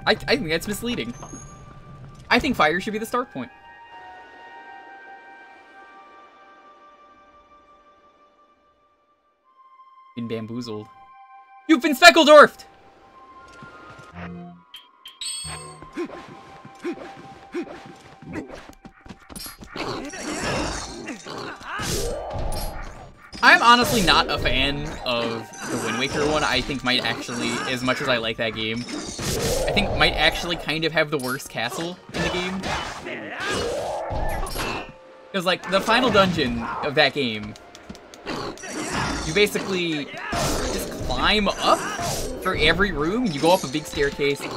I think that's misleading. I think fire should be the start point. Been bamboozled. You've been speckledorfed! I'm honestly not a fan of the Wind Waker one. I think might actually, as much as I like that game, I think might actually kind of have the worst castle in the game. Because, like, the final dungeon of that game, you basically just climb up for every room. You go up a big staircase, you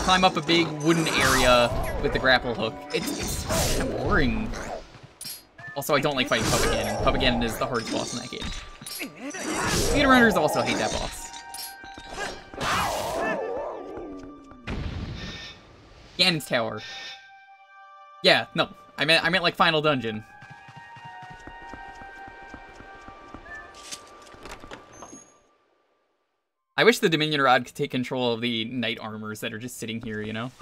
climb up a big wooden area with the grapple hook. It's kind of boring. Also, I don't like fighting Puppet Ganon. Puppet Ganon is the hardest boss in that game. Speedrunners also hate that boss. Ganon's Tower. Yeah, no. I meant like final dungeon. I wish the Dominion Rod could take control of the knight armors that are just sitting here, you know?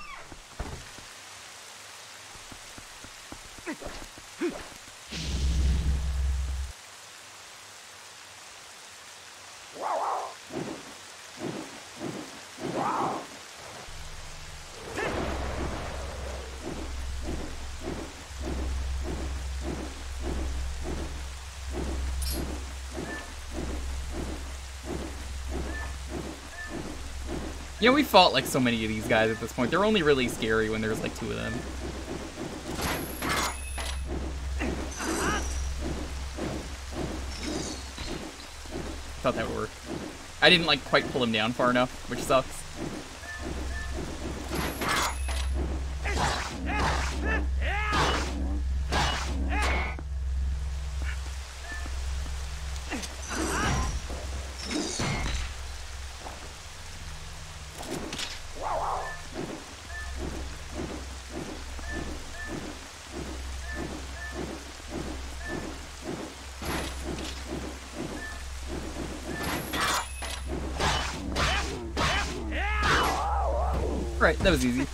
You know, we fought like so many of these guys at this point. They're only really scary when there's like 2 of them. Thought that would work. I didn't like quite pull him down far enough, which sucks. Right, that was easy.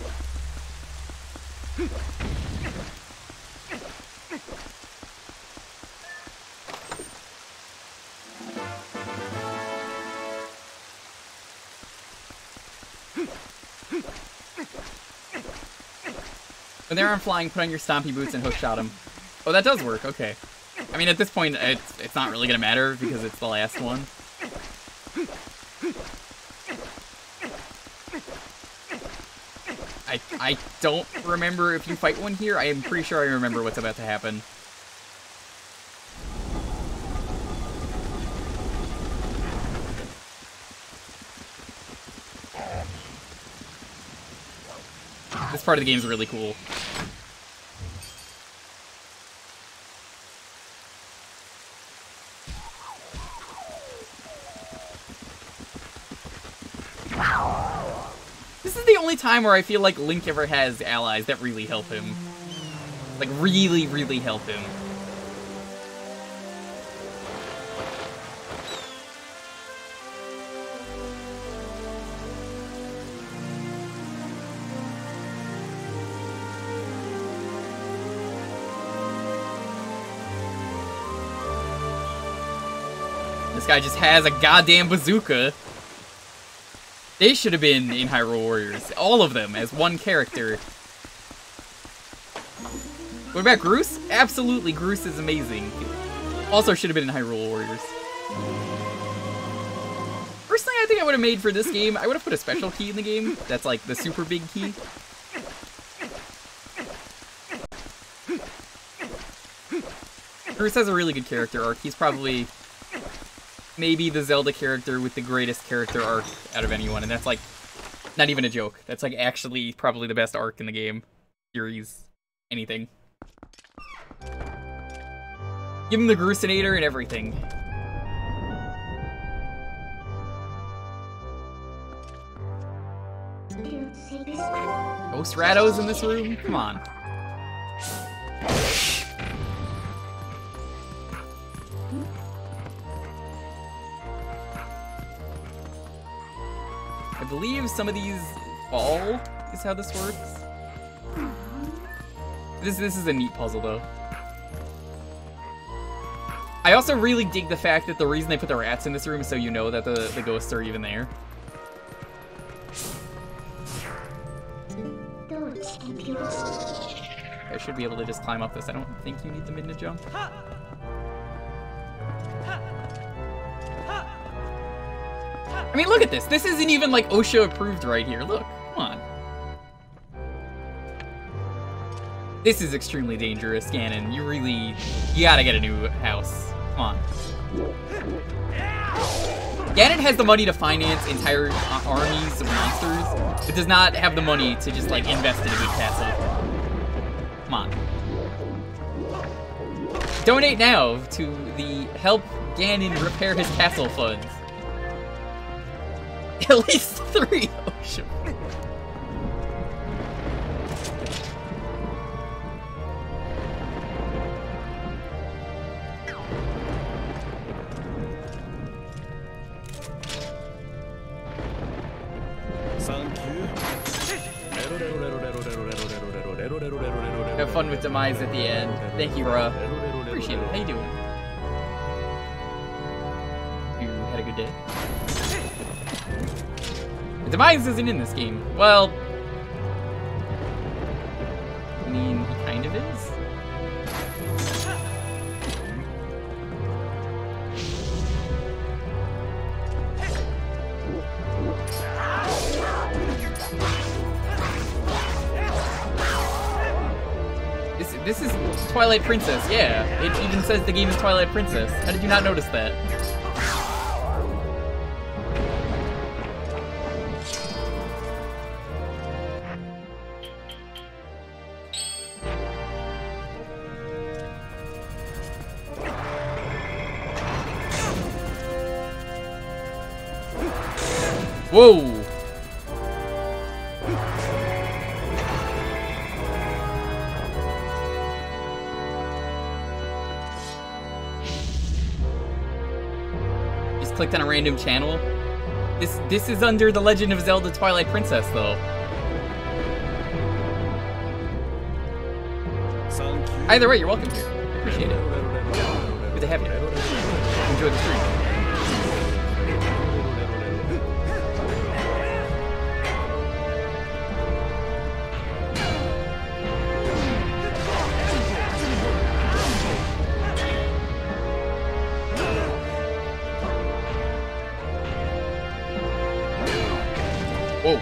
When they're on flying, put on your stompy boots and hookshot him. Oh, that does work, okay. I mean, at this point, it's not really gonna matter because it's the last one. I don't remember if you fight one here. I am pretty sure I remember what's about to happen. This part of the game is really cool. This is the only time where I feel like Link ever has allies that really help him. Like, really, really help him. This guy just has a goddamn bazooka. They should have been in Hyrule Warriors. All of them, as one character. What about Groose? Absolutely, Groose is amazing. Also should have been in Hyrule Warriors. First thing I think I would have made for this game, I would have put a special key in the game. That's like the super big key. Bruce has a really good character arc. He's probably maybe the Zelda character with the greatest character arc out of anyone, and that's like not even a joke. That's like actually probably the best arc in the game, series, anything. Give him the Grusinator and everything. Ghost Rados in this room? Come on. I believe some of these fall is how this works. This is a neat puzzle though. I also really dig the fact that the reason they put the rats in this room is so you know that the ghosts are even there. I should be able to just climb up this. I don't think you need the midna jump. I mean, look at this. This isn't even like OSHA approved right here. Look, come on. This is extremely dangerous, Ganon. You gotta get a new house. Come on. Ganon has the money to finance entire armies of monsters, but does not have the money to just like invest in a good castle. Come on. Donate now to the Help Ganon Repair His Castle funds. At least 3 OSHA. Have fun with Demise at the end. Thank you, bruh. Appreciate it. How you doing? You had a good day? Demise isn't in this game. Well, I mean, he kind of is. This is Twilight Princess, yeah. It even says the game is Twilight Princess. How did you not notice that? Whoa! Just clicked on a random channel. This is under The Legend of Zelda Twilight Princess, though. Either way, you're welcome here. Appreciate it. Good to have you. Enjoy the stream. Whoa.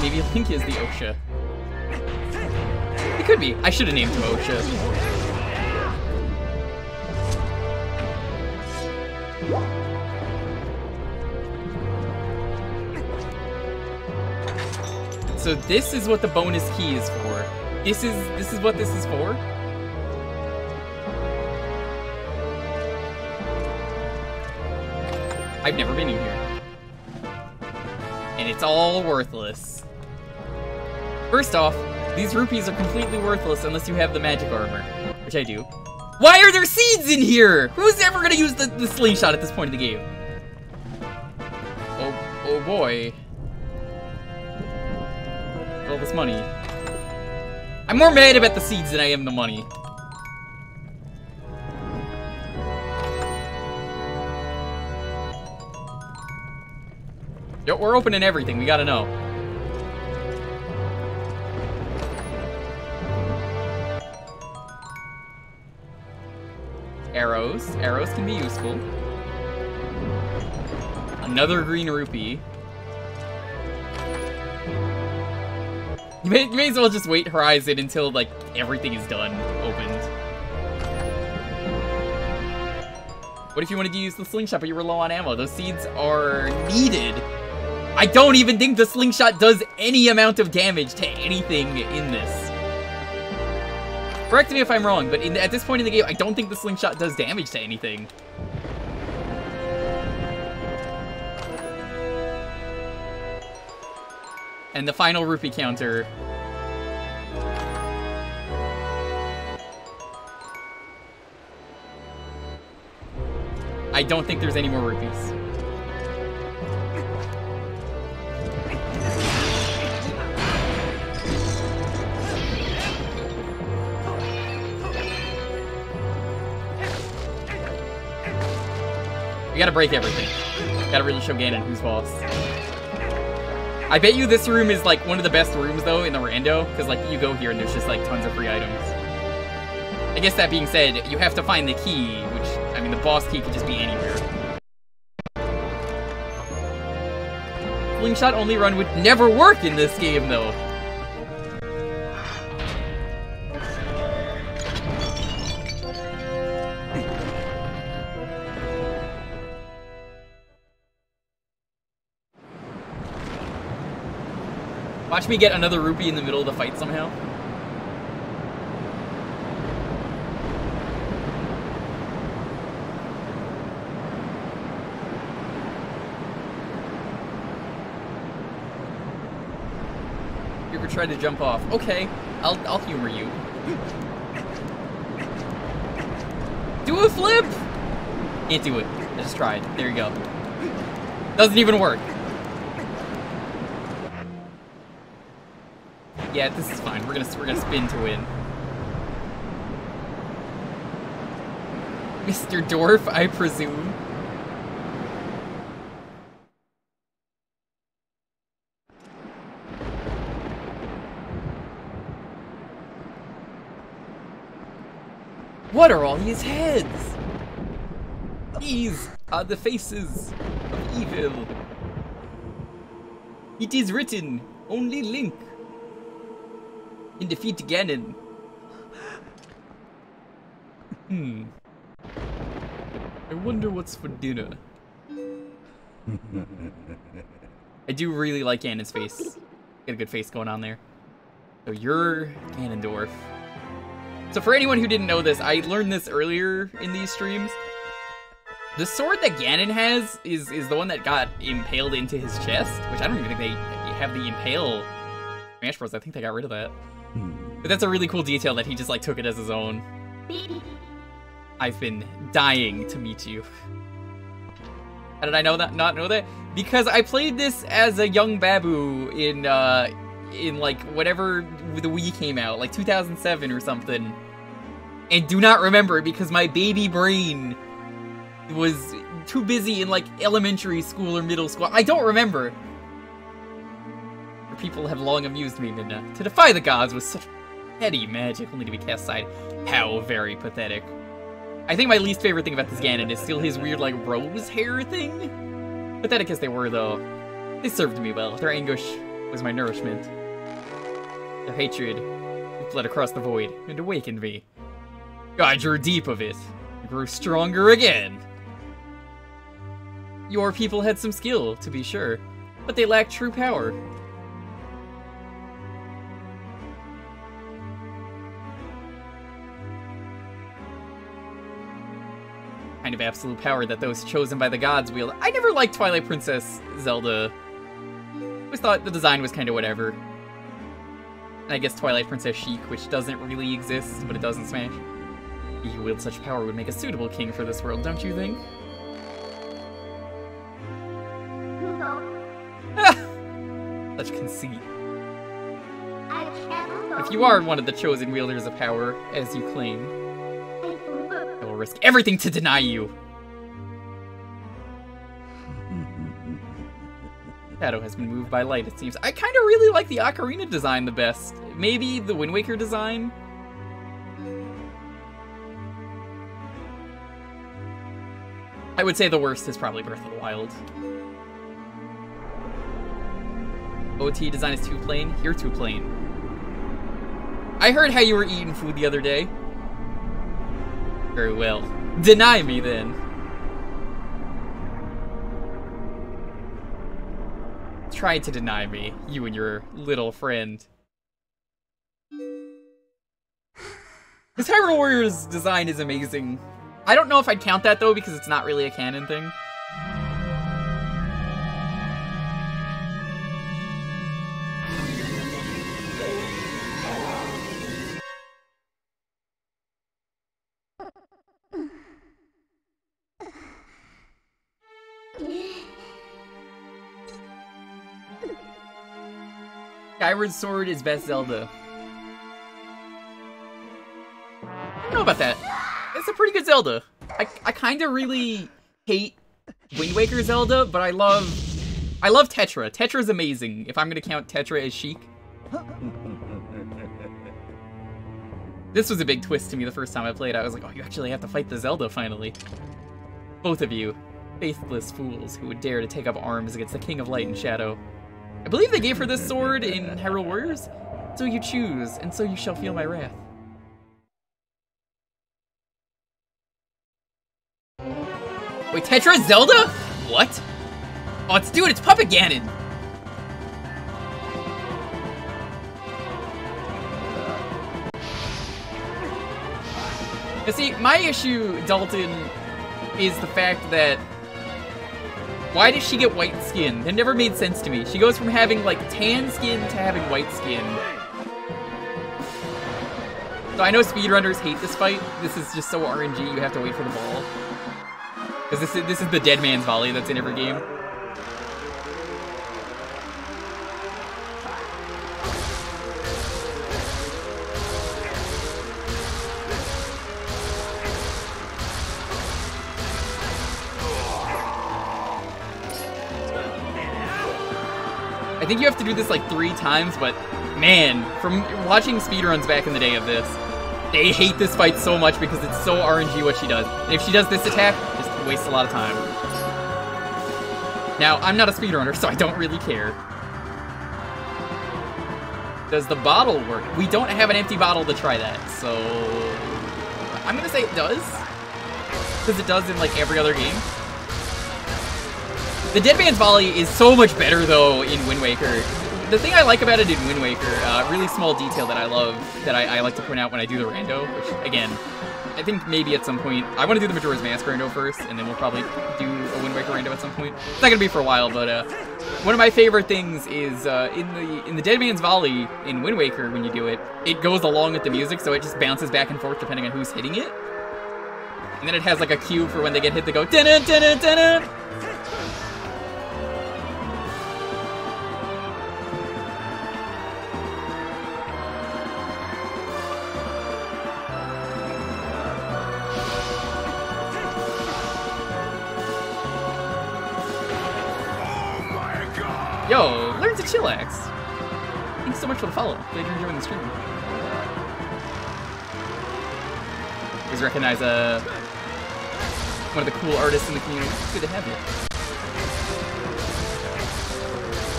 Maybe Link is the OSHA. It could be. I should have named him OSHA. So this is what the bonus key is for. This is what this is for? I've never been in here. And it's all worthless. First off, these rupees are completely worthless unless you have the magic armor, which I do. Why are there seeds in here? Who's ever gonna use the slingshot at this point of the game? Oh boy. All this money. I'm more mad about the seeds than I am the money. Yo, we're opening everything. We gotta know. Arrows. Arrows can be useful. Another green rupee. You may as well just wait Horizon until, like, everything is done, opened. What if you wanted to use the slingshot but you were low on ammo? Those seeds are needed. I don't even think the slingshot does any amount of damage to anything in this. Correct me if I'm wrong, but at this point in the game, I don't think the slingshot does damage to anything. And the final rupee counter. I don't think there's any more rupees. We gotta break everything. Gotta really show Ganon who's boss. I bet you this room is like one of the best rooms though in the rando, because like you go here and there's just like tons of free items. I guess that being said, you have to find the key, which, I mean, the boss key could just be anywhere. Slingshot only run would never work in this game though. Watch me get another rupee in the middle of the fight somehow. Jewker tried to jump off. Okay, I'll humor you. Do a flip! Can't do it. I just tried. There you go. Doesn't even work. Yeah, this is fine. We're gonna spin to win. Mr. Dwarf, I presume. What are all these heads? These are the faces of evil. It is written, only Link can defeat Ganon. I wonder what's for dinner. I do really like Ganon's face. Got a good face going on there. So you're Ganondorf. So for anyone who didn't know this, I learned this earlier in these streams. The sword that Ganon has is the one that got impaled into his chest, which I don't even think they have the impale. Smash Bros, I think they got rid of that. But that's a really cool detail that he just like took it as his own. I've been dying to meet you. How did I know that? Not know that? Because I played this as a young Babu in like whatever the Wii came out, like 2007 or something. And do not remember because my baby brain was too busy in like elementary school or middle school. I don't remember. People have long amused me, Minna. To defy the gods with such petty magic only to be cast aside. How very pathetic. I think my least favorite thing about this Ganon is still his weird, like, rose hair thing. Pathetic as they were, though, they served me well. Their anguish was my nourishment. Their hatred fled across the void and awakened me. I drew deep of it and grew stronger again. Your people had some skill, to be sure, but they lacked true power. Kind of absolute power that those chosen by the gods wield. I never liked Twilight Princess Zelda. Always thought the design was kind of whatever. And I guess Twilight Princess Sheik, which doesn't really exist, but it does in Smash. He who wields such power would make a suitable king for this world, don't you think? Such conceit. If you are one of the chosen wielders of power, as you claim, I will risk everything to deny you. Shadow has been moved by light, it seems. I kind of really like the Ocarina design the best. Maybe the Wind Waker design? I would say the worst is probably Breath of the Wild. OT design is too plain. You're too plain. I heard how you were eating food the other day. Very well. Deny me, then. Try to deny me, you and your little friend. This Hyrule Warriors design is amazing. I don't know if I'd count that, though, because it's not really a canon thing. Skyward Sword is best Zelda. I don't know about that. It's a pretty good Zelda. I kind of really hate Wind Waker Zelda, but I love Tetra. Tetra's amazing, if I'm going to count Tetra as chic. This was a big twist to me the first time I played. I was like, oh, you actually have to fight the Zelda finally. Both of you, faithless fools who would dare to take up arms against the King of Light and Shadow. I believe they gave her this sword in Hyrule Warriors. So you choose, and so you shall feel my wrath. Wait, Tetra Zelda? What? Oh, it's Puppet Ganon! Now see, my issue, Dalton, is the fact that why does she get white skin? It never made sense to me. She goes from having, like, tan skin to having white skin. So I know speedrunners hate this fight. This is just so RNG, you have to wait for the ball. Because this is the dead man's volley that's in every game. I think you have to do this like 3 times, but man, from watching speedruns back in the day of this, they hate this fight so much because it's so RNG what she does. And if she does this attack, just wastes a lot of time. Now, I'm not a speedrunner, so I don't really care. Does the bottle work? We don't have an empty bottle to try that, so I'm gonna say it does. Because it does in like every other game. The Dead Man's Volley is so much better, though, in Wind Waker. The thing I like about it in Wind Waker, really small detail that I love, that I like to point out when I do the rando, which, again, I think maybe at some point, I want to do the Majora's Mask rando first, and then we'll probably do a Wind Waker rando at some point. It's not going to be for a while, but one of my favorite things is in the Dead Man's Volley in Wind Waker, when you do it, it goes along with the music, so it just bounces back and forth depending on who's hitting it. And then it has like a cue for when they get hit, they go dun-dun, dun-dun, dun-dun. Yo, learn to chillax. Thanks so much for the follow. Glad you're enjoying the stream. Please recognize one of the cool artists in the community. It's good to have you.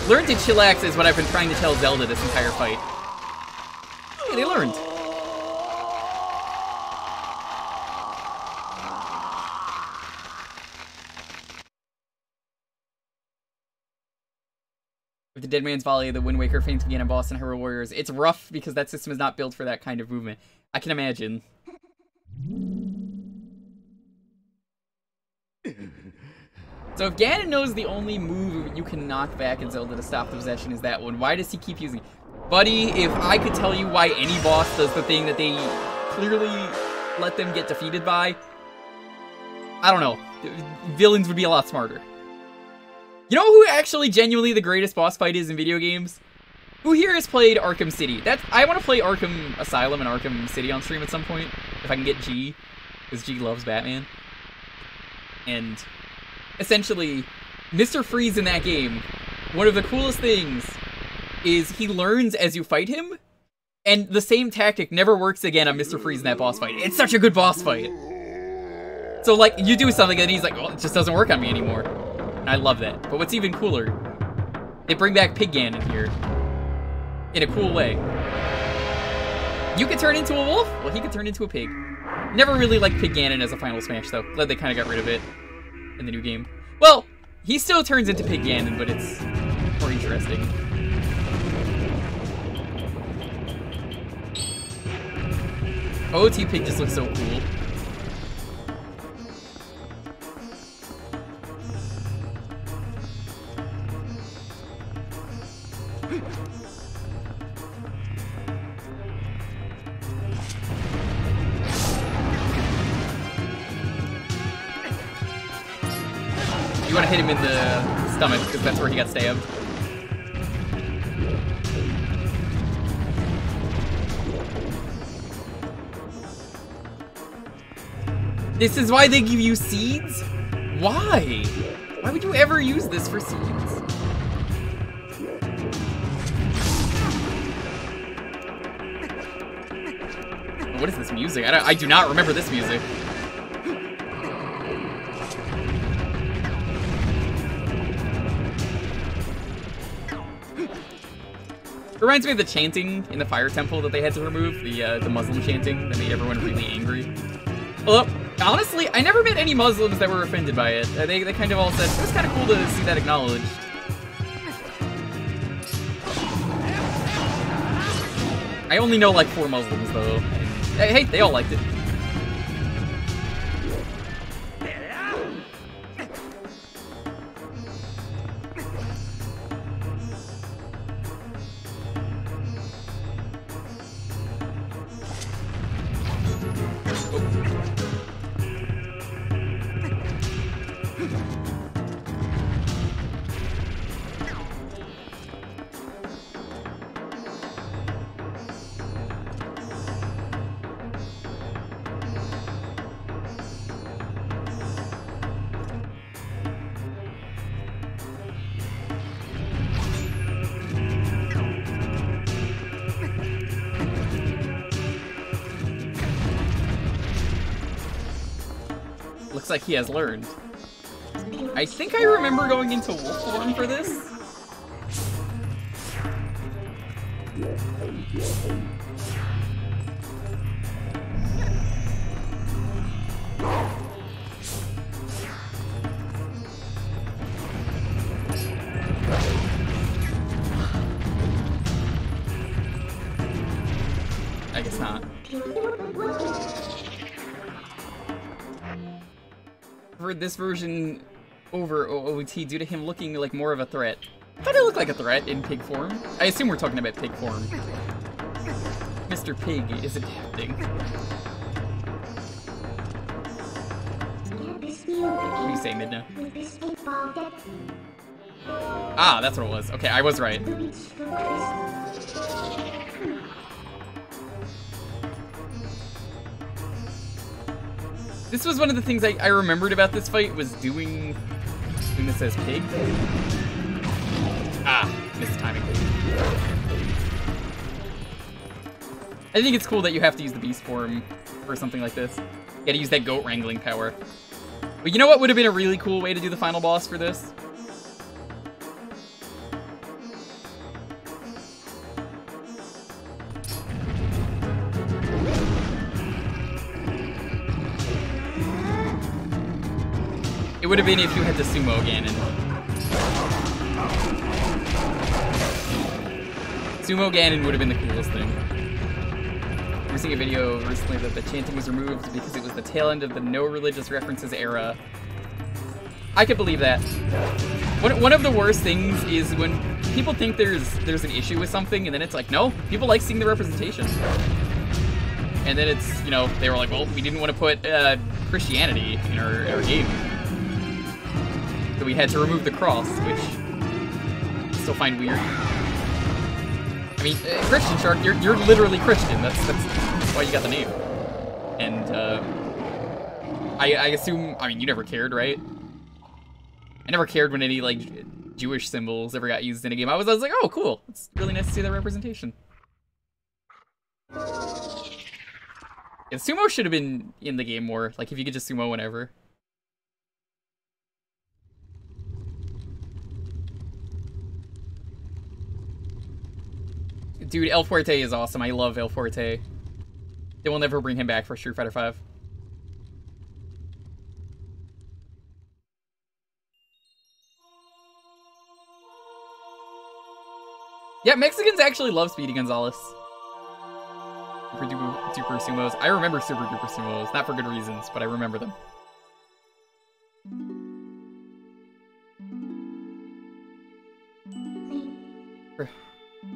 Learn to chillax is what I've been trying to tell Zelda this entire fight. Hey, they learned. With the Dead Man's Volley, the Wind Waker, Faint Ganon boss, and Hyrule Warriors, it's rough because that system is not built for that kind of movement. I can imagine. So if Ganon knows the only move you can knock back in Zelda to stop the possession is that one, why does he keep using it? Buddy, if I could tell you why any boss does the thing that they clearly let them get defeated by, I don't know. Villains would be a lot smarter. You know who actually genuinely the greatest boss fight is in video games? Who here has played Arkham City? I want to play Arkham Asylum and Arkham City on stream at some point, if I can get G, because G loves Batman. And essentially, Mr. Freeze in that game, one of the coolest things is he learns as you fight him, and the same tactic never works again on Mr. Freeze in that boss fight. It's such a good boss fight. So, like, you do something and he's like, well, it just doesn't work on me anymore. And I love that. But what's even cooler, they bring back Pig Ganon here. In a cool way. You could turn into a wolf? Well, he could turn into a pig. Never really liked Pig Ganon as a Final Smash, though. Glad they kind of got rid of it in the new game. Well, he still turns into Pig Ganon, but it's more interesting. OT Pig just looks so cool. You want to hit him in the stomach, because that's where he got stabbed. This is why they give you seeds? Why? Why would you ever use this for seeds? What is this music? I do not remember this music. It reminds me of the chanting in the Fire Temple that they had to remove, the Muslim chanting that made everyone really angry. Well, honestly, I never met any Muslims that were offended by it. They kind of all said, it was kind of cool to see that acknowledged. I only know like 4 Muslims though. Hey, they all liked it. Looks like he has learned. I think I remember going into wolf form for this. I guess not. For this version over OOT due to him looking like more of a threat. I thought it looked like a threat in pig form. I assume we're talking about pig form. Mr. Pig is adapting. What do you say, Midna? Ah, that's what it was. Okay, I was right. This was one of the things I remembered about this fight, was doing this as pig. Ah, missed timing. I think it's cool that you have to use the beast form for something like this. You gotta use that goat wrangling power. But you know what would have been a really cool way to do the final boss for this? It would have been if you had the sumo Ganon. Sumo Ganon would have been the coolest thing. I was seeing a video recently that the chanting was removed because it was the tail end of the no religious references era. I could believe that. One of the worst things is when people think there's an issue with something, and then it's like, no, people like seeing the representation. And then it's, you know, they were like, well, we didn't want to put Christianity in our game. So we had to remove the cross, which I still find weird. I mean, Christian Shark, you're literally Christian. That's why you got the name. And I assume, I mean, you never cared, right? I never cared when any like Jewish symbols ever got used in a game. I was like, oh, cool. It's really nice to see that representation. Yeah, sumo should have been in the game more. Like, if you could just sumo whenever. Dude, El Fuerte is awesome. I love El Fuerte. They will never bring him back for Street Fighter V. Yeah, Mexicans actually love Speedy Gonzalez. Super duper sumos. I remember super duper sumos. Not for good reasons, but I remember them.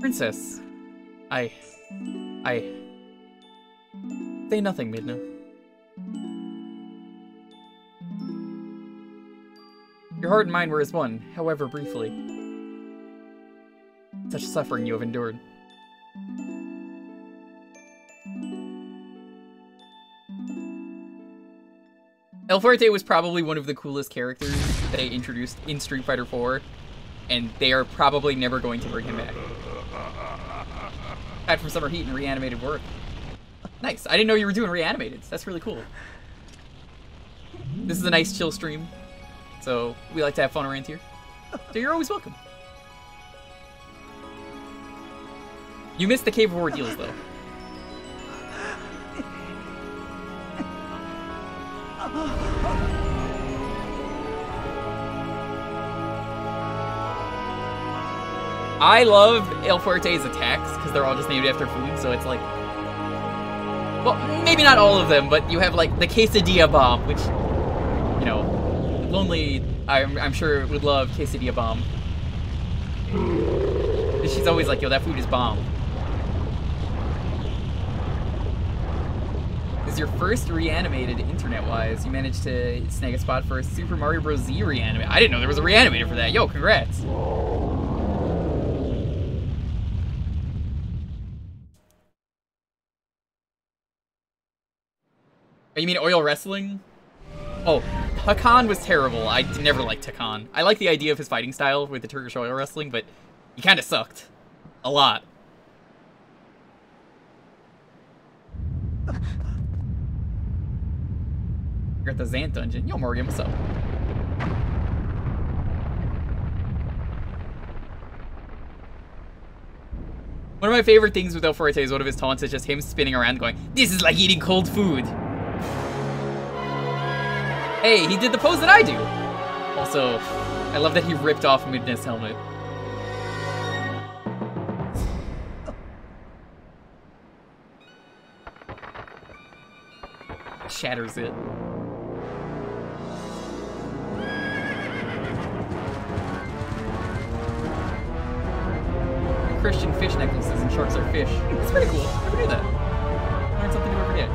Princess. I... Say nothing, Midna. Your heart and mind were as one, however briefly. Such suffering you have endured. El Fuerte was probably one of the coolest characters that they introduced in Street Fighter 4, and they are probably never going to bring him back. Back from Summer Heat and reanimated work. Nice. I didn't know you were doing reanimated. That's really cool. This is a nice chill stream, so we like to have fun around here. So you're always welcome. You missed the Cave of Ordeals, though. I love El Fuerte's attacks, because they're all just named after food, so it's like... Well, maybe not all of them, but you have, like, the Quesadilla Bomb, which, you know, Lonely, I'm sure, would love Quesadilla Bomb. She's always like, yo, that food is bomb. This is your first reanimated internet-wise. You managed to snag a spot for a Super Mario Bros. Z reanimate. I didn't know there was a reanimator for that. Yo, congrats. You mean oil wrestling? Oh, Hakan was terrible. I never liked Hakan. I like the idea of his fighting style with the Turkish oil wrestling, but he kind of sucked. A lot. You're at the Zant dungeon. Yo, Morgan, what's up? One of my favorite things with El Fuerte is one of his taunts is just him spinning around going, "This is like eating cold food." Hey, he did the pose that I do! Also, I love that he ripped off Midna's helmet. Shatters it. Christian fish necklaces and sharks are fish. It's pretty cool. Never knew that. Learn something new every day.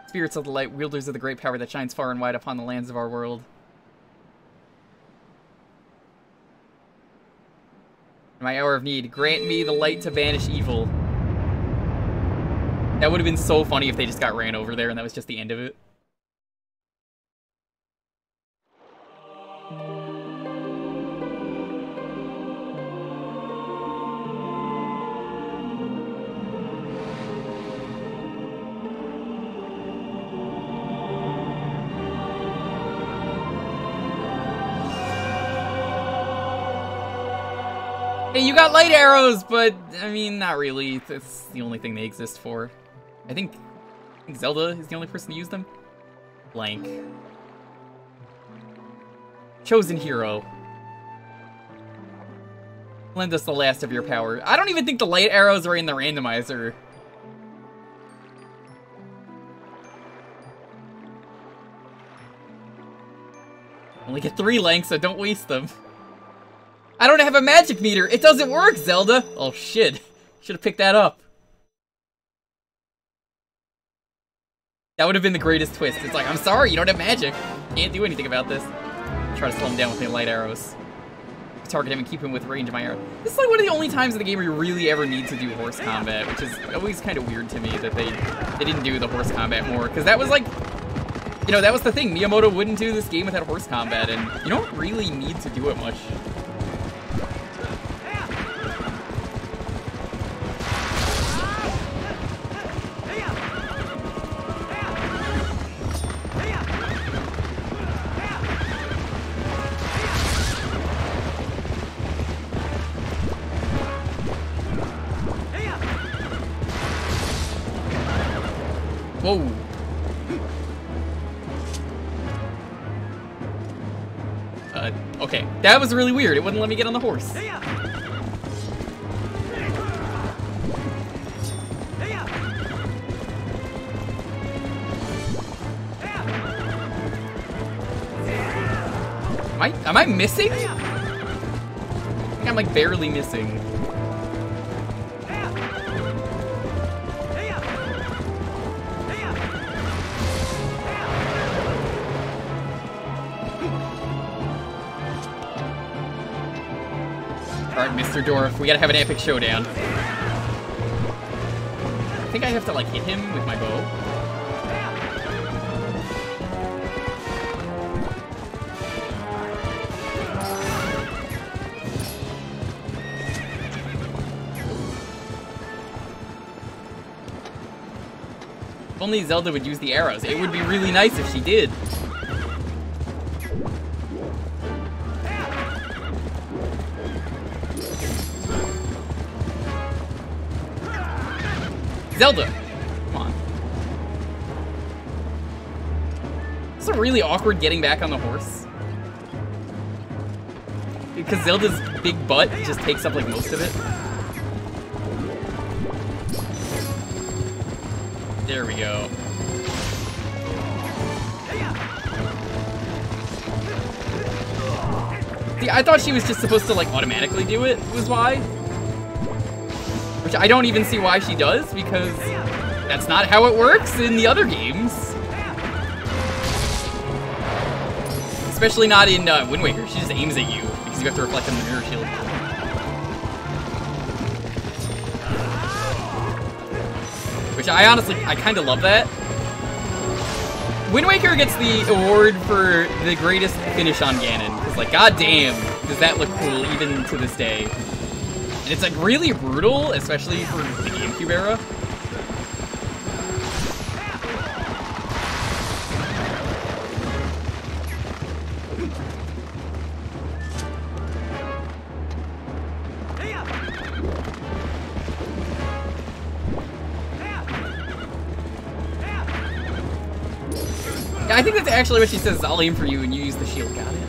Spirits of the light, wielders of the great power that shines far and wide upon the lands of our world. In my hour of need, grant me the light to banish evil. That would have been so funny if they just got ran over there and that was just the end of it. Hey, you got light arrows, but, I mean, not really. That's the only thing they exist for. I think Zelda is the only person to use them. Blank. Chosen hero. Lend us the last of your power. I don't even think the light arrows are in the randomizer. Only get 3 lengths, so don't waste them. I don't have a magic meter! It doesn't work, Zelda! Oh shit. Should have picked that up. That would have been the greatest twist. It's like, I'm sorry, you don't have magic. Can't do anything about this. Try to slow him down with my light arrows. Target him and keep him with range of my arrow. This is like one of the only times in the game where you really ever need to do horse combat, which is always kind of weird to me that they didn't do the horse combat more. Because that was like, you know, that was the thing. Miyamoto wouldn't do this game without horse combat, and you don't really need to do it much. Whoa. Okay. That was really weird. It wouldn't let me get on the horse. Am I missing? I think I'm like barely missing. Alright, Mr. Dorf, we gotta have an epic showdown. I think I have to like hit him with my bow. If only Zelda would use the arrows. It would be really nice if she did. Zelda! Come on. It's really awkward getting back on the horse. Because Zelda's big butt just takes up like most of it. There we go. See, I thought she was just supposed to like automatically do it, was why. Which I don't even see why she does, because that's not how it works in the other games. Especially not in Wind Waker. She just aims at you, because you have to reflect on the mirror shield. Which I honestly, I kind of love that. Wind Waker gets the award for the greatest finish on Ganon. Because like, goddamn, does that look cool even to this day. And it's like really brutal, especially for the Gamecube era. Yeah, I think that's actually what she says. I'll aim for you and you use the shield. Got it.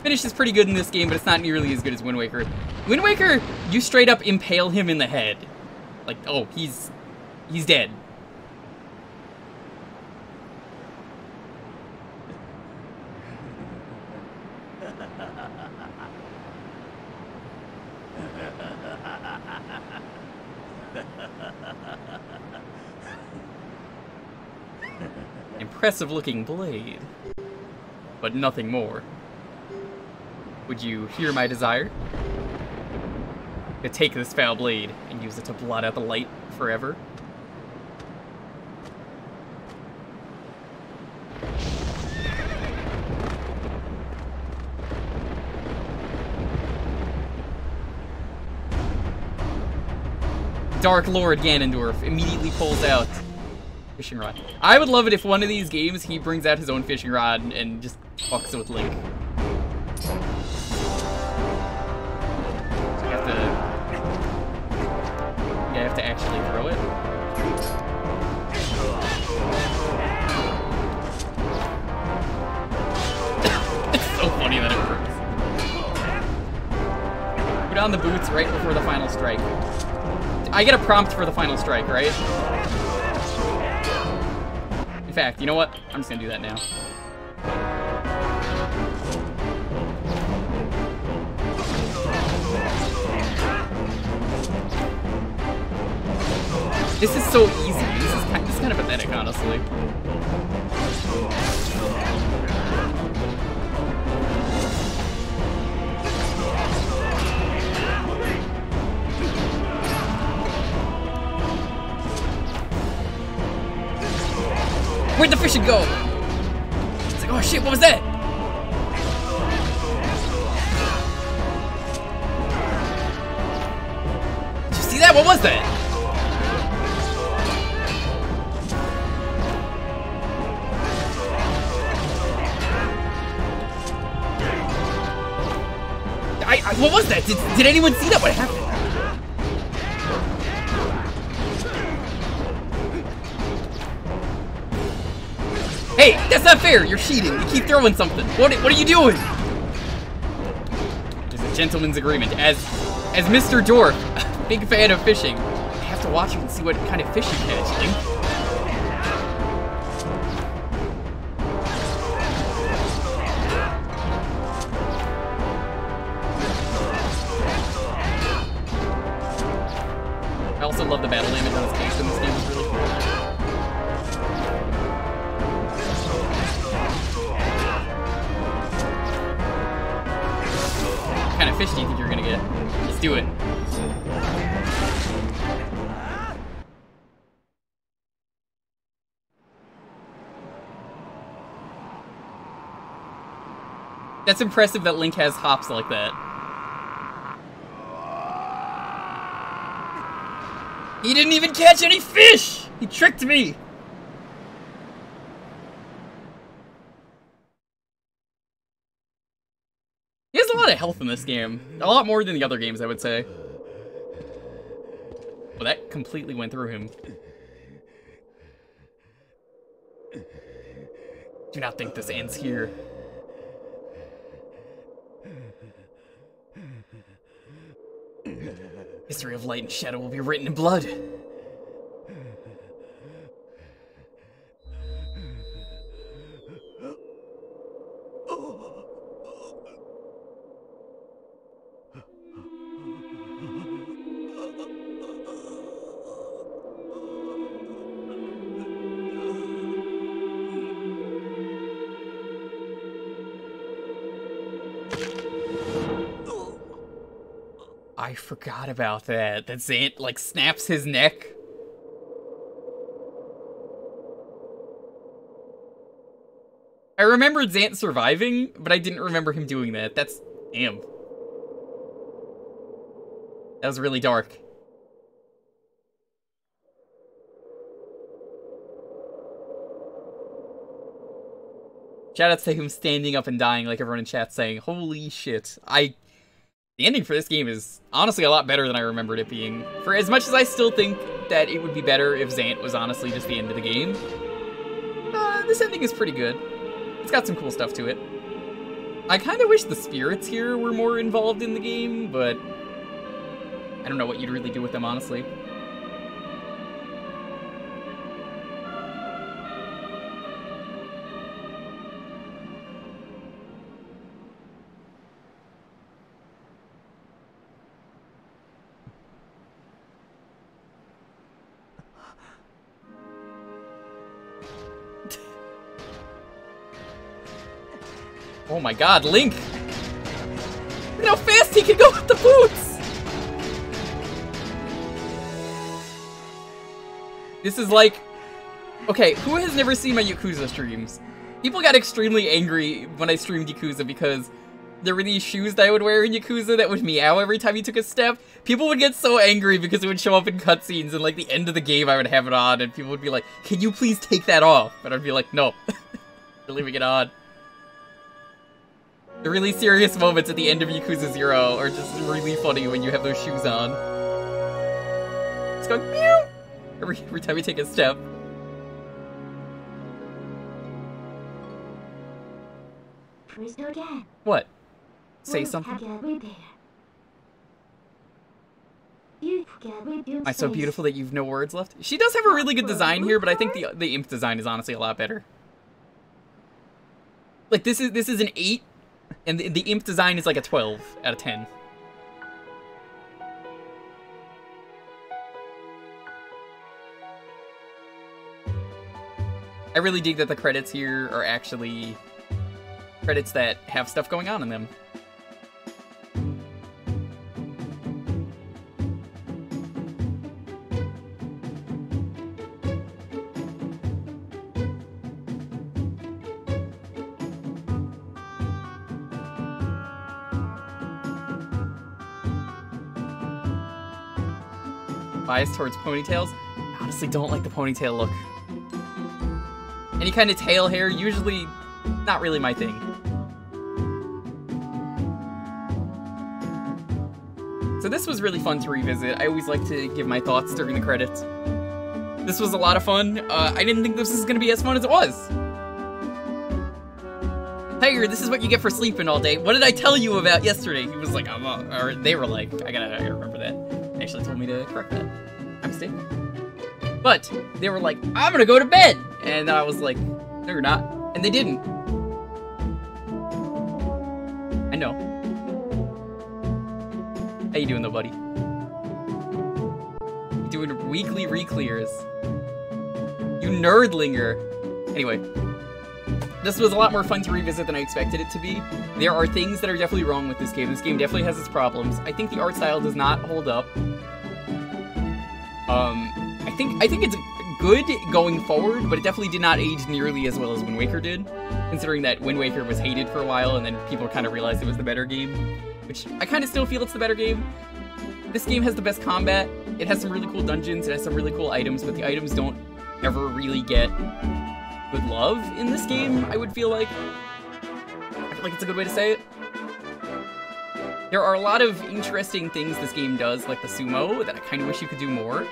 Finish is pretty good in this game, but it's not nearly as good as Wind Waker. Wind Waker, you straight up impale him in the head. Like, oh, he's dead. Impressive looking blade, but nothing more. Would you hear my desire? To take this foul blade and use it to blot out the light forever? Dark Lord Ganondorf immediately pulls out fishing rod. I would love it if one of these games he brings out his own fishing rod and just fucks with Link. You have to actually throw it. It's so funny that it works. Put on the boots right before the final strike. I get a prompt for the final strike, right? In fact, you know what? I'm just gonna do that now. This is so easy. This is kind of pathetic, honestly. Where'd the fishing go? It's like, oh shit, what was that? Did you see that? What was that? What was that? Did anyone see that? What happened? Hey, that's not fair! You're cheating! You keep throwing something! What are you doing? There's a gentleman's agreement. As Mr. Dwarf, big fan of fishing, I have to watch you and see what kind of fish you catch, Link. I also love the battle damage on his case in this game. It's really cool. What kind of fish do you think you're gonna get? Let's do it. That's impressive that Link has hops like that. He didn't even catch any fish! He tricked me! He has a lot of health in this game. A lot more than the other games, I would say. Well, that completely went through him. Do not think this ends here. History of light and shadow will be written in blood. I forgot about that. That Zant, like, snaps his neck. I remembered Zant surviving, but I didn't remember him doing that. That's... damn. That was really dark. Shoutouts to him standing up and dying like everyone in chat saying, holy shit. The ending for this game is honestly a lot better than I remembered it being. For as much as I still think that it would be better if Zant was honestly just the end of the game, this ending is pretty good. It's got some cool stuff to it. I kind of wish the spirits here were more involved in the game, but I don't know what you'd really do with them, honestly. Oh my god, Link! Look how fast he can go with the boots! This is like... Okay, who has never seen my Yakuza streams? People got extremely angry when I streamed Yakuza because there were these shoes that I would wear in Yakuza that would meow every time you took a step. People would get so angry because it would show up in cutscenes and like the end of the game I would have it on and people would be like, can you please take that off? And I'd be like, no. You're leaving it on. The really serious moments at the end of Yakuza 0 are just really funny when you have those shoes on. It's going meow every time you take a step. What? Say something? Am I so beautiful that you've no words left? She does have a really good design here, but I think the imp design is honestly a lot better. Like this is an 8. And the imp design is like a 12 out of 10. I really dig that the credits here are actually credits that have stuff going on in them. Bias towards ponytails. I honestly don't like the ponytail look. Any kind of tail hair, usually not really my thing. So this was really fun to revisit. I always like to give my thoughts during the credits. This was a lot of fun. I didn't think this was going to be as fun as it was. Tiger, this is what you get for sleeping all day. What did I tell you about yesterday? He was like, or they were like, I gotta remember that. They actually told me to correct that. I'm mistaken. But they were like, I'm gonna go to bed. And I was like, no, you're not. And they didn't. I know. How you doing though, buddy? You doing weekly re-clears. You nerdlinger. Anyway. This was a lot more fun to revisit than I expected it to be. There are things that are definitely wrong with this game. This game definitely has its problems. I think the art style does not hold up. I think it's good going forward, but it definitely did not age nearly as well as Wind Waker did, considering that Wind Waker was hated for a while and then people kind of realized it was the better game, which I kind of still feel it's the better game. This game has the best combat. It has some really cool dungeons. It has some really cool items, but the items don't ever really get good love in this game, I would feel like. I feel like it's a good way to say it. There are a lot of interesting things this game does, like the sumo, that I kind of wish you could do more.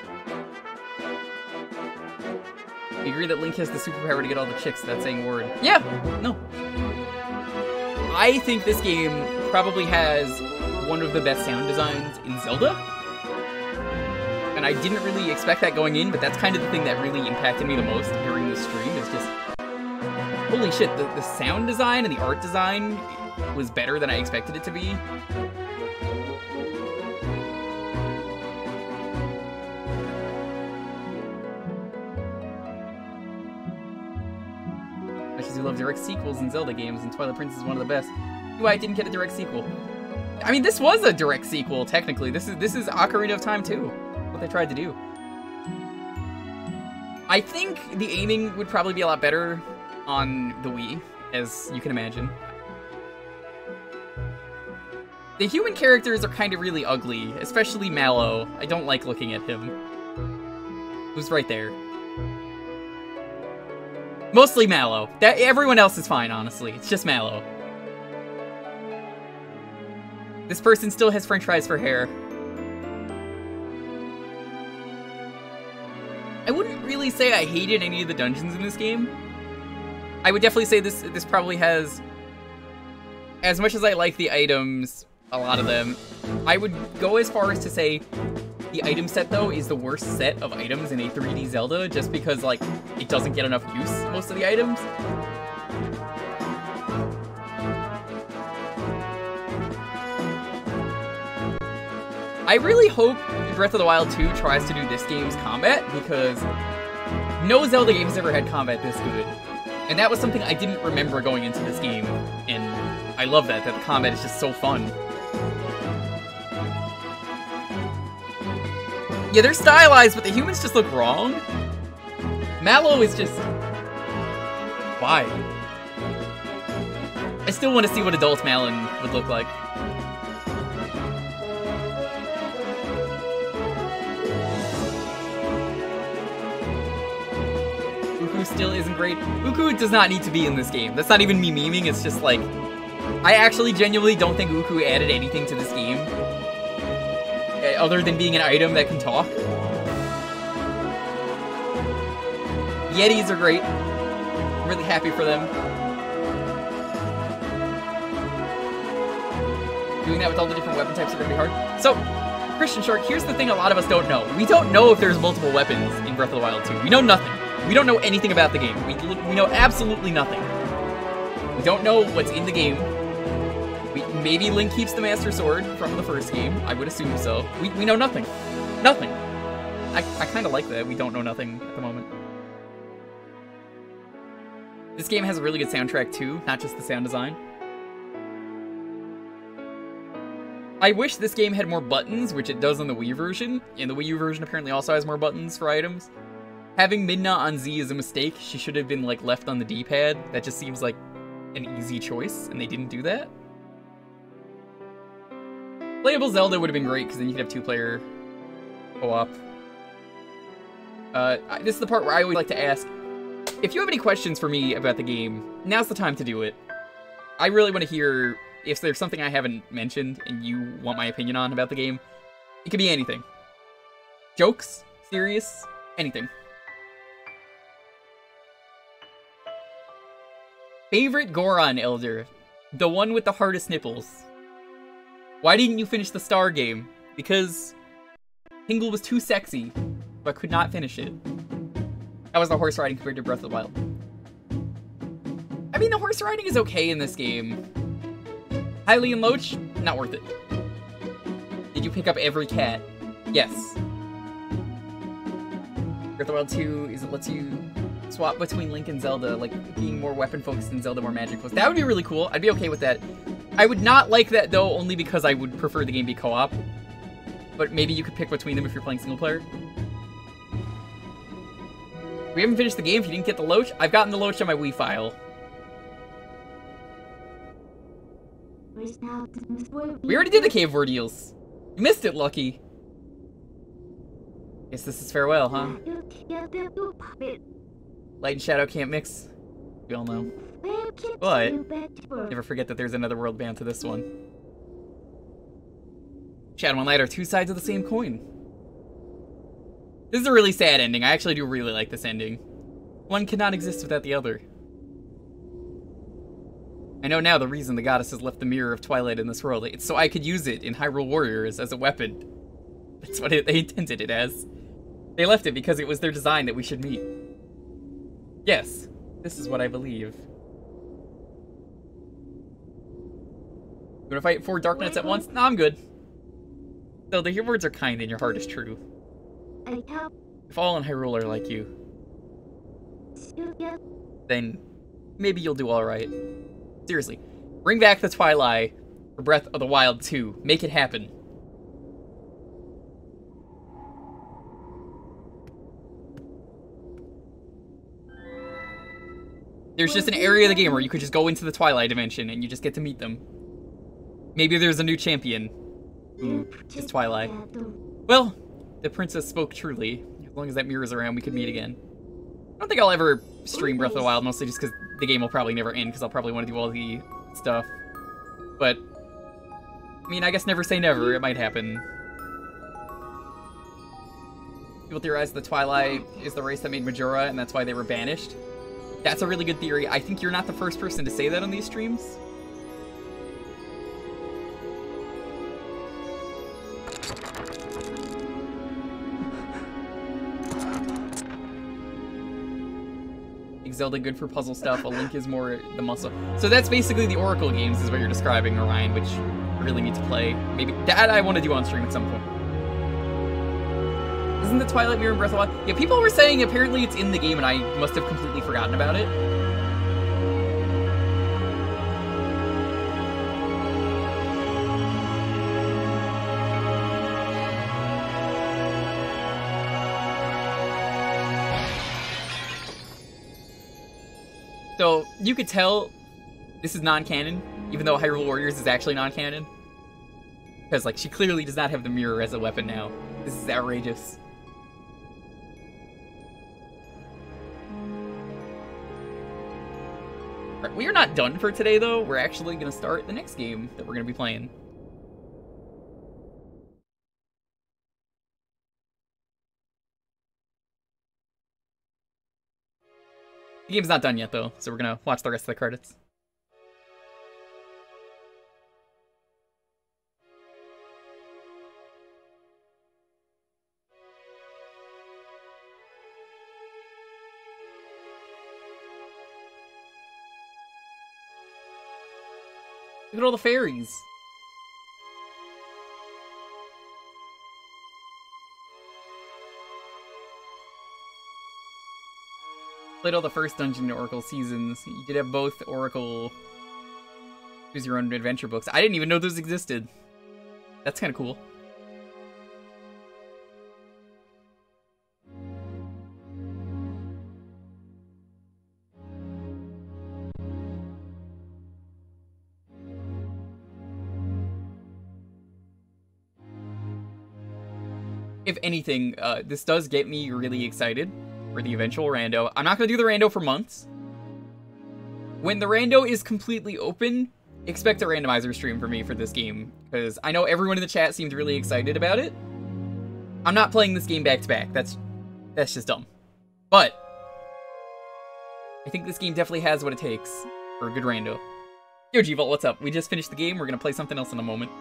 You agree that Link has the superpower to get all the chicks without saying a word? Yeah! No. I think this game probably has one of the best sound designs in Zelda. And I didn't really expect that going in, but that's kind of the thing that really impacted me the most during this stream, is just, holy shit, the sound design and the art design was better than I expected it to be. Because you love direct sequels in Zelda games, and Twilight Princess is one of the best. Why I didn't get a direct sequel? I mean, this was a direct sequel, technically. This is Ocarina of Time 2. What they tried to do. I think the aiming would probably be a lot better on the Wii, as you can imagine. The human characters are kind of really ugly, especially Mallow. I don't like looking at him. Who's right there? Mostly Mallow. Everyone else is fine, honestly. It's just Mallow. This person still has french fries for hair. I wouldn't really say I hated any of the dungeons in this game. I would definitely say this probably has, as much as I like the items, a lot of them, I would go as far as to say the item set, though, is the worst set of items in a 3D Zelda, just because, like, it doesn't get enough use, most of the items. I really hope Breath of the Wild 2 tries to do this game's combat, because no Zelda game has ever had combat this good. And that was something I didn't remember going into this game, and I love that the combat is just so fun. Yeah, they're stylized, but the humans just look wrong. Mallow is just... why? I still want to see what adult Malon would look like. Uku still isn't great. Uku does not need to be in this game. That's not even me memeing, it's just like... I actually genuinely don't think Uku added anything to this game. Other than being an item that can talk. Yetis are great. I'm really happy for them. Doing that with all the different weapon types are gonna be hard. So, Christian Shark, here's the thing a lot of us don't know. We don't know if there's multiple weapons in Breath of the Wild 2. We know nothing. We don't know anything about the game. We know absolutely nothing. We don't know what's in the game. Maybe Link keeps the Master Sword from the first game. I would assume so. We know nothing. Nothing. I kind of like that. We don't know nothing at the moment. This game has a really good soundtrack too, not just the sound design. I wish this game had more buttons, which it does on the Wii version. And the Wii U version apparently also has more buttons for items. Having Midna on Z is a mistake. She should have been like left on the D-pad. That just seems like an easy choice, and they didn't do that. Playable Zelda would have been great, because then you could have two-player co-op. This is the part where I always like to ask, if you have any questions for me about the game, now's the time to do it. I really want to hear if there's something I haven't mentioned and you want my opinion on about the game. It could be anything. Jokes, serious, anything. Favorite Goron Elder? The one with the hardest nipples. Why didn't you finish the Star game? Because Tingle was too sexy, but could not finish it. That was the horse riding compared to Breath of the Wild. I mean, the horse riding is okay in this game. Hylian Loach, not worth it. Did you pick up every cat? Yes. Breath of the Wild 2 is it lets you swap between Link and Zelda, like being more weapon focused and Zelda more magic focused. That would be really cool. I'd be okay with that. I would not like that though, only because I would prefer the game be co-op. But maybe you could pick between them if you're playing single player. We haven't finished the game if you didn't get the Loach. I've gotten the Loach on my Wii file. We already did the cave ordeals. You missed it, Lucky. Guess this is farewell, huh? Light and shadow can't mix. We all know. But never forget that there's another world bound to this one. Shadow and light are two sides of the same coin. This is a really sad ending. I actually do really like this ending. One cannot exist without the other. I know now the reason the goddesses left the Mirror of Twilight in this world. It's so I could use it in Hyrule Warriors as a weapon. That's what they intended it as. They left it because it was their design that we should meet. Yes, this is what I believe. You wanna fight 4 Dark Knights at once? No, I'm good. Though your words are kind and your heart is true. If all in Hyrule are like you, then maybe you'll do alright. Seriously, bring back the Twilight for Breath of the Wild 2. Make it happen. There's just an area of the game where you could just go into the Twilight dimension and you just get to meet them. Maybe there's a new champion who is Twilight. Well, the princess spoke truly. As long as that mirror's around, we could meet again. I don't think I'll ever stream Breath of the Wild, mostly just because the game will probably never end, because I'll probably want to do all the stuff. But, I mean, I guess never say never. It might happen. People theorize the Twilight is the race that made Majora, and that's why they were banished. That's a really good theory. I think you're not the first person to say that on these streams. Zelda good for puzzle stuff, a Link is more the muscle. So that's basically the Oracle games is what you're describing, Orion, which I really need to play. Maybe that I want to do on stream at some point. Isn't the Twilight Mirror in Breath of the Wild? Yeah, people were saying apparently it's in the game and I must have completely forgotten about it. So, you could tell this is non-canon, even though Hyrule Warriors is actually non-canon. Because, like, she clearly does not have the mirror as a weapon now. This is outrageous. Right, we are not done for today, though. We're actually going to start the next game that we're going to be playing. The game's not done yet, though, so we're gonna watch the rest of the credits. Look at all the fairies! Played all the first Dungeon Oracle seasons. You did have both Oracle Choose Your Own Adventure books. I didn't even know those existed. That's kind of cool. If anything, this does get me really excited for the eventual rando. I'm not going to do the rando for months. When the rando is completely open, expect a randomizer stream for me for this game, because I know everyone in the chat seemed really excited about it. I'm not playing this game back to back. That's just dumb. But I think this game definitely has what it takes for a good rando. Yo, G-Vault, what's up? We just finished the game. We're gonna play something else in a moment.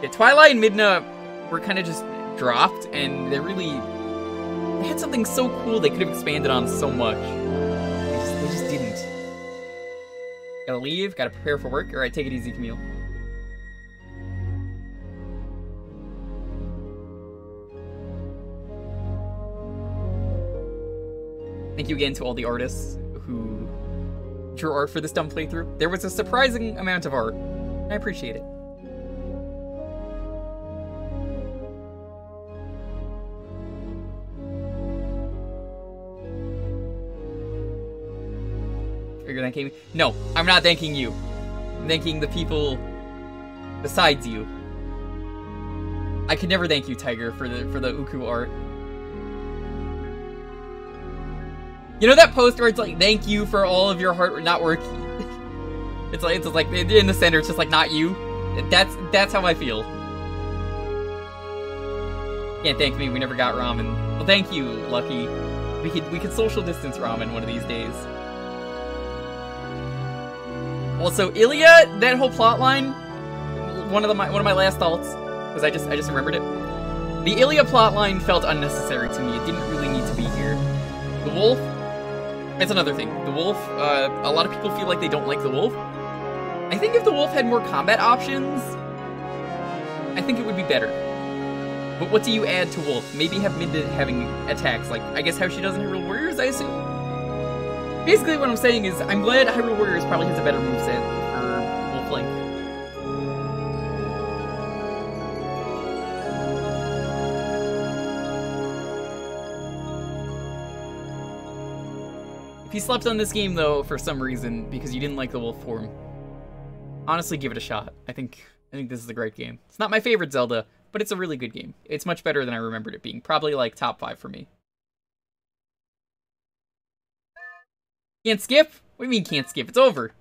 Yeah, Twilight and Midna were kind of just dropped, and they had something so cool they could have expanded on so much. They just didn't. Gotta leave, gotta prepare for work. Alright, take it easy, Camille. Thank you again to all the artists who drew art for this dumb playthrough. There was a surprising amount of art. I appreciate it. You're thanking me? No, I'm not thanking you. I'm thanking the people besides you. I could never thank you, Tiger, for the Uku art. You know that post where it's like, thank you for all of your hard not work. It's like in the center, it's just like not you. That's how I feel. Can't thank me. We never got ramen. Well, thank you, Lucky. We could social distance ramen one of these days. Also, Ilya, that whole plot line, one of my last thoughts, because I just remembered it. The Ilya plot line felt unnecessary to me. It didn't really need to be here. The wolf, that's another thing. The wolf, a lot of people feel like they don't like the wolf. I think if the wolf had more combat options, I think it would be better. But what do you add to wolf? Maybe have Midna having attacks, like I guess how she does in Hyrule Warriors, I assume? Basically, what I'm saying is, I'm glad Hyrule Warriors probably has a better moveset for Wolf Link. If you slept on this game, though, for some reason, because you didn't like the wolf form, honestly, give it a shot. I think this is a great game. It's not my favorite Zelda, but it's a really good game. It's much better than I remembered it being. Probably, like, top 5 for me. Can't skip? What do you mean can't skip? It's over.